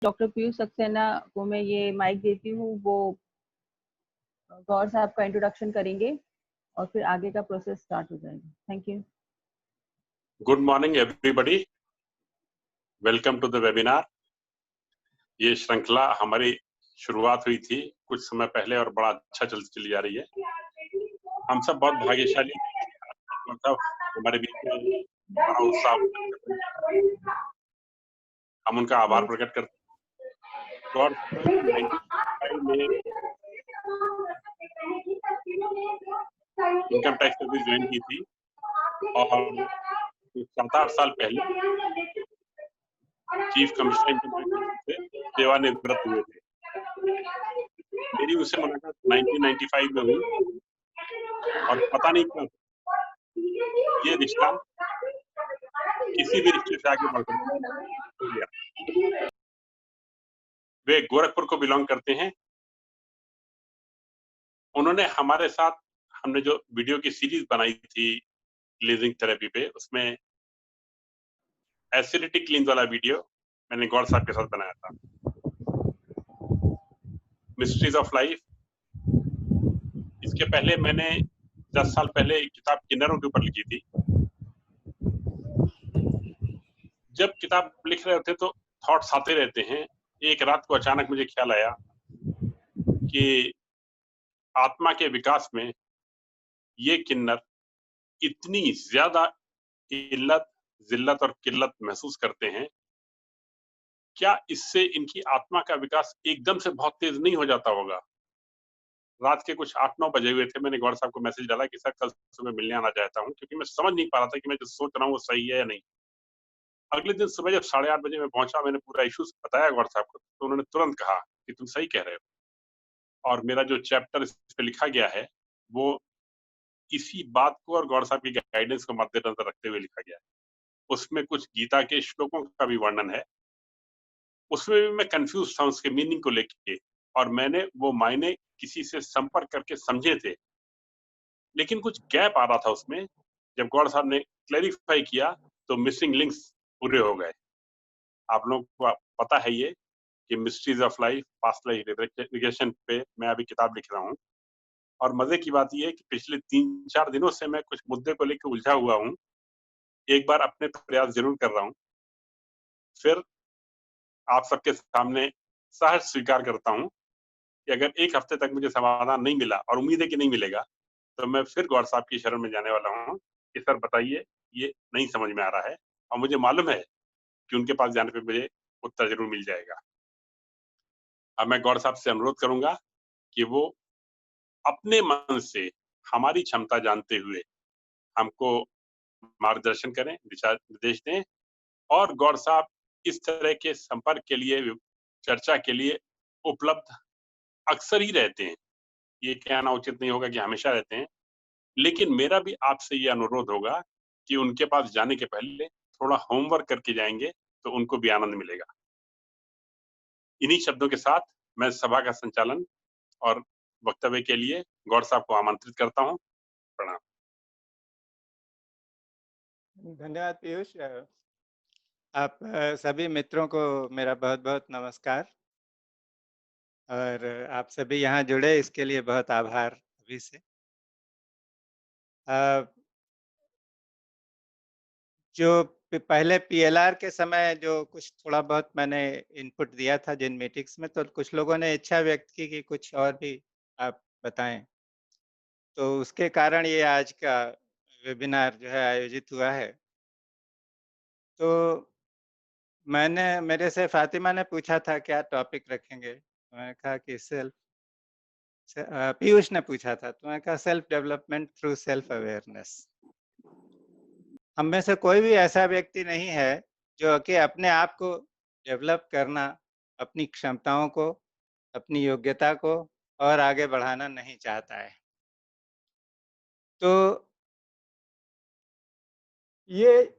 Doctor Piyush Saxena को मैं ये माइक देती हूँ, वो गौर साहब का इंट्रोडक्शन करेंगे और फिर आगे का प्रोसेस स्टार्ट हो जाएगा। Thank you. Good morning everybody, welcome to the webinar. ये श्रृंखला हमारी शुरुआत हुई थी कुछ समय पहले और बड़ा अच्छा चली जा रही है। हम सब बहुत भाग्यशाली, मतलब हमारे बीच में बड़ा उत्साह, हम उनका आभार प्रकट करते हैं। और 95 में इनकम टैक्स सर्विस ज्वाइन की थी और 7-8 साल पहले चीफ कमिश्नर इनकम टैक्स से सेवानिवृत्त हुए थे। मेरी उससे मुलाकात 1995 में हुई और पता नहीं क्यों ये रिश्ता किसी भी रिश्ते से आगे बढ़ गया। वे गोरखपुर को बिलोंग करते हैं। उन्होंने हमारे साथ, हमने जो वीडियो की सीरीज बनाई थी क्लींजिंग थेरेपी पे, उसमें एसिडिटी क्लींज वाला वीडियो मैंने गौर साहब के साथ बनाया था। मिस्ट्रीज ऑफ लाइफ, इसके पहले मैंने 10 साल पहले एक किताब किन्नरों के ऊपर लिखी थी। जब किताब लिख रहे होते तो थॉट्स आते रहते हैं। एक रात को अचानक मुझे ख्याल आया कि आत्मा के विकास में ये किन्नर इतनी ज्यादा इल्लत, जिल्लत और किल्लत महसूस करते हैं, क्या इससे इनकी आत्मा का विकास एकदम से बहुत तेज नहीं हो जाता होगा? रात के कुछ 8-9 बजे हुए थे। मैंने गौर साहब को मैसेज डाला कि सर कल सुबह मिलने आना चाहता हूँ, क्योंकि मैं समझ नहीं पा रहा था कि मैं जो सोच रहा हूँ वो सही है या नहीं। अगले दिन सुबह जब 8:30 बजे मैं पहुंचा, मैंने पूरा इशू बताया गौर साहब को, तो उन्होंने तुरंत कहा कि तुम सही कह रहे हो। और मेरा जो चैप्टर इस पे लिखा गया है वो इसी बात को और गौर साहब की गाइडेंस को मद्देनजर रखते हुए लिखा गया है। उसमें कुछ गीता के श्लोकों का भी वर्णन है। उसमें भी मैं कंफ्यूज था उसके मीनिंग को लेके, और मैंने वो मायने किसी से संपर्क करके समझे थे, लेकिन कुछ गैप आ रहा था उसमें। जब गौड़ साहब ने क्लैरिफाई किया तो मिसिंग लिंक्स पूरे हो गए। आप लोगों को पता है ये कि mysteries of life, past life regression पे मैं अभी किताब लिख रहा हूँ। और मजे की बात ये है कि पिछले 3-4 दिनों से मैं कुछ मुद्दे को लेकर उलझा हुआ हूँ। एक बार अपने प्रयास जरूर कर रहा हूँ, फिर आप सबके सामने सहज स्वीकार करता हूँ कि अगर एक हफ्ते तक मुझे समाधान नहीं मिला, और उम्मीद है कि नहीं मिलेगा, तो मैं फिर गौर साहब की शरण में जाने वाला हूँ कि सर बताइए, ये नहीं समझ में आ रहा है। और मुझे मालूम है कि उनके पास जाने पे मुझे उत्तर जरूर मिल जाएगा। अब मैं गौर साहब से अनुरोध करूंगा कि वो अपने मन से हमारी क्षमता जानते हुए हमको मार्गदर्शन करें, दिशा निर्देश दें। और गौर साहब इस तरह के संपर्क के लिए, चर्चा के लिए उपलब्ध अक्सर ही रहते हैं। ये कहना उचित नहीं होगा कि हमेशा रहते हैं, लेकिन मेरा भी आपसे ये अनुरोध होगा कि उनके पास जाने के पहले थोड़ा होमवर्क करके जाएंगे तो उनको भी आनंद मिलेगा। इन्हीं शब्दों के साथ मैं सभा का संचालन और वक्तव्य के लिए गौर साहब को आमंत्रित करता हूं। प्रणाम। धन्यवाद पीयूष। आप सभी मित्रों को मेरा बहुत बहुत नमस्कार, और आप सभी यहाँ जुड़े इसके लिए बहुत आभार अभी से। जो पहले पीएलआर के समय जो कुछ थोड़ा बहुत मैंने इनपुट दिया था जिन मीटिंग्स में, तो कुछ लोगों ने इच्छा व्यक्त की कि कुछ और भी आप बताएं, तो उसके कारण ये आज का वेबिनार जो है आयोजित हुआ है। तो मेरे से फातिमा ने पूछा था क्या टॉपिक रखेंगे, तो मैंने कहा कि पीयूष ने पूछा था, तो मैंने कहा self development through self awareness. हम में से कोई भी ऐसा व्यक्ति नहीं है जो कि अपने आप को डेवलप करना, अपनी क्षमताओं को, अपनी योग्यता को और आगे बढ़ाना नहीं चाहता है। तो ये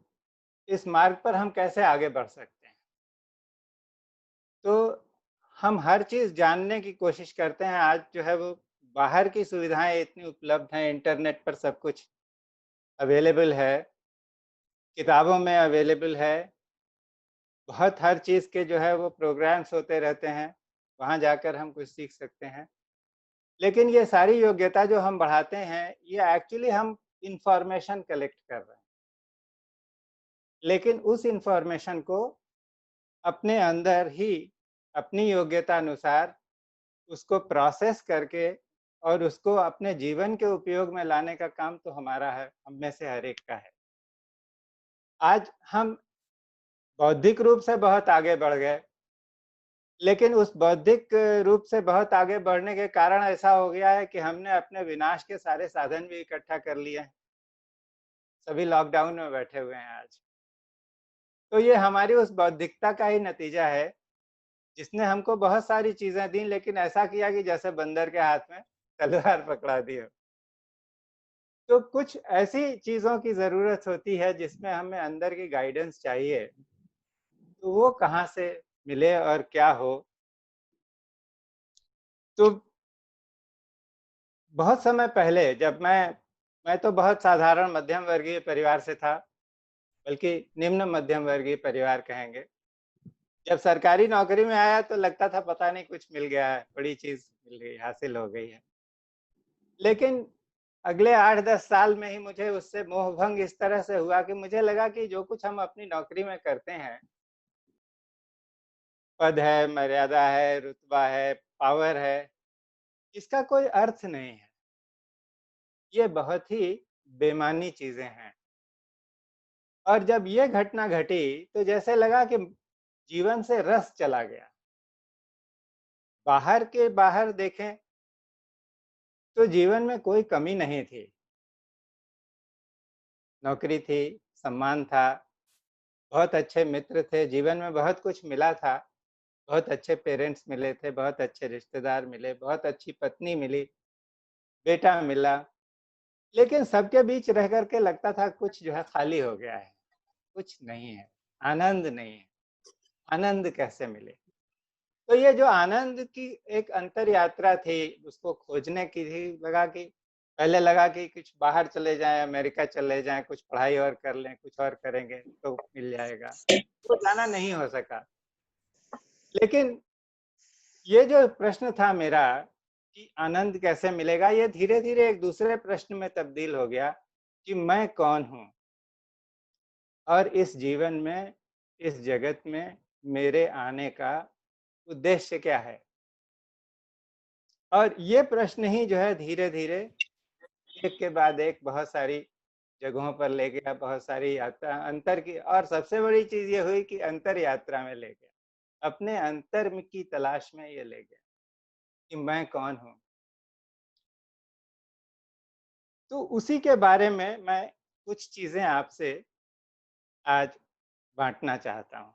इस मार्ग पर हम कैसे आगे बढ़ सकते हैं? तो हम हर चीज़ जानने की कोशिश करते हैं। आज जो है वो बाहर की सुविधाएं इतनी उपलब्ध हैं, इंटरनेट पर सब कुछ अवेलेबल है, किताबों में अवेलेबल है, बहुत हर चीज़ के जो है वो प्रोग्राम्स होते रहते हैं, वहाँ जाकर हम कुछ सीख सकते हैं। लेकिन ये सारी योग्यता जो हम बढ़ाते हैं, ये एक्चुअली हम इन्फॉर्मेशन कलेक्ट कर रहे हैं। लेकिन उस इन्फॉर्मेशन को अपने अंदर ही अपनी योग्यता अनुसार उसको प्रोसेस करके और उसको अपने जीवन के उपयोग में लाने का काम तो हमारा है, हम में से हर एक का है। आज हम बौद्धिक रूप से बहुत आगे बढ़ गए, लेकिन उस बौद्धिक रूप से बहुत आगे बढ़ने के कारण ऐसा हो गया है कि हमने अपने विनाश के सारे साधन भी इकट्ठा कर लिए हैं। सभी लॉकडाउन में बैठे हुए हैं आज। तो ये हमारी उस बौद्धिकता का ही नतीजा है, जिसने हमको बहुत सारी चीज़ें दी, लेकिन ऐसा किया कि जैसे बंदर के हाथ में तलवार पकड़ा दी हो। तो कुछ ऐसी चीज़ों की ज़रूरत होती है जिसमें हमें अंदर की गाइडेंस चाहिए, तो वो कहाँ से मिले और क्या हो? तो बहुत समय पहले जब मैं तो बहुत साधारण मध्यम वर्गीय परिवार से था, बल्कि निम्न मध्यम वर्गीय परिवार कहेंगे। जब सरकारी नौकरी में आया तो लगता था पता नहीं कुछ मिल गया है, बड़ी चीज़ मिल गई, हासिल हो गई है। लेकिन अगले 8-10 साल में ही मुझे उससे मोहभंग इस तरह से हुआ कि मुझे लगा कि जो कुछ हम अपनी नौकरी में करते हैं, पद है, मर्यादा है, रुतबा है, पावर है, इसका कोई अर्थ नहीं है। ये बहुत ही बेमानी चीज़ें हैं। और जब ये घटना घटी तो जैसे लगा कि जीवन से रस चला गया। बाहर देखें तो जीवन में कोई कमी नहीं थी। नौकरी थी, सम्मान था, बहुत अच्छे मित्र थे, जीवन में बहुत कुछ मिला था, बहुत अच्छे पेरेंट्स मिले थे, बहुत अच्छे रिश्तेदार मिले, बहुत अच्छी पत्नी मिली, बेटा मिला। लेकिन सबके बीच रह कर के लगता था कुछ जो है खाली हो गया है, कुछ नहीं है, आनंद नहीं है। आनंद कैसे मिले? तो ये जो आनंद की एक अंतर यात्रा थी, उसको खोजने की थी। पहले लगा कि कुछ बाहर चले जाएँ, अमेरिका चले जाएँ, कुछ पढ़ाई और कर लें, कुछ और करेंगे तो मिल जाएगा। वो जाना नहीं हो सका। लेकिन ये जो प्रश्न था मेरा कि आनंद कैसे मिलेगा, ये धीरे-धीरे एक दूसरे प्रश्न में तब्दील हो गया कि मैं कौन हूँ? और इस जीवन में, इस जगत में मेरे आने का उद्देश्य क्या है? और ये प्रश्न ही जो है धीरे-धीरे एक के बाद एक बहुत सारी जगहों पर ले गया, बहुत सारी यात्रा अंतर की, और सबसे बड़ी चीज़ ये हुई कि अंतर यात्रा में ले गया। अपने अंतर में की तलाश में ये ले गया कि मैं कौन हूँ? तो उसी के बारे में मैं कुछ चीज़ें आपसे आज बाँटना चाहता हूँ।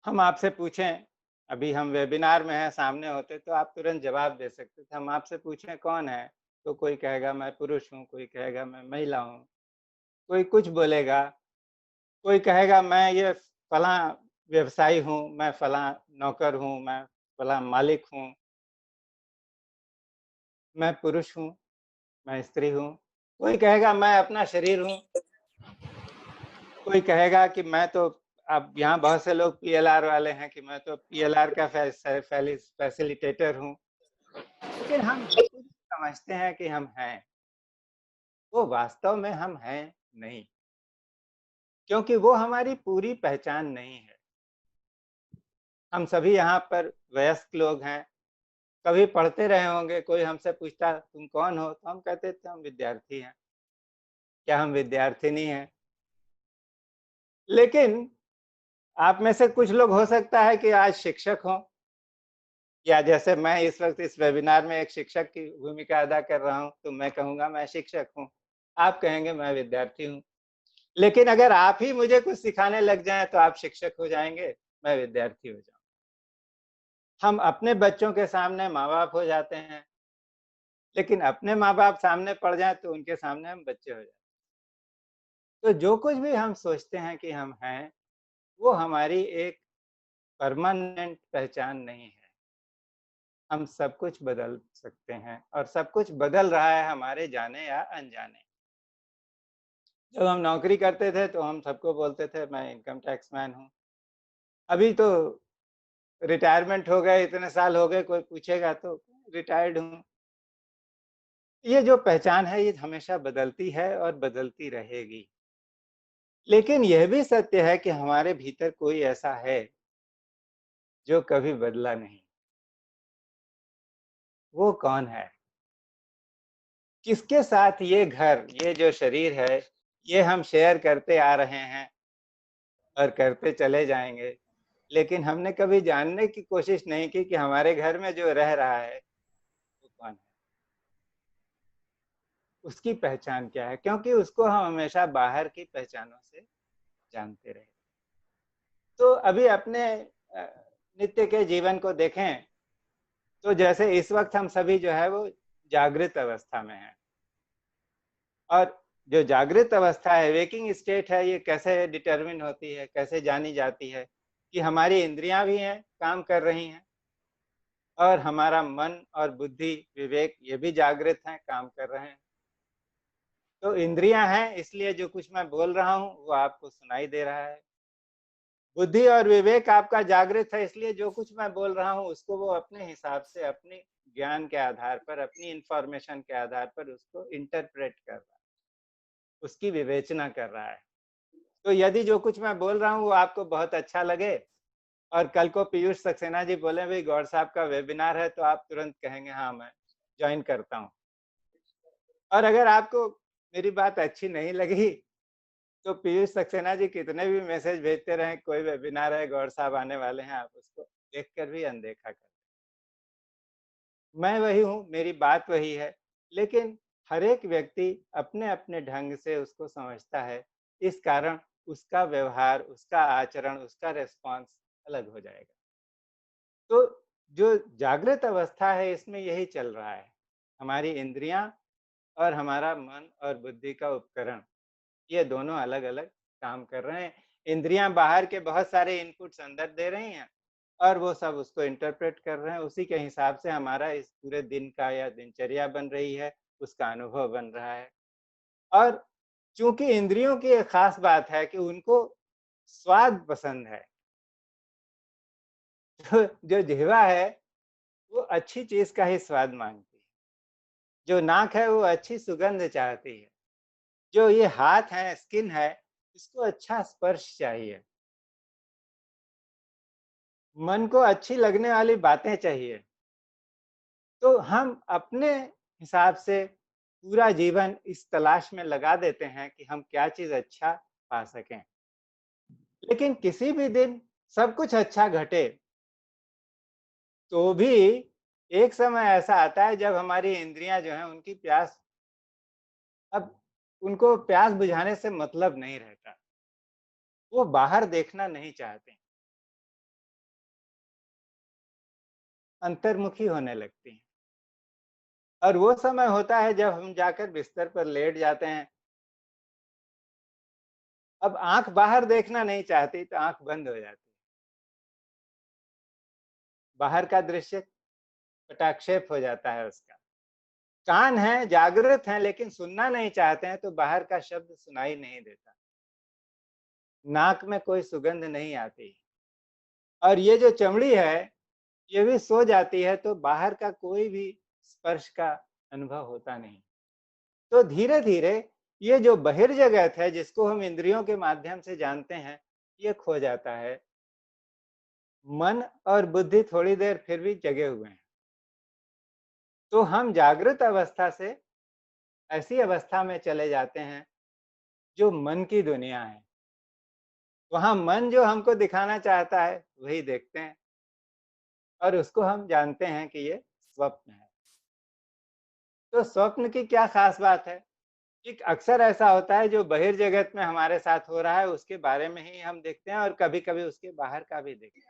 हम आपसे पूछें, अभी हम वेबिनार में हैं, सामने होते तो आप तुरंत जवाब दे सकते थे। हम आपसे पूछें कौन है? तो कोई कहेगा मैं पुरुष हूँ, कोई कहेगा मैं महिला हूँ, कोई कुछ बोलेगा, कोई कहेगा मैं ये फलाँ व्यवसायी हूँ, मैं फलाँ नौकर हूँ, मैं फलाँ मालिक हूँ, मैं पुरुष हूँ, मैं स्त्री हूँ। कोई कहेगा मैं अपना शरीर हूँ, कोई कहेगा कि मैं तो, अब यहाँ बहुत से लोग पीएलआर वाले हैं कि मैं तो पीएलआर का फैसिलिटेटर हूँ। लेकिन हम जो कुछ समझते हैं कि हम हैं, वो वास्तव में हम हैं नहीं, क्योंकि वो हमारी पूरी पहचान नहीं है। हम सभी यहाँ पर वयस्क लोग हैं, कभी पढ़ते रहे होंगे, कोई हमसे पूछता तुम कौन हो? तो हम कहते थे हम विद्यार्थी हैं। क्या हम विद्यार्थी नहीं हैं? लेकिन आप में से कुछ लोग हो सकता है कि आज शिक्षक हों, या जैसे मैं इस वक़्त इस वेबिनार में एक शिक्षक की भूमिका अदा कर रहा हूँ, तो मैं कहूँगा मैं शिक्षक हूँ। आप कहेंगे मैं विद्यार्थी हूँ। लेकिन अगर आप ही मुझे कुछ सिखाने लग जाएँ तो आप शिक्षक हो जाएँगे, मैं विद्यार्थी हो जाऊँ। हम अपने बच्चों के सामने माँ-बाप हो जाते हैं, लेकिन अपने माँ-बाप सामने पड़ जाएँ तो उनके सामने हम बच्चे हो जाते हैं। तो जो कुछ भी हम सोचते हैं कि हम हैं, वो हमारी एक परमानेंट पहचान नहीं है। हम सब कुछ बदल सकते हैं और सब कुछ बदल रहा है हमारे जाने या अनजाने। जब हम नौकरी करते थे तो हम सबको बोलते थे मैं इनकम टैक्स मैन हूँ। अभी तो रिटायरमेंट हो गए, इतने साल हो गए, कोई पूछेगा तो रिटायर्ड हूँ। ये जो पहचान है ये हमेशा बदलती है और बदलती रहेगी। लेकिन यह भी सत्य है कि हमारे भीतर कोई ऐसा है जो कभी बदला नहीं। वो कौन है? किसके साथ ये घर, ये जो शरीर है, ये हम शेयर करते आ रहे हैं और करते चले जाएंगे। लेकिन हमने कभी जानने की कोशिश नहीं की कि हमारे घर में जो रह रहा है वो कौन है, उसकी पहचान क्या है, क्योंकि उसको हम हमेशा बाहर की पहचानों से जानते रहे। तो अभी अपने नित्य के जीवन को देखें तो जैसे इस वक्त हम सभी जो है वो जागृत अवस्था में हैं, और जो जागृत अवस्था है, वेकिंग स्टेट है, ये कैसे डिटरमिन होती है, कैसे जानी जाती है कि हमारी इंद्रियां भी हैं, काम कर रही हैं, और हमारा मन और बुद्धि विवेक ये भी जागृत हैं, काम कर रहे हैं। तो इंद्रियां हैं, इसलिए जो कुछ मैं बोल रहा हूँ वो आपको सुनाई दे रहा है। बुद्धि और विवेक आपका जागृत है, इसलिए जो कुछ मैं बोल रहा हूँ उसको वो अपने हिसाब से, अपने ज्ञान के आधार पर, अपनी इंफॉर्मेशन के आधार पर उसको इंटरप्रेट कर रहा है, उसकी विवेचना कर रहा है। तो यदि जो कुछ मैं बोल रहा हूँ वो आपको बहुत अच्छा लगे और कल को पीयूष सक्सेना जी बोले भाई गौड़ साहब का वेबिनार है, तो आप तुरंत कहेंगे हाँ मैं ज्वाइन करता हूँ। और अगर आपको मेरी बात अच्छी नहीं लगी तो पीयूष सक्सेना जी कितने भी मैसेज भेजते रहे, कोई वेबिनार है, गौड़ साहब आने वाले हैं, आप उसको देखकर भी अनदेखा कर। मैं वही हूँ, मेरी बात वही है, लेकिन हर एक व्यक्ति अपने अपने ढंग से उसको समझता है, इस कारण उसका व्यवहार, उसका आचरण, उसका रेस्पॉन्स अलग हो जाएगा। तो जो जागृत अवस्था है इसमें यही चल रहा है, हमारी इंद्रियां और हमारा मन और बुद्धि का उपकरण, ये दोनों अलग अलग काम कर रहे हैं। इंद्रियां बाहर के बहुत सारे इनपुट्स अंदर दे रही हैं और वो सब उसको इंटरप्रेट कर रहे हैं, उसी के हिसाब से हमारा इस पूरे दिन का या दिनचर्या बन रही है, उसका अनुभव बन रहा है। और चूंकि इंद्रियों की एक खास बात है कि उनको स्वाद पसंद है, तो जो जिह्वा है वो अच्छी चीज का ही स्वाद मांगती है, जो नाक है वो अच्छी सुगंध चाहती है, जो ये हाथ है, स्किन है, इसको अच्छा स्पर्श चाहिए, मन को अच्छी लगने वाली बातें चाहिए। तो हम अपने हिसाब से पूरा जीवन इस तलाश में लगा देते हैं कि हम क्या चीज अच्छा पा सकें। लेकिन किसी भी दिन सब कुछ अच्छा घटे तो भी एक समय ऐसा आता है जब हमारी इंद्रियां जो हैं उनकी प्यास, अब उनको प्यास बुझाने से मतलब नहीं रहता, वो बाहर देखना नहीं चाहते, अंतर्मुखी होने लगती हैं। और वो समय होता है जब हम जाकर बिस्तर पर लेट जाते हैं, अब आंख बाहर देखना नहीं चाहती तो आंख बंद हो जाती, बाहर का दृश्य पटाक्षेप हो जाता है उसका। कान है, जागृत हैं, लेकिन सुनना नहीं चाहते हैं, तो बाहर का शब्द सुनाई नहीं देता, नाक में कोई सुगंध नहीं आती, और ये जो चमड़ी है ये भी सो जाती है, तो बाहर का कोई भी स्पर्श का अनुभव होता नहीं। तो धीरे धीरे ये जो बहिर्जगत है जिसको हम इंद्रियों के माध्यम से जानते हैं, ये खो जाता है। मन और बुद्धि थोड़ी देर फिर भी जगे हुए हैं, तो हम जागृत अवस्था से ऐसी अवस्था में चले जाते हैं जो मन की दुनिया है। वहां मन जो हमको दिखाना चाहता है वही देखते हैं, और उसको हम जानते हैं कि ये स्वप्न है। तो स्वप्न की क्या खास बात है कि अक्सर ऐसा होता है जो बहिर्जगत में हमारे साथ हो रहा है उसके बारे में ही हम देखते हैं, और कभी कभी उसके बाहर का भी देखते हैं।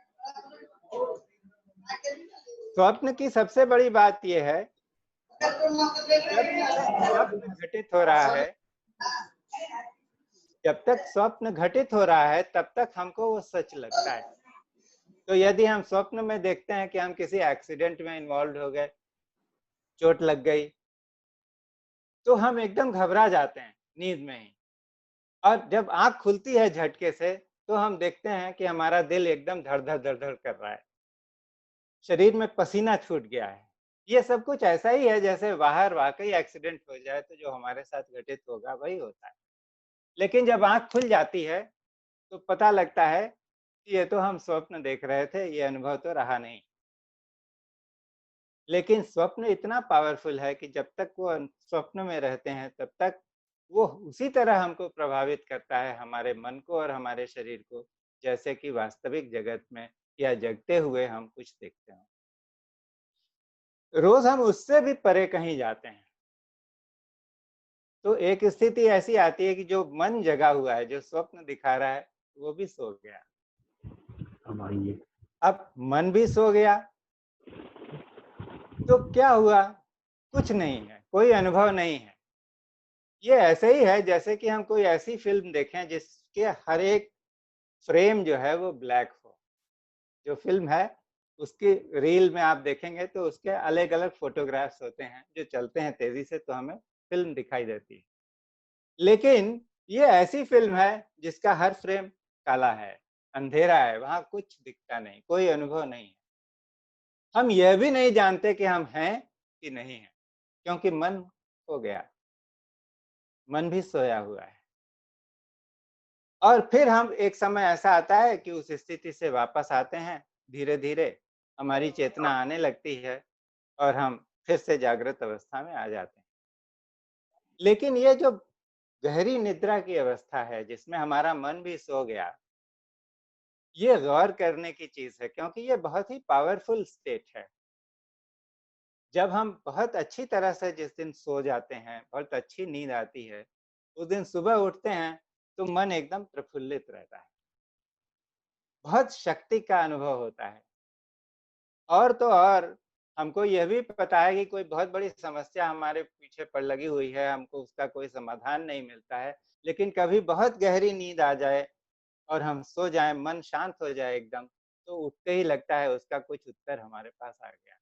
स्वप्न की सबसे बड़ी बात यह है, जब तक स्वप्न घटित हो रहा है, जब तक स्वप्न घटित हो रहा है तब तक हमको वो सच लगता है। तो यदि हम स्वप्न में देखते हैं कि हम किसी एक्सीडेंट में इन्वॉल्व हो गए, चोट लग गई, तो हम एकदम घबरा जाते हैं नींद में ही, और जब आंख खुलती है झटके से तो हम देखते हैं कि हमारा दिल एकदम धड़-धड़ धड़-धड़ कर रहा है, शरीर में पसीना छूट गया है। ये सब कुछ ऐसा ही है जैसे बाहर वाकई एक्सीडेंट हो जाए तो जो हमारे साथ घटित होगा वही होता है। लेकिन जब आंख खुल जाती है तो पता लगता है कि ये तो हम स्वप्न देख रहे थे, ये अनुभव तो रहा नहीं। लेकिन स्वप्न इतना पावरफुल है कि जब तक वो स्वप्न में रहते हैं तब तक वो उसी तरह हमको प्रभावित करता है, हमारे मन को और हमारे शरीर को, जैसे कि वास्तविक जगत में या जगते हुए हम कुछ देखते हैं। रोज हम उससे भी परे कहीं जाते हैं तो एक स्थिति ऐसी आती है कि जो मन जगा हुआ है, जो स्वप्न दिखा रहा है, वो भी सो गया। अब मन भी सो गया तो क्या हुआ? कुछ नहीं है, कोई अनुभव नहीं है। ये ऐसे ही है जैसे कि हम कोई ऐसी फिल्म देखें जिसके हर एक फ्रेम जो है वो ब्लैक हो। जो फिल्म है उसकी रील में आप देखेंगे तो उसके अलग-अलग फोटोग्राफ्स होते हैं जो चलते हैं तेजी से तो हमें फिल्म दिखाई देती है। लेकिन ये ऐसी फिल्म है जिसका हर फ्रेम काला है, अंधेरा है, वहाँ कुछ दिखता नहीं, कोई अनुभव नहीं है। हम यह भी नहीं जानते कि हम हैं कि नहीं हैं, क्योंकि मन सो गया, मन भी सोया हुआ है। और फिर हम एक समय ऐसा आता है कि उस स्थिति से वापस आते हैं, धीरे-धीरे हमारी चेतना आने लगती है और हम फिर से जागृत अवस्था में आ जाते हैं। लेकिन ये जो गहरी निद्रा की अवस्था है जिसमें हमारा मन भी सो गया, ये गौर करने की चीज़ है क्योंकि ये बहुत ही पावरफुल स्टेट है। जब हम बहुत अच्छी तरह से जिस दिन सो जाते हैं, बहुत अच्छी नींद आती है, उस दिन सुबह उठते हैं तो मन एकदम प्रफुल्लित रहता है। बहुत शक्ति का अनुभव होता है। और तो और हमको यह भी पता है कि कोई बहुत बड़ी समस्या हमारे पीछे पड़ लगी हुई है, हमको उसका कोई समाधान नहीं मिलता है। लेकिन कभी बहुत गहरी नींद आ जाए और हम सो जाएँ, मन शांत हो जाए एकदम, तो उठते ही लगता है उसका कुछ उत्तर हमारे पास आ गया।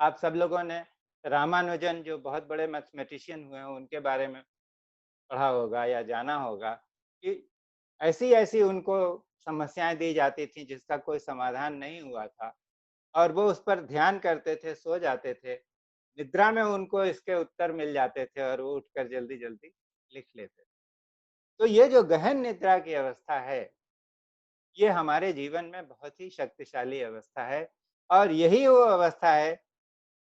आप सब लोगों ने रामानुजन जो बहुत बड़े मैथमेटिशियन हुए हैं, उनके बारे में पढ़ा होगा या जाना होगा कि ऐसी-ऐसी उनको समस्याएँ दी जाती थी जिसका कोई समाधान नहीं हुआ था और वो उस पर ध्यान करते थे, सो जाते थे। निद्रा में उनको इसके उत्तर मिल जाते थे और वो उठकर जल्दी-जल्दी लिख लेते थे। तो ये जो गहन निद्रा की अवस्था है, ये हमारे जीवन में बहुत ही शक्तिशाली अवस्था है और यही वो अवस्था है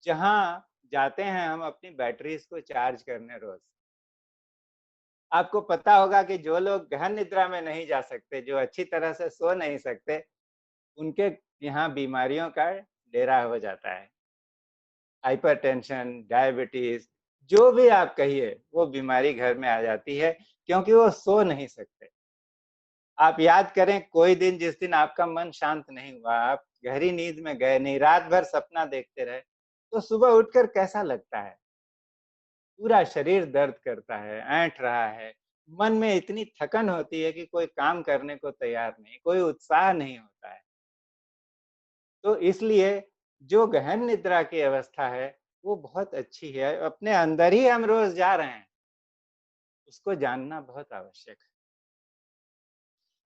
जहाँ जाते हैं हम अपनी बैटरीज़ को चार्ज करने रोज़। आपको पता होगा कि जो लोग गहन निद्रा में नहीं जा सकते, जो अच्छी तरह से सो नहीं सकते, उनके यहाँ बीमारियों का डेरा हो जाता है। हाइपरटेंशन, डायबिटीज़, जो भी आप कहिए, वो बीमारी घर में आ जाती है क्योंकि वो सो नहीं सकते। आप याद करें कोई दिन जिस दिन आपका मन शांत नहीं हुआ, आप गहरी नींद में गए नहीं, रात भर सपना देखते रहे, तो सुबह उठकर कैसा लगता है? पूरा शरीर दर्द करता है, ऐंठ रहा है, मन में इतनी थकन होती है कि कोई काम करने को तैयार नहीं, कोई उत्साह नहीं होता है। तो इसलिए जो गहन निद्रा की अवस्था है, वो बहुत अच्छी है, अपने अंदर ही हम रोज़ जा रहे हैं, उसको जानना बहुत आवश्यक है।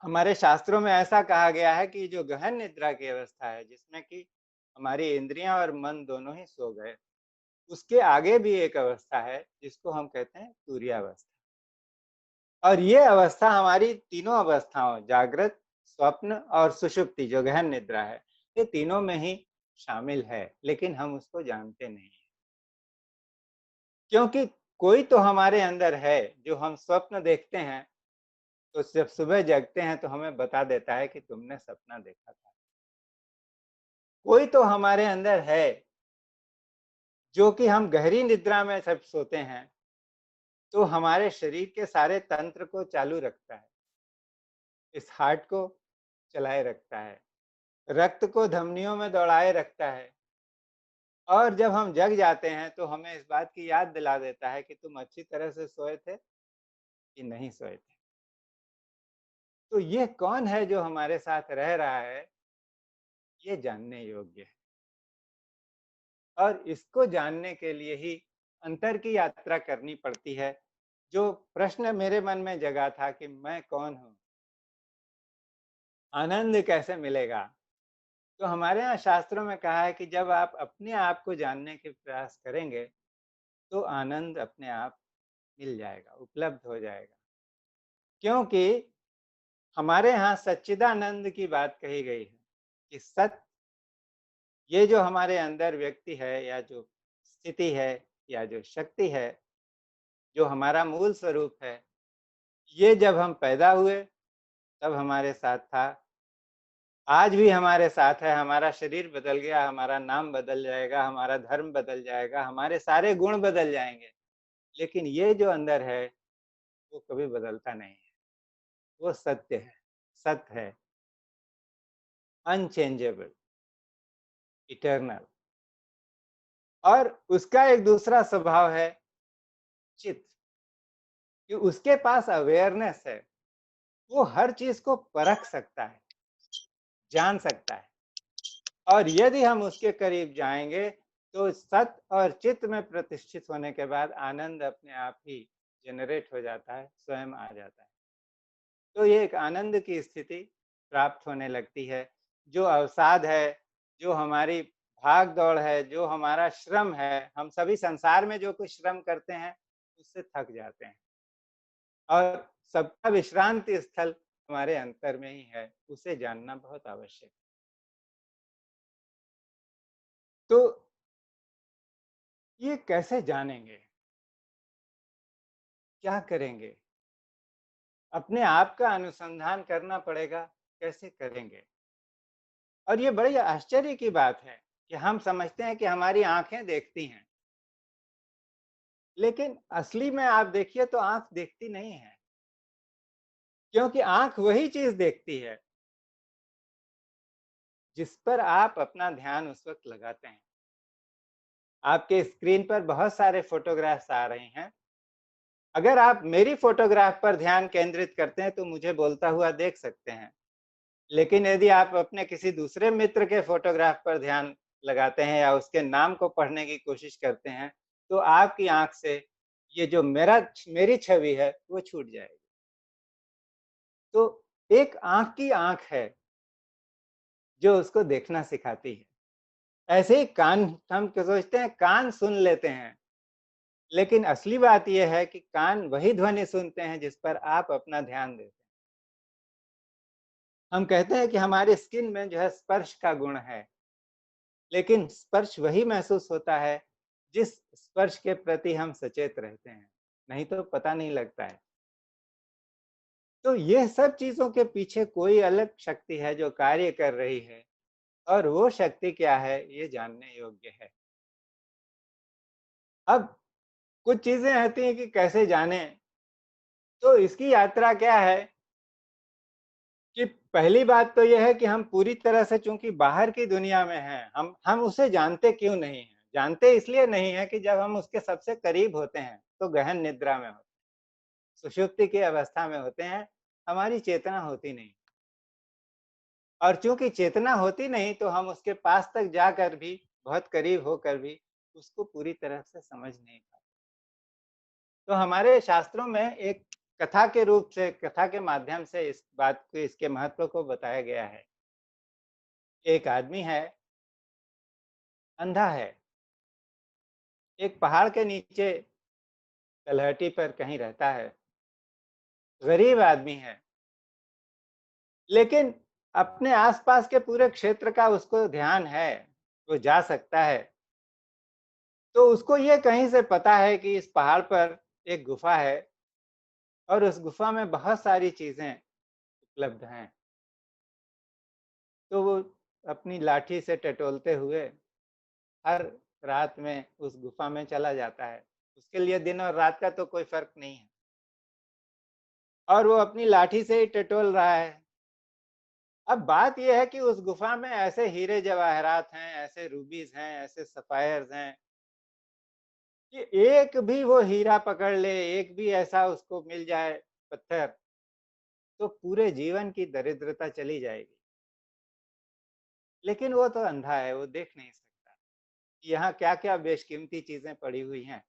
हमारे शास्त्रों में ऐसा कहा गया है कि जो गहन निद्रा की अवस्था है, जिसमें कि हमारी इंद्रियाँ और मन दोनों ही सो गए, उसके आगे भी एक अवस्था है, जिसको हम कहते हैं तुरीयावस्था। और ये अवस्था हमारी तीनों अवस्थाओं जागृत, स्वप्न और सुषुप्ति जो गहन निद्रा है, ये तीनों में ही शामिल है, लेकिन हम उसको जानते नहीं हैं। क्योंकि कोई तो हमारे अंदर है, जो हम स्वप्न देखते हैं, तो जब सुबह जगते हैं तो हमें बता देता है कि तुमने सपना देखा था। कोई तो हमारे अंदर है, जो कि हम गहरी निद्रा में जब सोते हैं, तो हमारे शरीर के सारे तंत्र को चालू रखता है। इस हार्ट को चलाए रखता है, रक्त को धमनियों में दौड़ाए रखता है और जब हम जग जाते हैं तो हमें इस बात की याद दिला देता है कि तुम अच्छी तरह से सोए थे कि नहीं सोए थे। तो ये कौन है जो हमारे साथ रह रहा है, ये जानने योग्य है और इसको जानने के लिए ही अंतर की यात्रा करनी पड़ती है, जो प्रश्न मेरे मन में जगा था कि मैं कौन हूँ, आनंद कैसे मिलेगा, तो हमारे यहाँ शास्त्रों में कहा है कि जब आप अपने आप को जानने के प्रयास करेंगे तो आनंद अपने आप मिल जाएगा, उपलब्ध हो जाएगा। क्योंकि हमारे यहाँ सच्चिदानंद की बात कही गई है कि सत, ये जो हमारे अंदर व्यक्ति है या जो स्थिति है या जो शक्ति है, जो हमारा मूल स्वरूप है, ये जब हम पैदा हुए तब हमारे साथ था, आज भी हमारे साथ है। हमारा शरीर बदल गया, हमारा नाम बदल जाएगा, हमारा धर्म बदल जाएगा, हमारे सारे गुण बदल जाएंगे, लेकिन ये जो अंदर है वो कभी बदलता नहीं है। वो सत्य है, सत्य है, अनचेंजेबल, इटर्नल। और उसका एक दूसरा स्वभाव है चित्त, कि उसके पास अवेयरनेस है, वो हर चीज को परख सकता है, जान सकता है। और यदि हम उसके करीब जाएंगे तो सत और चित्त में प्रतिष्ठित होने के बाद आनंद अपने आप ही जनरेट हो जाता है, स्वयं आ जाता है। तो ये एक आनंद की स्थिति प्राप्त होने लगती है। जो अवसाद है, जो हमारी भाग दौड़ है, जो हमारा श्रम है, हम सभी संसार में जो कुछ श्रम करते हैं उससे थक जाते हैं, और सबका विश्रांति स्थल हमारे अंतर में ही है, उसे जानना बहुत आवश्यक है। तो ये कैसे जानेंगे, क्या करेंगे? अपने आप का अनुसंधान करना पड़ेगा, कैसे करेंगे? और ये बड़ी आश्चर्य की बात है कि हम समझते हैं कि हमारी आंखें देखती हैं, लेकिन असली में आप देखिए तो आंख देखती नहीं है, क्योंकि आंख वही चीज देखती है जिस पर आप अपना ध्यान उस वक्त लगाते हैं। आपके स्क्रीन पर बहुत सारे फोटोग्राफ्स आ रहे हैं, अगर आप मेरी फोटोग्राफ पर ध्यान केंद्रित करते हैं तो मुझे बोलता हुआ देख सकते हैं, लेकिन यदि आप अपने किसी दूसरे मित्र के फोटोग्राफ पर ध्यान लगाते हैं या उसके नाम को पढ़ने की कोशिश करते हैं, तो आपकी आंख से ये जो मेरी छवि है वो छूट जाएगी। तो एक आंख की आंख है जो उसको देखना सिखाती है। ऐसे ही कान, हम सोचते हैं कान सुन लेते हैं, लेकिन असली बात यह है कि कान वही ध्वनि सुनते हैं जिस पर आप अपना ध्यान देते हैं। हम कहते हैं कि हमारे स्किन में जो है स्पर्श का गुण है, लेकिन स्पर्श वही महसूस होता है जिस स्पर्श के प्रति हम सचेत रहते हैं, नहीं तो पता नहीं लगता है। तो ये सब चीजों के पीछे कोई अलग शक्ति है जो कार्य कर रही है, और वो शक्ति क्या है ये जानने योग्य है। अब कुछ चीजें रहती हैं कि कैसे जाने, तो इसकी यात्रा क्या है कि पहली बात तो यह है कि हम पूरी तरह से चूंकि बाहर की दुनिया में हैं, हम उसे जानते क्यों नहीं हैं? जानते इसलिए नहीं है कि जब हम उसके सबसे करीब होते हैं तो गहन निद्रा में होते हैं, सुषुप्ति की अवस्था में होते हैं, हमारी चेतना होती नहीं, और चूंकि चेतना होती नहीं तो हम उसके पास तक जाकर भी, बहुत करीब होकर भी उसको पूरी तरह से समझ नहीं पाते। तो हमारे शास्त्रों में एक कथा के रूप से, कथा के माध्यम से इस बात को, इसके महत्व को बताया गया है। एक आदमी है, अंधा है, एक पहाड़ के नीचे तलहटी पर कहीं रहता है, गरीब आदमी है, लेकिन अपने आसपास के पूरे क्षेत्र का उसको ध्यान है, वो जा सकता है। तो उसको ये कहीं से पता है कि इस पहाड़ पर एक गुफा है और उस गुफा में बहुत सारी चीजें उपलब्ध हैं। तो वो अपनी लाठी से टटोलते हुए हर रात में उस गुफा में चला जाता है। उसके लिए दिन और रात का तो कोई फर्क नहीं है, और वो अपनी लाठी से ही टटोल रहा है। अब बात यह है कि उस गुफा में ऐसे हीरे जवाहरात हैं, ऐसे रूबीज हैं, ऐसे सफायर्स हैं कि एक भी वो हीरा पकड़ ले, एक भी ऐसा उसको मिल जाए पत्थर, तो पूरे जीवन की दरिद्रता चली जाएगी। लेकिन वो तो अंधा है, वो देख नहीं सकता कि यहाँ क्या क्या बेशकीमती चीजें पड़ी हुई हैं।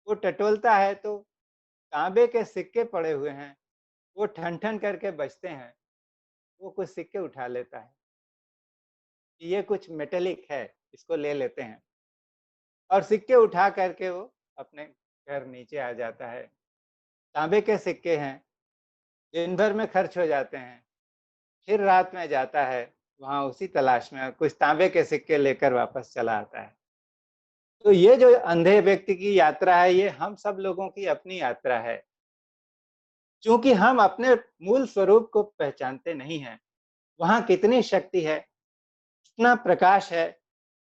वो टटोलता है तो तांबे के सिक्के पड़े हुए हैं, वो ठन ठन करके बजते हैं, वो कुछ सिक्के उठा लेता है, ये कुछ मेटेलिक है, इसको ले लेते हैं, और सिक्के उठा करके वो अपने घर नीचे आ जाता है। तांबे के सिक्के हैं, दिन भर में खर्च हो जाते हैं, फिर रात में जाता है वहां उसी तलाश में, कुछ तांबे के सिक्के लेकर वापस चला आता है। तो ये जो अंधे व्यक्ति की यात्रा है, ये हम सब लोगों की अपनी यात्रा है, क्योंकि हम अपने मूल स्वरूप को पहचानते नहीं हैं। वहां कितनी शक्ति है, कितना प्रकाश है,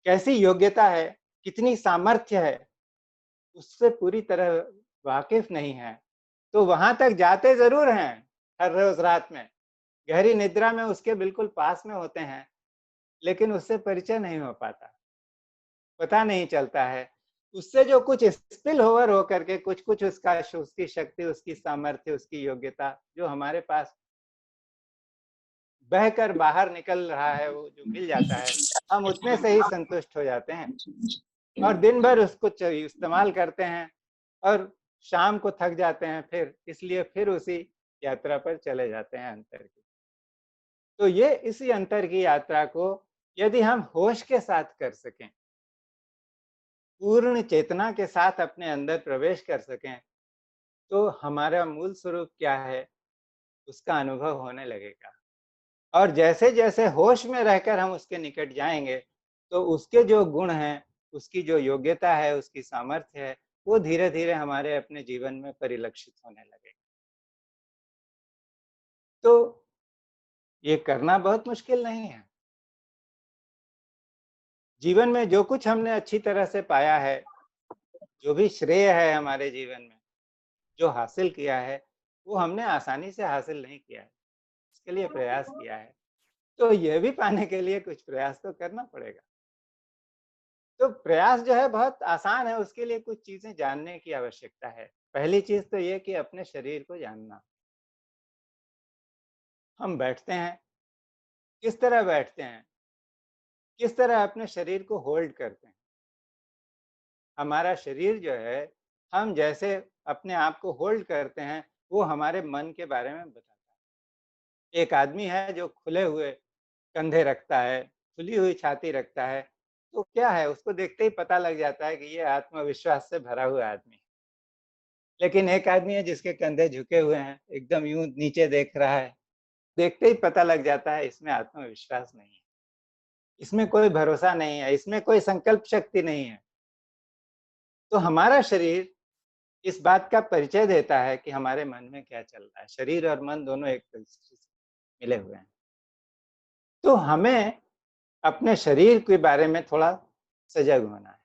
कैसी योग्यता है, कितनी सामर्थ्य है, उससे पूरी तरह वाकिफ नहीं है। तो वहां तक जाते जरूर हैं, हर रोज रात में गहरी निद्रा में उसके बिल्कुल पास में होते हैं, लेकिन उससे परिचय नहीं हो पाता, पता नहीं चलता है। उससे जो कुछ स्पिल ओवर होकर के कुछ कुछ उसका उसकी शक्ति, उसकी सामर्थ्य, उसकी योग्यता जो हमारे पास बहकर बाहर निकल रहा है, वो जो मिल जाता है, हम उतने से ही संतुष्ट हो जाते हैं और दिन भर उसको इस्तेमाल करते हैं और शाम को थक जाते हैं, फिर इसलिए फिर उसी यात्रा पर चले जाते हैं अंतर की। तो ये इसी अंतर की यात्रा को यदि हम होश के साथ कर सकें, पूर्ण चेतना के साथ अपने अंदर प्रवेश कर सकें, तो हमारा मूल स्वरूप क्या है उसका अनुभव होने लगेगा। और जैसे जैसे होश में रहकर हम उसके निकट जाएंगे, तो उसके जो गुण हैं, उसकी जो योग्यता है, उसकी सामर्थ्य है, वो धीरे धीरे हमारे अपने जीवन में परिलक्षित होने लगेगा। तो ये करना बहुत मुश्किल नहीं है। जीवन में जो कुछ हमने अच्छी तरह से पाया है, जो भी श्रेय है हमारे जीवन में, जो हासिल किया है, वो हमने आसानी से हासिल नहीं किया है, इसके लिए प्रयास किया है। तो ये भी पाने के लिए कुछ प्रयास तो करना पड़ेगा। तो प्रयास जो है बहुत आसान है, उसके लिए कुछ चीजें जानने की आवश्यकता है। पहली चीज तो ये कि अपने शरीर को जानना। हम बैठते हैं, किस तरह बैठते हैं, किस तरह अपने शरीर को होल्ड करते हैं। हमारा शरीर जो है, हम जैसे अपने आप को होल्ड करते हैं, वो हमारे मन के बारे में बताता है। एक आदमी है जो खुले हुए कंधे रखता है, खुली हुई छाती रखता है, तो क्या है, उसको देखते ही पता लग जाता है कि ये आत्मविश्वास से भरा हुआ आदमी है। लेकिन एक आदमी है जिसके कंधे झुके हुए हैं, एकदम यूं नीचे देख रहा है, देखते ही पता लग जाता है इसमें आत्मविश्वास नहीं है, इसमें कोई भरोसा नहीं है, इसमें कोई संकल्प शक्ति नहीं है। तो हमारा शरीर इस बात का परिचय देता है कि हमारे मन में क्या चल रहा है। शरीर और मन दोनों एक दूसरे से मिले हुए हैं। तो हमें अपने शरीर के बारे में थोड़ा सजग होना है।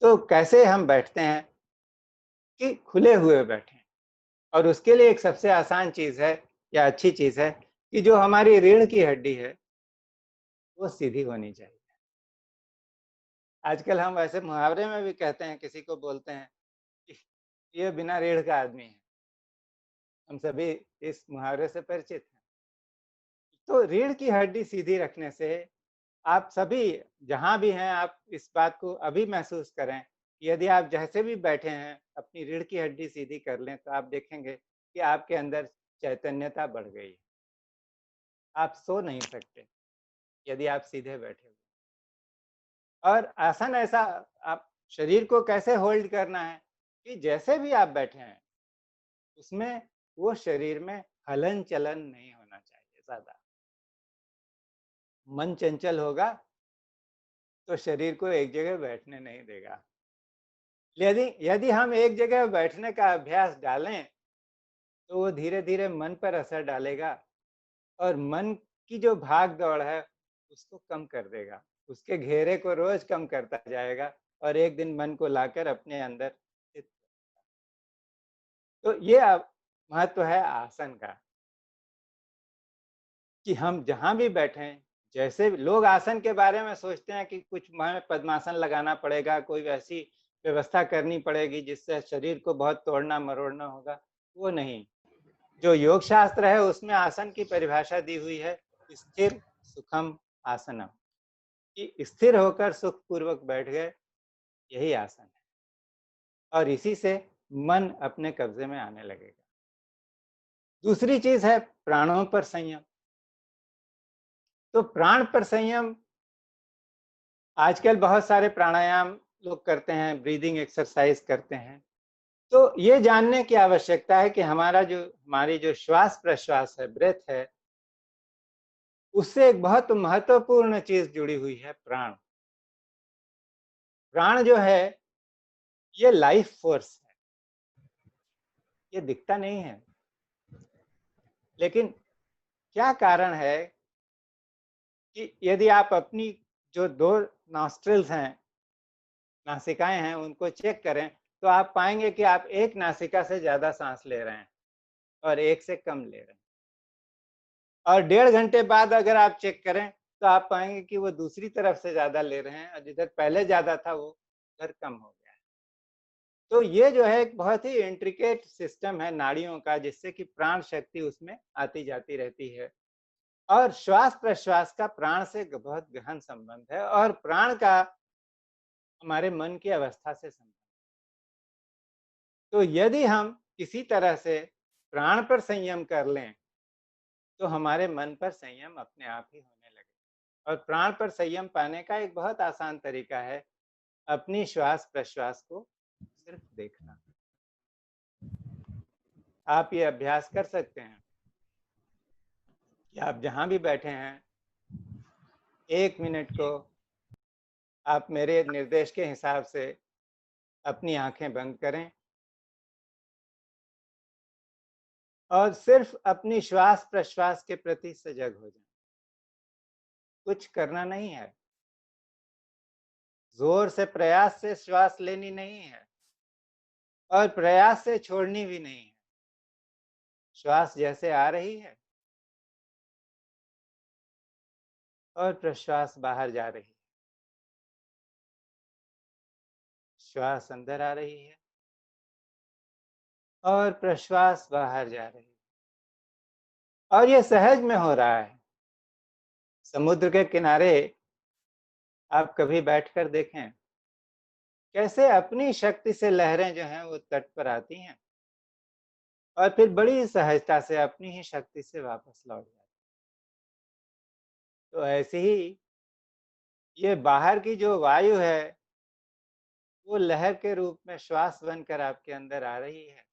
तो कैसे हम बैठते हैं कि खुले हुए बैठें, और उसके लिए एक सबसे आसान चीज है या अच्छी चीज है कि जो हमारी रीढ़ की हड्डी है वो सीधी होनी चाहिए। आजकल हम वैसे मुहावरे में भी कहते हैं, किसी को बोलते हैं कि ये बिना रीढ़ का आदमी है। हम सभी इस मुहावरे से परिचित हैं। तो रीढ़ की हड्डी सीधी रखने से आप सभी जहां भी हैं, आप इस बात को अभी महसूस करें कि यदि आप जैसे भी बैठे हैं, अपनी रीढ़ की हड्डी सीधी कर लें, तो आप देखेंगे कि आपके अंदर चैतन्यता बढ़ गई। आप सो नहीं सकते यदि आप सीधे बैठे हो। और आसन ऐसा, आप शरीर को कैसे होल्ड करना है कि जैसे भी आप बैठे हैं, उसमें वो शरीर में हलन चलन नहीं होना चाहिए ज्यादा। मन चंचल होगा तो शरीर को एक जगह बैठने नहीं देगा। यदि यदि हम एक जगह बैठने का अभ्यास डालें, तो वो धीरे धीरे मन पर असर डालेगा और मन की जो भाग दौड़ है उसको कम कर देगा, उसके घेरे को रोज कम करता जाएगा और एक दिन मन को लाकर अपने अंदर स्थित। तो ये महत्व है आसन का कि हम जहां भी बैठे, जैसे लोग आसन के बारे में सोचते हैं कि कुछ हमें पद्मासन लगाना पड़ेगा, कोई वैसी व्यवस्था करनी पड़ेगी जिससे शरीर को बहुत तोड़ना मरोड़ना होगा, वो नहीं। जो योग शास्त्र है उसमें आसन की परिभाषा दी हुई है, स्थिर सुखम आसनम, कि स्थिर होकर सुख पूर्वक बैठ गए, यही आसन है। और इसी से मन अपने कब्जे में आने लगेगा। दूसरी चीज है प्राणों पर संयम। तो प्राण पर संयम, आजकल बहुत सारे प्राणायाम लोग करते हैं, ब्रीदिंग एक्सरसाइज करते हैं। तो ये जानने की आवश्यकता है कि हमारी जो श्वास प्रश्वास है, ब्रेथ है, उससे एक बहुत महत्वपूर्ण चीज जुड़ी हुई है, प्राण। प्राण जो है ये लाइफ फोर्स है, ये दिखता नहीं है। लेकिन क्या कारण है कि यदि आप अपनी जो दो नॉस्ट्रिल्स हैं, नासिकाएं हैं, उनको चेक करें तो आप पाएंगे कि आप एक नासिका से ज्यादा सांस ले रहे हैं और एक से कम ले रहे हैं। और 1.5 घंटे बाद अगर आप चेक करें तो आप पाएंगे कि वो दूसरी तरफ से ज्यादा ले रहे हैं और जिधर पहले ज्यादा था वो उधर कम हो गया है। तो ये जो है एक बहुत ही इंट्रिकेट सिस्टम है नाड़ियों का, जिससे कि प्राण शक्ति उसमें आती जाती रहती है। और श्वास प्रश्वास का प्राण से बहुत गहन संबंध है और प्राण का हमारे मन की अवस्था से संबंध। तो यदि हम किसी तरह से प्राण पर संयम कर लें तो हमारे मन पर संयम अपने आप ही होने लगे। और प्राण पर संयम पाने का एक बहुत आसान तरीका है अपनी श्वास प्रश्वास को सिर्फ देखना। आप ये अभ्यास कर सकते हैं कि आप जहां भी बैठे हैं 1 मिनट को आप मेरे निर्देश के हिसाब से अपनी आंखें बंद करें और सिर्फ अपनी श्वास प्रश्वास के प्रति सजग हो जाएं। कुछ करना नहीं है, जोर से प्रयास से श्वास लेनी नहीं है और प्रयास से छोड़नी भी नहीं है। श्वास जैसे आ रही है और प्रश्वास बाहर जा रही है, श्वास अंदर आ रही है और प्रश्वास बाहर जा रही है। और ये सहज में हो रहा है। समुद्र के किनारे आप कभी बैठकर देखें कैसे अपनी शक्ति से लहरें जो हैं वो तट पर आती हैं और फिर बड़ी सहजता से अपनी ही शक्ति से वापस लौट जाती। तो ऐसे ही ये बाहर की जो वायु है वो लहर के रूप में श्वास बनकर आपके अंदर आ रही है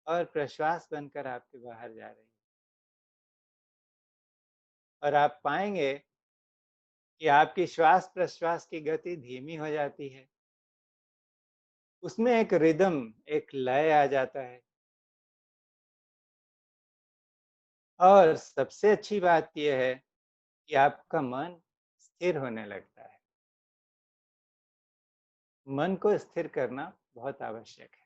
और प्रश्वास बनकर आपके बाहर जा रही है। और आप पाएंगे कि आपकी श्वास प्रश्वास की गति धीमी हो जाती है, उसमें एक रिदम, एक लय आ जाता है। और सबसे अच्छी बात यह है कि आपका मन स्थिर होने लगता है। मन को स्थिर करना बहुत आवश्यक है।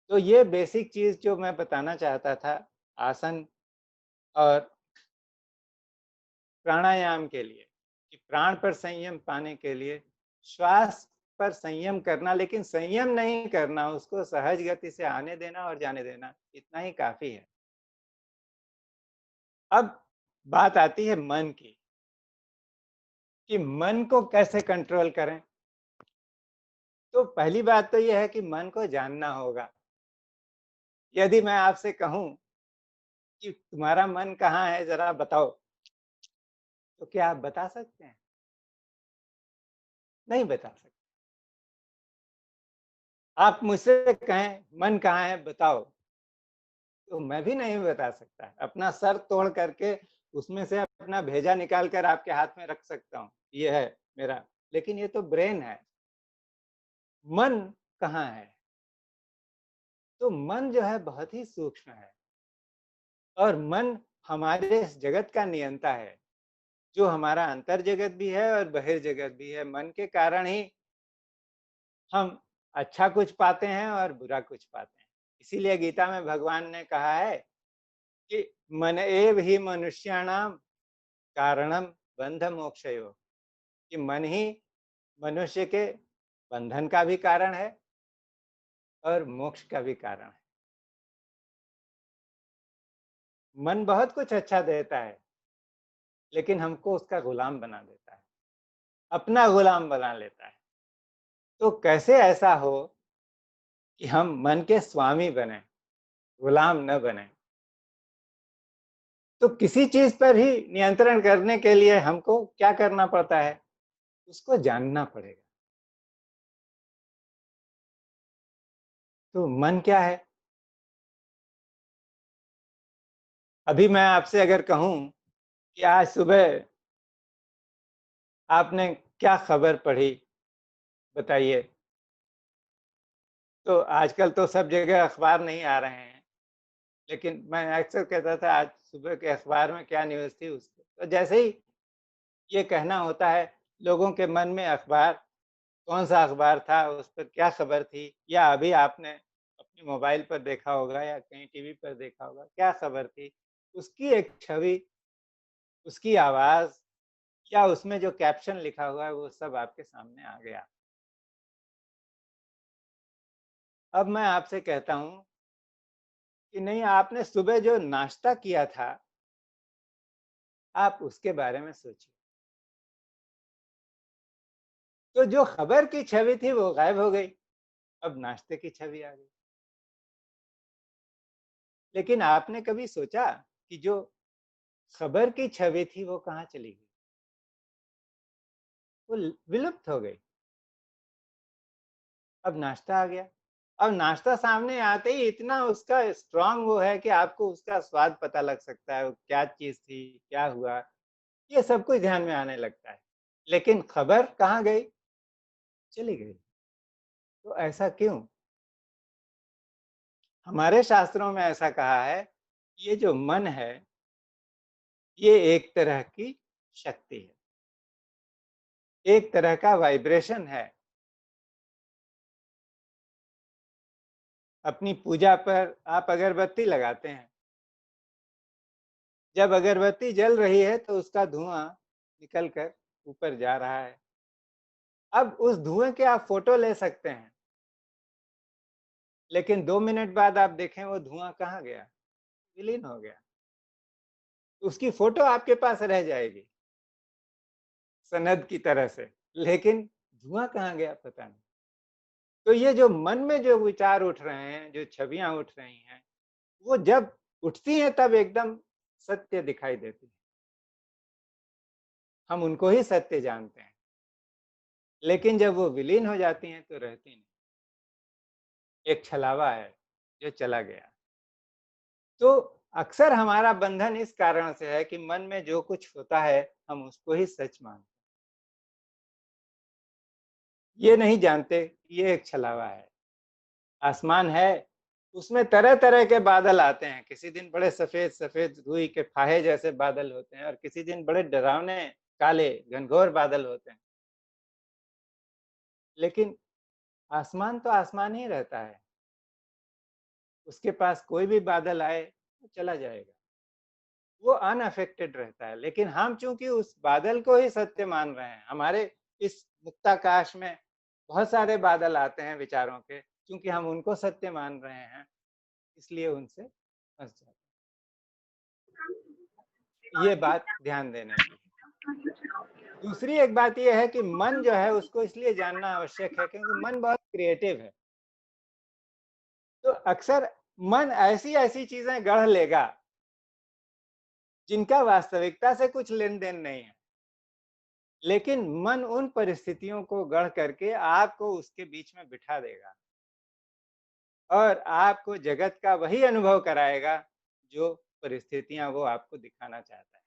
तो ये बेसिक चीज जो मैं बताना चाहता था आसन और प्राणायाम के लिए, कि प्राण पर संयम पाने के लिए श्वास पर संयम करना, लेकिन संयम नहीं करना, उसको सहज गति से आने देना और जाने देना, इतना ही काफी है। अब बात आती है मन की, कि मन को कैसे कंट्रोल करें। तो पहली बात तो यह है कि मन को जानना होगा। यदि मैं आपसे कहूं कि तुम्हारा मन कहाँ है जरा बताओ, तो क्या आप बता सकते हैं? नहीं बता सकते। आप मुझसे कहें मन कहाँ है बताओ, तो मैं भी नहीं बता सकता। अपना सर तोड़ करके उसमें से अपना भेजा निकाल कर आपके हाथ में रख सकता हूँ, ये है मेरा, लेकिन ये तो ब्रेन है। मन कहाँ है? तो मन जो है बहुत ही सूक्ष्म है और मन हमारे इस जगत का नियंता है, जो हमारा अंतर जगत भी है और बहिर्जगत भी है। मन के कारण ही हम अच्छा कुछ पाते हैं और बुरा कुछ पाते हैं। इसीलिए गीता में भगवान ने कहा है कि मन एव ही मनुष्याणाम कारणम बंध मोक्षयो, कि मन ही मनुष्य के बंधन का भी कारण है और मोक्ष का भी कारण है। मन बहुत कुछ अच्छा देता है, लेकिन हमको उसका गुलाम बना देता है, अपना गुलाम बना लेता है। तो कैसे ऐसा हो कि हम मन के स्वामी बने, गुलाम न बने। तो किसी चीज पर ही नियंत्रण करने के लिए हमको क्या करना पड़ता है? उसको जानना पड़ेगा। तो मन क्या है? अभी मैं आपसे अगर कहूं कि आज सुबह आपने क्या खबर पढ़ी, बताइए। तो आजकल तो सब जगह अखबार नहीं आ रहे हैं, लेकिन मैं अक्सर कहता था आज सुबह के अखबार में क्या न्यूज़ थी उसको। तो जैसे ही ये कहना होता है, लोगों के मन में अखबार, कौन-सा अखबार था, उस पर क्या खबर थी, या अभी आपने अपने मोबाइल पर देखा होगा या कहीं टीवी पर देखा होगा, क्या खबर थी, उसकी एक छवि, उसकी आवाज़ या उसमें जो कैप्शन लिखा हुआ है, वो सब आपके सामने आ गया। अब मैं आपसे कहता हूँ कि नहीं, आपने सुबह जो नाश्ता किया था, आप उसके बारे में सोचिए। तो जो खबर की छवि थी वो गायब हो गई, अब नाश्ते की छवि आ गई। लेकिन आपने कभी सोचा कि जो खबर की छवि थी वो कहाँ चली गई? वो विलुप्त हो गई। अब नाश्ता आ गया। अब नाश्ता सामने आते ही इतना उसका स्ट्रॉन्ग वो है कि आपको उसका स्वाद पता लग सकता है, वो क्या चीज़ थी, क्या हुआ, ये सब कुछ ध्यान में आने लगता है। लेकिन खबर कहाँ गई? चली गई। तो ऐसा क्यों? हमारे शास्त्रों में ऐसा कहा है, ये जो मन है, ये एक तरह की शक्ति है, एक तरह का वाइब्रेशन है। अपनी पूजा पर आप अगरबत्ती लगाते हैं, जब अगरबत्ती जल रही है तो उसका धुआं निकल कर ऊपर जा रहा है। अब उस धुएं के आप फोटो ले सकते हैं, लेकिन 2 मिनट बाद आप देखें वो धुआं कहाँ गया? विलीन हो गया। उसकी फोटो आपके पास रह जाएगी सनद की तरह से, लेकिन धुआं कहाँ गया पता नहीं। तो ये जो मन में जो विचार उठ रहे हैं, जो छवियां उठ रही हैं, वो जब उठती हैं तब एकदम सत्य दिखाई देती है। हम उनको ही सत्य जानते हैं, लेकिन जब वो विलीन हो जाती हैं तो रहती नहीं। एक छलावा है जो चला गया। तो अक्सर हमारा बंधन इस कारण से है कि मन में जो कुछ होता है हम उसको ही सच मानते हैं। ये नहीं जानते ये एक छलावा है। आसमान है, उसमें तरह तरह के बादल आते हैं। किसी दिन बड़े सफेद सफेद रुई के फाहे जैसे बादल होते हैं और किसी दिन बड़े डरावने काले घनघोर बादल होते हैं। लेकिन आसमान तो आसमान ही रहता है, उसके पास कोई भी बादल आए वो चला जाएगा, वो अनअफेक्टेड रहता है। लेकिन हम चूंकि उस बादल को ही सत्य मान रहे हैं, हमारे इस मुक्ताकाश में बहुत सारे बादल आते हैं विचारों के, क्योंकि हम उनको सत्य मान रहे हैं, इसलिए उनसे फंस जाते हैं। ये बात ध्यान देने की। दूसरी एक बात यह है कि मन जो है उसको इसलिए जानना आवश्यक है क्योंकि मन बहुत क्रिएटिव है। तो अक्सर मन ऐसी ऐसी चीजें गढ़ लेगा जिनका वास्तविकता से कुछ लेन देन नहीं है, लेकिन मन उन परिस्थितियों को गढ़ करके आपको उसके बीच में बिठा देगा और आपको जगत का वही अनुभव कराएगा जो परिस्थितियां वो आपको दिखाना चाहता है।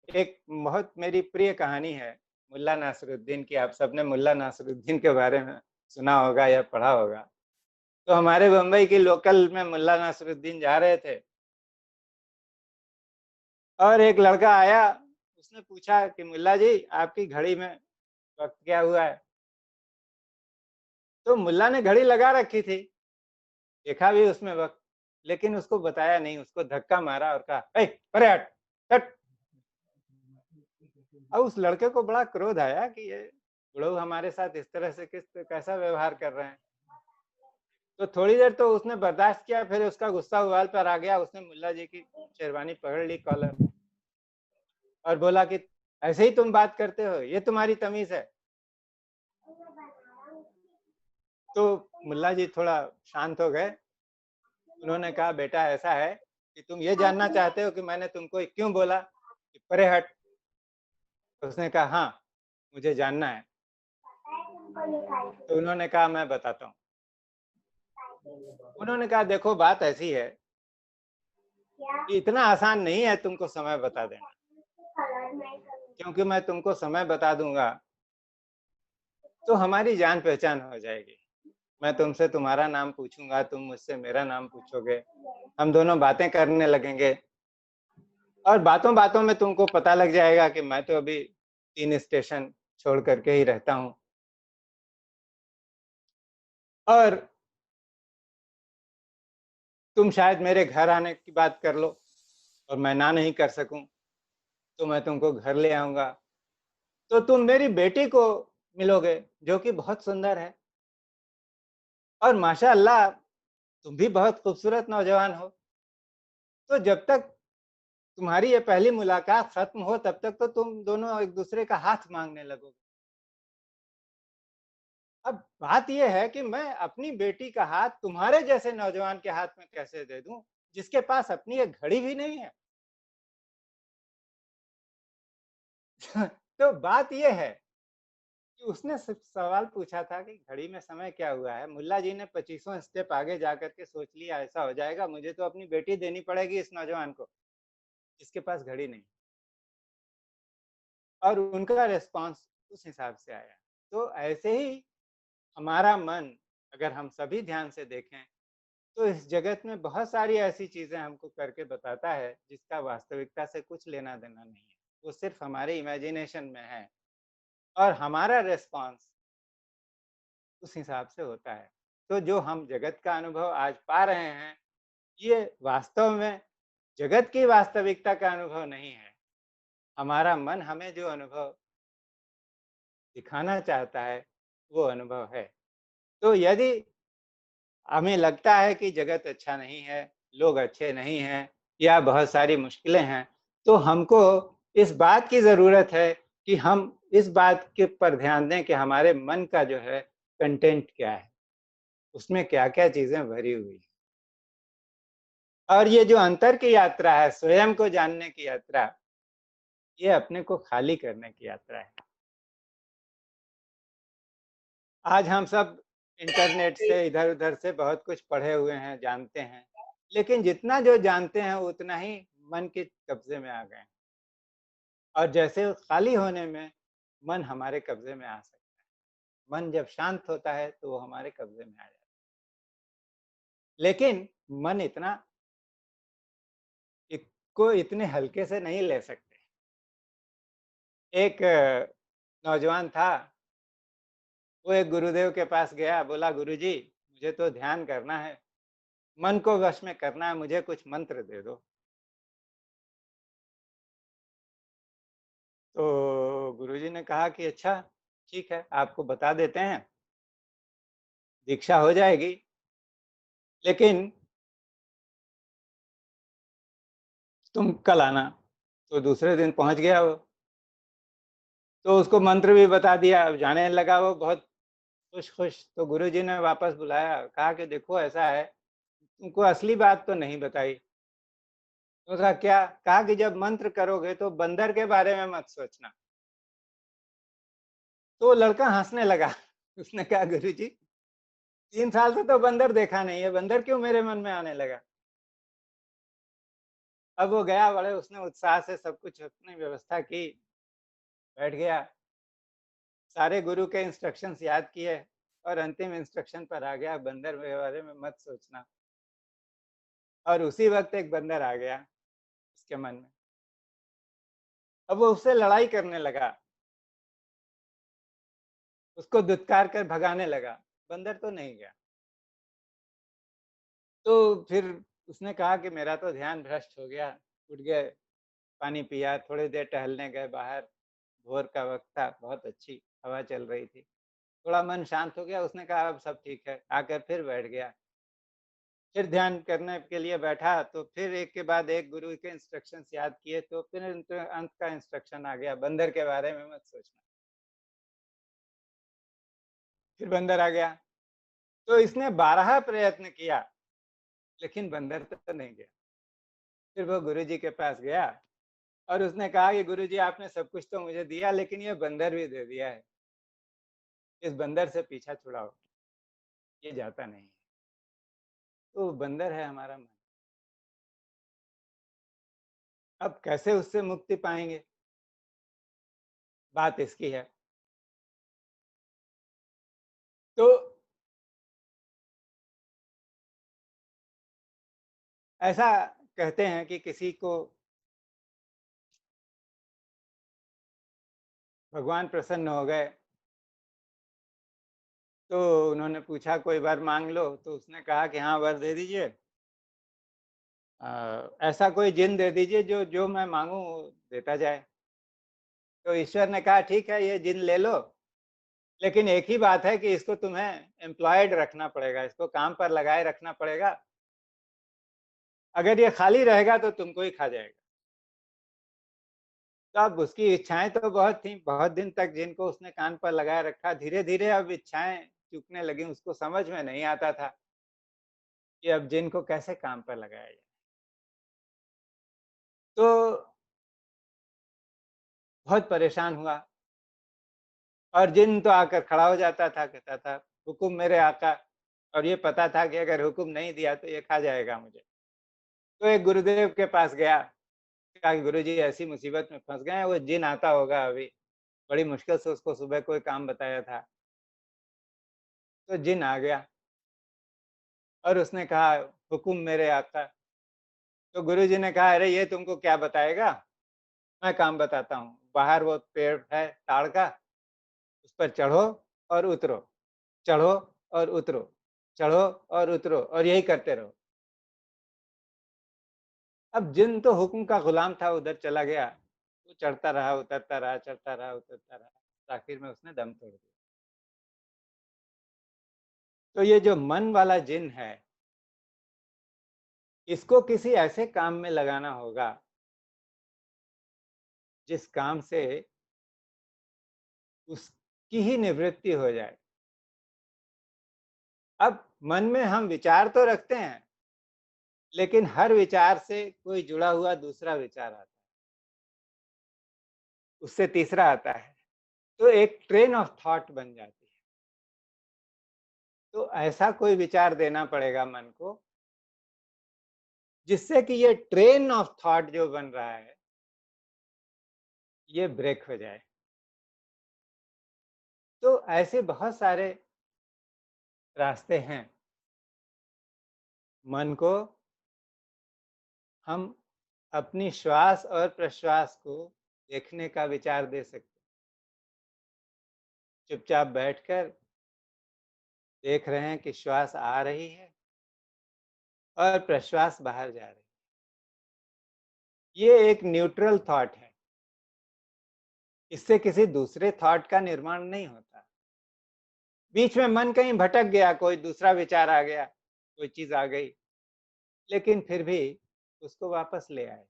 एक बहुत मेरी प्रिय कहानी है मुल्ला नासरुद्दीन की। आप सबने मुल्ला नासरुद्दीन के बारे में सुना होगा या पढ़ा होगा। तो हमारे बम्बई की लोकल में मुल्ला नासरुद्दीन जा रहे थे और एक लड़का आया, उसने पूछा कि मुल्ला जी आपकी घड़ी में वक्त क्या हुआ है? तो मुल्ला ने घड़ी लगा रखी थी, देखा भी उसमें वक्त, लेकिन उसको बताया नहीं, उसको धक्का मारा और कहा, परे हट, हट। अब उस लड़के को बड़ा क्रोध आया कि ये बुढ़ऊ हमारे साथ इस तरह से कैसा व्यवहार कर रहे हैं। तो थोड़ी देर तो उसने बर्दाश्त किया, फिर उसका गुस्सा उबाल पर आ गया। उसने मुल्ला जी की शेरवानी पकड़ ली कॉलर और बोला कि ऐसे ही तुम बात करते हो, ये तुम्हारी तमीज है? तो मुल्ला जी थोड़ा शांत हो गए। उन्होंने कहा, बेटा ऐसा है कि तुम ये जानना चाहते हो कि मैंने तुमको क्यों बोला कि परे हट? तो उसने कहा, हाँ, मुझे जानना है। तो उन्होंने कहा, मैं बताता हूँ। उन्होंने कहा, देखो बात ऐसी है कि इतना आसान नहीं है तुमको समय बता देना, क्योंकि मैं तुमको समय बता दूंगा तो हमारी जान पहचान हो जाएगी। मैं तुमसे तुम्हारा नाम पूछूंगा, तुम मुझसे मेरा नाम पूछोगे, हम दोनों बातें करने लगेंगे और बातों बातों में तुमको पता लग जाएगा कि मैं तो अभी 3 स्टेशन छोड़ करके ही रहता हूँ और तुम शायद मेरे घर आने की बात कर लो और मैं ना नहीं कर सकूं, तो मैं तुमको घर ले आऊंगा, तो तुम मेरी बेटी को मिलोगे जो कि बहुत सुंदर है और माशाअल्लाह तुम भी बहुत खूबसूरत नौजवान हो। तो जब तक तुम्हारी ये पहली मुलाकात खत्म हो तब तक तो तुम दोनों एक दूसरे का हाथ मांगने लगोगे। अब बात यह है कि मैं अपनी बेटी का हाथ तुम्हारे जैसे नौजवान के हाथ में कैसे दे दूं जिसके पास अपनी एक घड़ी भी नहीं है। तो बात यह है कि उसने सवाल पूछा था कि घड़ी में समय क्या हुआ है। मुल्ला जी ने 25वां स्टेप आगे जाकर के सोच लिया, ऐसा हो जाएगा, मुझे तो अपनी बेटी देनी पड़ेगी इस नौजवान को जिसके पास घड़ी नहीं। और उनका रेस्पॉन्स उस हिसाब से आया। तो ऐसे ही हमारा मन, अगर हम सभी ध्यान से देखें तो इस जगत में बहुत सारी ऐसी चीजें हमको करके बताता है जिसका वास्तविकता से कुछ लेना देना नहीं है, वो सिर्फ हमारे इमेजिनेशन में है और हमारा रेस्पॉन्स उस हिसाब से होता है। तो जो हम जगत का अनुभव आज पा रहे हैं ये वास्तव में जगत की वास्तविकता का अनुभव नहीं है। हमारा मन हमें जो अनुभव दिखाना चाहता है वो अनुभव है। तो यदि हमें लगता है कि जगत अच्छा नहीं है, लोग अच्छे नहीं हैं या बहुत सारी मुश्किलें हैं, तो हमको इस बात की ज़रूरत है कि हम इस बात के पर ध्यान दें कि हमारे मन का जो है कंटेंट क्या है, उसमें क्या-क्या चीज़ें भरी हुई हैं। और ये जो अंतर की यात्रा है, स्वयं को जानने की यात्रा, ये अपने को खाली करने की यात्रा है। आज हम सब इंटरनेट से इधर-उधर से बहुत कुछ पढ़े हुए हैं, जानते हैं, लेकिन जितना जो जानते हैं उतना ही मन के कब्जे में आ गए और जैसे खाली होने में मन हमारे कब्जे में आ सकता है। मन जब शांत होता है तो वो हमारे कब्जे में आ जाता है। लेकिन मन इतना इसको इतने हल्के से नहीं ले सकते। एक नौजवान था, वो एक गुरुदेव के पास गया, बोला, गुरुजी मुझे तो ध्यान करना है, मन को वश में करना है, मुझे कुछ मंत्र दे दो। तो गुरुजी ने कहा कि अच्छा ठीक है, आपको बता देते हैं, दीक्षा हो जाएगी, लेकिन तुम कल आना। तो दूसरे दिन पहुंच गया वो, तो उसको मंत्र भी बता दिया, अब जाने लगा वो बहुत खुश-खुश। तो गुरुजी ने वापस बुलाया, कहा कि देखो ऐसा है, तुमको असली बात तो नहीं बताई। तो कहा क्या? कहा कि जब मंत्र करोगे तो बंदर के बारे में मत सोचना। तो वो लड़का हँसने लगा। उसने कहा, गुरुजी 3 साल से तो बंदर देखा नहीं है, बंदर क्यों मेरे मन में आने लगा? अब वो गया, बड़े उसने उत्साह से सब कुछ अपनी व्यवस्था की, बैठ गया, सारे गुरु के इंस्ट्रक्शंस याद किए और अंतिम इंस्ट्रक्शन पर आ गया, बंदर के बारे में मत सोचना। और उसी वक़्त एक बंदर आ गया उसके मन में। अब वो उससे लड़ाई करने लगा, उसको दुत्कार कर भगाने लगा, बंदर तो नहीं गया। तो फिर उसने कहा कि मेरा तो ध्यान भ्रष्ट हो गया, उठ गए, पानी पिया, थोड़ी देर टहलने गए बाहर, भोर का वक़्त था, बहुत अच्छी हवा चल रही थी। थोड़ा मन शांत हो गया, उसने कहा अब सब ठीक है, आकर फिर बैठ गया। फिर ध्यान करने के लिए बैठा तो फिर एक के बाद एक गुरु के इंस्ट्रक्शंस याद किए, तो फिर अंत का इंस्ट्रक्शन आ गया, बंदर के बारे में मत सोचना। फिर बंदर आ गया, तो इसने 12 प्रयत्न किया, लेकिन बंदर तो नहीं गया। फिर वो गुरुजी के पास गया और उसने कहा कि गुरुजी आपने सब कुछ तो मुझे दिया, लेकिन ये बंदर भी दे दिया है, इस बंदर से पीछा छुड़ाओ, ये जाता नहीं है। तो वो बंदर है हमारा मन। अब कैसे उससे मुक्ति पाएंगे? बात इसकी है। तो ऐसा कहते हैं कि किसी को भगवान प्रसन्न हो गए, तो उन्होंने पूछा कोई वर मांग लो, तो उसने कहा कि हाँ वर दे दीजिए, ऐसा कोई जिन दे दीजिए जो जो मैं मांगू वो देता जाए। तो ईश्वर ने कहा ठीक है ये जिन ले लो, लेकिन एक ही बात है कि इसको तुम्हें एम्प्लॉयड रखना पड़ेगा, इसको काम पर लगाए रखना पड़ेगा। अगर ये खाली रहेगा तो तुमको ही खा जाएगा। तो अब उसकी इच्छाएं तो बहुत थी, बहुत दिन तक जिनको उसने कान पर लगाए रखा, धीरे धीरे अब इच्छाएं चूकने लगी। उसको समझ में नहीं आता था कि अब जिनको कैसे काम पर लगाया जाए। तो बहुत परेशान हुआ और जिन तो आकर खड़ा हो जाता था, कहता था हुकुम मेरे आका, और ये पता था कि अगर हुकुम नहीं दिया तो ये खा जाएगा मुझे। तो एक गुरुदेव के पास गया, कहा कि गुरुजी ऐसी मुसीबत में फंस गए हैं, वो जिन आता होगा अभी, बड़ी मुश्किल से उसको सुबह कोई काम बताया था। तो जिन आ गया और उसने कहा हुकुम मेरे आका। तो गुरुजी ने कहा अरे ये तुमको क्या बताएगा, मैं काम बताता हूँ। बाहर वो पेड़ है ताड़ का, उस पर चढ़ो और उतरो, चढ़ो और उतरो, चढ़ो और उतरो, और यही करते रहो। अब जिन तो हुक्म का गुलाम था, उधर चला गया, वो चढ़ता रहा उतरता रहा, चढ़ता रहा उतरता रहा, आखिर में उसने दम तोड़ दिया। तो ये जो मन वाला जिन है, इसको किसी ऐसे काम में लगाना होगा जिस काम से उसकी ही निवृत्ति हो जाए। अब मन में हम विचार तो रखते हैं, लेकिन हर विचार से कोई जुड़ा हुआ दूसरा विचार आता है, उससे तीसरा आता है, तो एक ट्रेन ऑफ थॉट बन जाती है। तो ऐसा कोई विचार देना पड़ेगा मन को, जिससे कि ये ट्रेन ऑफ थॉट जो बन रहा है ये ब्रेक हो जाए। तो ऐसे बहुत सारे रास्ते हैं। मन को हम अपनी श्वास और प्रश्वास को देखने का विचार दे सकते हैं। चुपचाप बैठकर देख रहे हैं कि श्वास आ रही है और प्रश्वास बाहर जा रही है। ये एक न्यूट्रल थॉट है, इससे किसी दूसरे थॉट का निर्माण नहीं होता। बीच में मन कहीं भटक गया, कोई दूसरा विचार आ गया, कोई चीज आ गई, लेकिन फिर भी उसको वापस ले आए।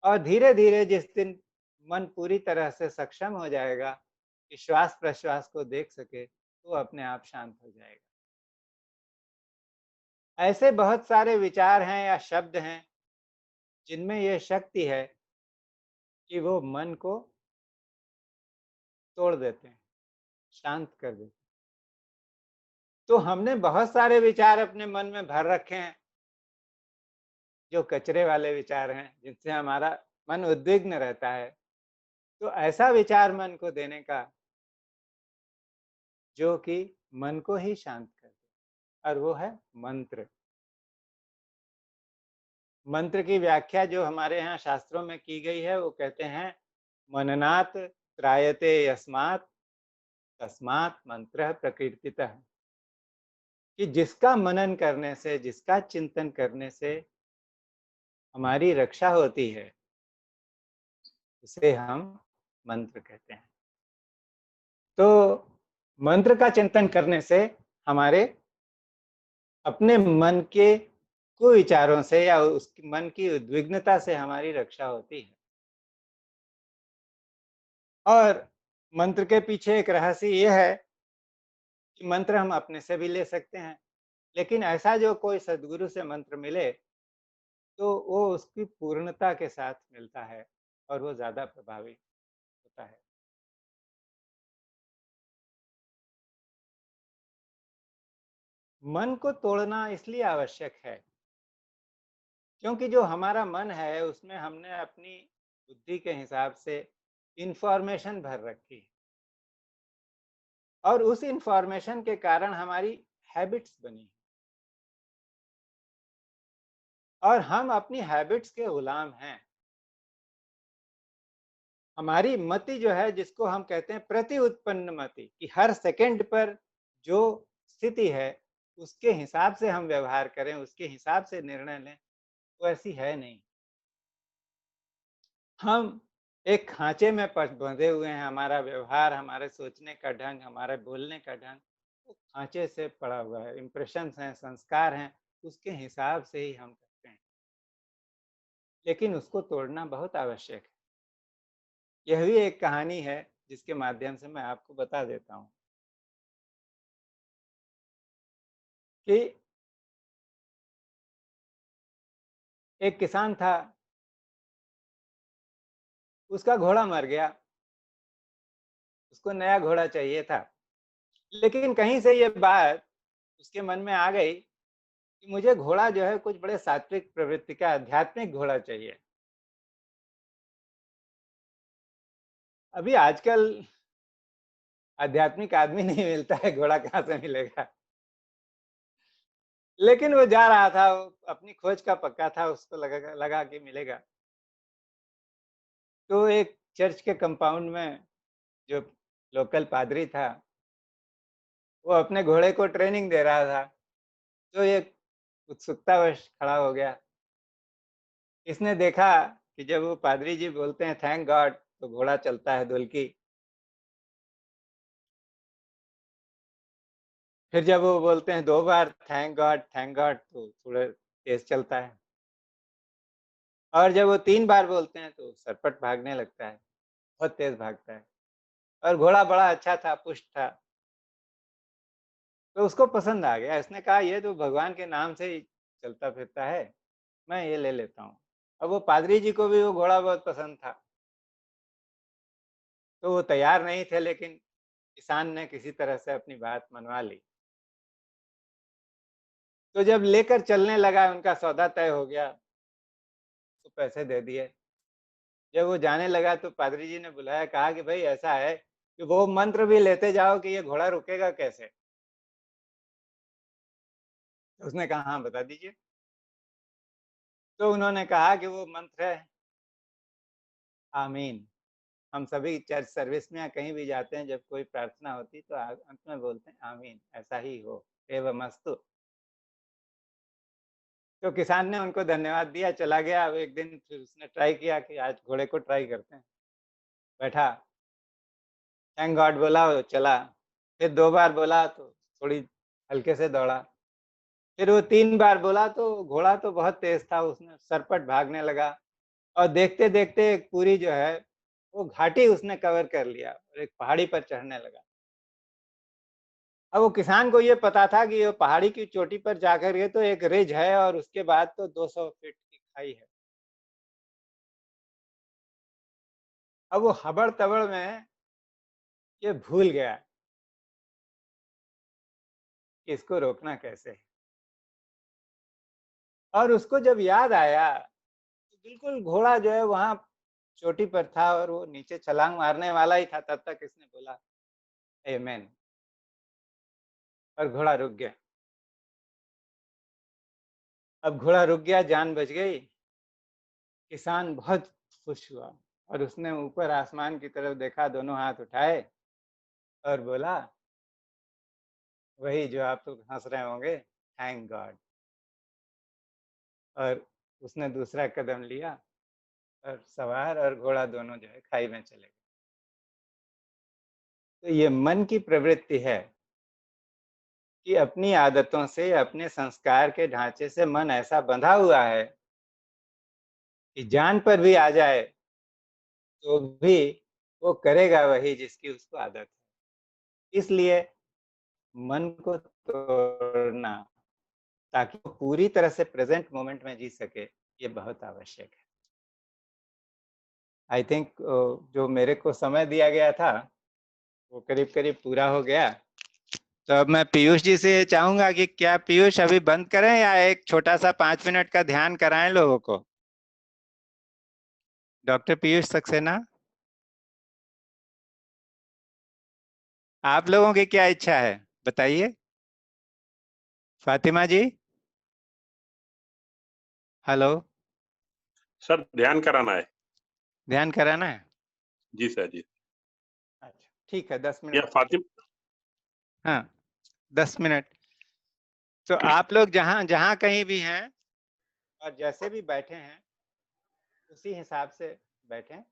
और धीरे धीरे जिस दिन मन पूरी तरह से सक्षम हो जाएगा कि श्वास प्रश्वास को देख सके, तो अपने आप शांत हो जाएगा। ऐसे बहुत सारे विचार हैं या शब्द हैं जिनमें यह शक्ति है कि वो मन को तोड़ देते हैं, शांत कर देते हैं। तो हमने बहुत सारे विचार अपने मन में भर रखे हैं, जो कचरे वाले विचार हैं, जिनसे हमारा मन उद्विग्न रहता है। तो ऐसा विचार मन को देने का जो कि मन को ही शांत कर दे, और वो है मंत्र। मंत्र की व्याख्या जो हमारे यहाँ शास्त्रों में की गई है, वो कहते हैं मननात् त्रायते यस्मात् तस्मात् मंत्र प्रकीर्तितः। कि जिसका मनन करने से, जिसका चिंतन करने से हमारी रक्षा होती है, उसे हम मंत्र कहते हैं। तो मंत्र का चिंतन करने से हमारे अपने मन के कुविचारों से या उस मन की उद्विग्नता से हमारी रक्षा होती है। और मंत्र के पीछे एक रहस्य यह है मंत्र हम अपने से भी ले सकते हैं, लेकिन ऐसा जो कोई सद्गुरु से मंत्र मिले तो वो उसकी पूर्णता के साथ मिलता है और वो ज़्यादा प्रभावी होता है। मन को तोड़ना इसलिए आवश्यक है क्योंकि जो हमारा मन है उसमें हमने अपनी बुद्धि के हिसाब से इंफॉर्मेशन भर रखी है और उस इंफॉर्मेशन के कारण हमारी हैबिट्स बनी और हम अपनी हैबिट्स के गुलाम हैं। हमारी मति जो है जिसको हम कहते हैं प्रति उत्पन्न मति कि हर सेकंड पर जो स्थिति है उसके हिसाब से हम व्यवहार करें, उसके हिसाब से निर्णय लें, वो ऐसी है नहीं। हम एक खांचे में बंधे हुए हैं, हमारा व्यवहार, हमारे सोचने का ढंग, हमारे बोलने का ढंग वो खांचे से पड़ा हुआ है, इम्प्रेशंस हैं, संस्कार हैं, उसके हिसाब से ही हम करते हैं, लेकिन उसको तोड़ना बहुत आवश्यक है। यह भी एक कहानी है जिसके माध्यम से मैं आपको बता देता हूँ कि एक किसान था, उसका घोड़ा मर गया, उसको नया घोड़ा चाहिए था, लेकिन कहीं से ये बात उसके मन में आ गई कि मुझे घोड़ा जो है कुछ बड़े सात्विक प्रवृत्ति का आध्यात्मिक घोड़ा चाहिए। अभी आजकल आध्यात्मिक आदमी नहीं मिलता है, घोड़ा कहाँ से मिलेगा। लेकिन वो जा रहा था, वो अपनी खोज का पक्का था, उसको लगा कि मिलेगा। तो एक चर्च के कंपाउंड में जो लोकल पादरी था वो अपने घोड़े को ट्रेनिंग दे रहा था, तो ये उत्सुकतावश खड़ा हो गया। इसने देखा कि जब वो पादरी जी बोलते हैं थैंक गॉड तो घोड़ा चलता है दुलकी। फिर जब वो बोलते हैं 2 बार थैंक गॉड तो थोड़ा तेज चलता है और जब वो 3 बार बोलते हैं तो सरपट भागने लगता है, बहुत तेज भागता है और घोड़ा बड़ा अच्छा था, पुष्ट था। तो उसको पसंद आ गया, उसने कहा ये तो भगवान के नाम से ही चलता फिरता है, मैं ये ले लेता हूँ। अब वो पादरी जी को भी वो घोड़ा बहुत पसंद था, तो वो तैयार नहीं थे, लेकिन किसान ने किसी तरह से अपनी बात मनवा ली। तो जब लेकर चलने लगा, उनका सौदा तय हो गया, तो पैसे दे दिए। जब वो जाने लगा तो पादरी जी ने बुलाया, कहा कि भाई ऐसा है कि वो मंत्र भी लेते जाओ कि ये घोड़ा रुकेगा कैसे। तो उसने कहा हाँ बता दीजिए। तो उन्होंने कहा कि वो मंत्र है आमीन। हम सभी चर्च सर्विस में या कहीं भी जाते हैं, जब कोई प्रार्थना होती तो अंत में बोलते हैं आमीन, ऐसा ही हो एवमस्तु। तो किसान ने उनको धन्यवाद दिया, चला गया। अब एक दिन फिर उसने ट्राई किया कि आज घोड़े को ट्राई करते हैं, बैठा, थैंक गॉड बोला, वो चला। फिर 2 बार बोला तो थोड़ी हल्के से दौड़ा। फिर वो 3 बार बोला तो घोड़ा तो बहुत तेज था, उसने सरपट भागने लगा और देखते देखते एक पूरी जो है वो घाटी उसने कवर कर लिया और एक पहाड़ी पर चढ़ने लगा। अब वो किसान को ये पता था कि ये पहाड़ी की चोटी पर जाकर ये तो एक रिज है और उसके बाद तो 200 फीट की खाई है। अब वो हबड़-तबड़ में ये भूल गया कि इसको रोकना कैसे है। और उसको जब याद आया तो बिल्कुल घोड़ा जो है वहाँ चोटी पर था और वो नीचे छलांग मारने वाला ही था, तब तक इसने बोला आमेन और घोड़ा रुक गया। अब घोड़ा रुक गया, जान बच गई। किसान बहुत खुश हुआ और उसने ऊपर आसमान की तरफ देखा, दोनों हाथ उठाए और बोला वही जो आप लोग हंस रहे होंगे, थैंक गॉड। और उसने दूसरा कदम लिया और सवार और घोड़ा दोनों जो है खाई में चले गए। तो ये मन की प्रवृत्ति है कि अपनी आदतों से, अपने संस्कार के ढांचे से मन ऐसा बंधा हुआ है कि जान पर भी आ जाए तो भी वो करेगा वही जिसकी उसको आदत है। इसलिए मन को तोड़ना, ताकि वो पूरी तरह से प्रेजेंट मोमेंट में जी सके, ये बहुत आवश्यक है। आई थिंक जो मेरे को समय दिया गया था वो करीब करीब पूरा हो गया। तो अब मैं पीयूष जी से चाहूंगा कि क्या पीयूष अभी बंद करें या एक छोटा सा 5 मिनट का ध्यान कराएं लोगों को। डॉक्टर पीयूष सक्सेना, आप लोगों की क्या इच्छा है बताइए। फातिमा जी, हेलो। सर ध्यान कराना है। ध्यान कराना है? जी सर जी। अच्छा ठीक है, 10 या मिनट। फातिम, हाँ 10 मिनट। तो आप लोग जहाँ जहाँ कहीं भी हैं और जैसे भी बैठे हैं उसी हिसाब से बैठें।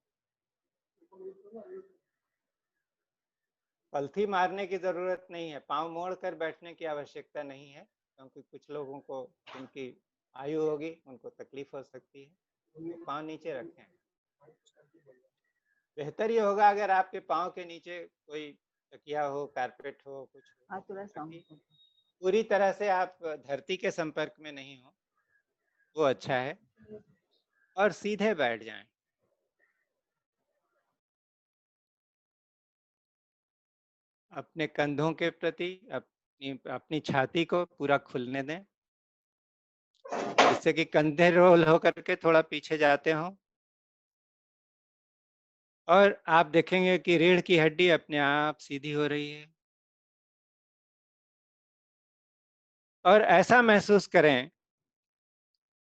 पलथी मारने की जरूरत नहीं है, पांव मोड़ कर बैठने की आवश्यकता नहीं है, क्योंकि कुछ लोगों को जिनकी आयु होगी उनको तकलीफ हो सकती है। तो पांव नीचे रखें। बेहतर ये होगा अगर आपके पांव के नीचे कोई तकिया हो, कारपेट हो, कुछ हो, हाँ थोड़ा ताकि साउंड। पूरी तरह से आप धरती के संपर्क में नहीं हो, वो अच्छा है। और सीधे बैठ जाएं। अपने कंधों के प्रति अपनी अपनी छाती को पूरा खुलने दें, जिससे कि कंधे रोल होकर के थोड़ा पीछे जाते हों। और आप देखेंगे कि रीढ़ की हड्डी अपने आप सीधी हो रही है। और ऐसा महसूस करें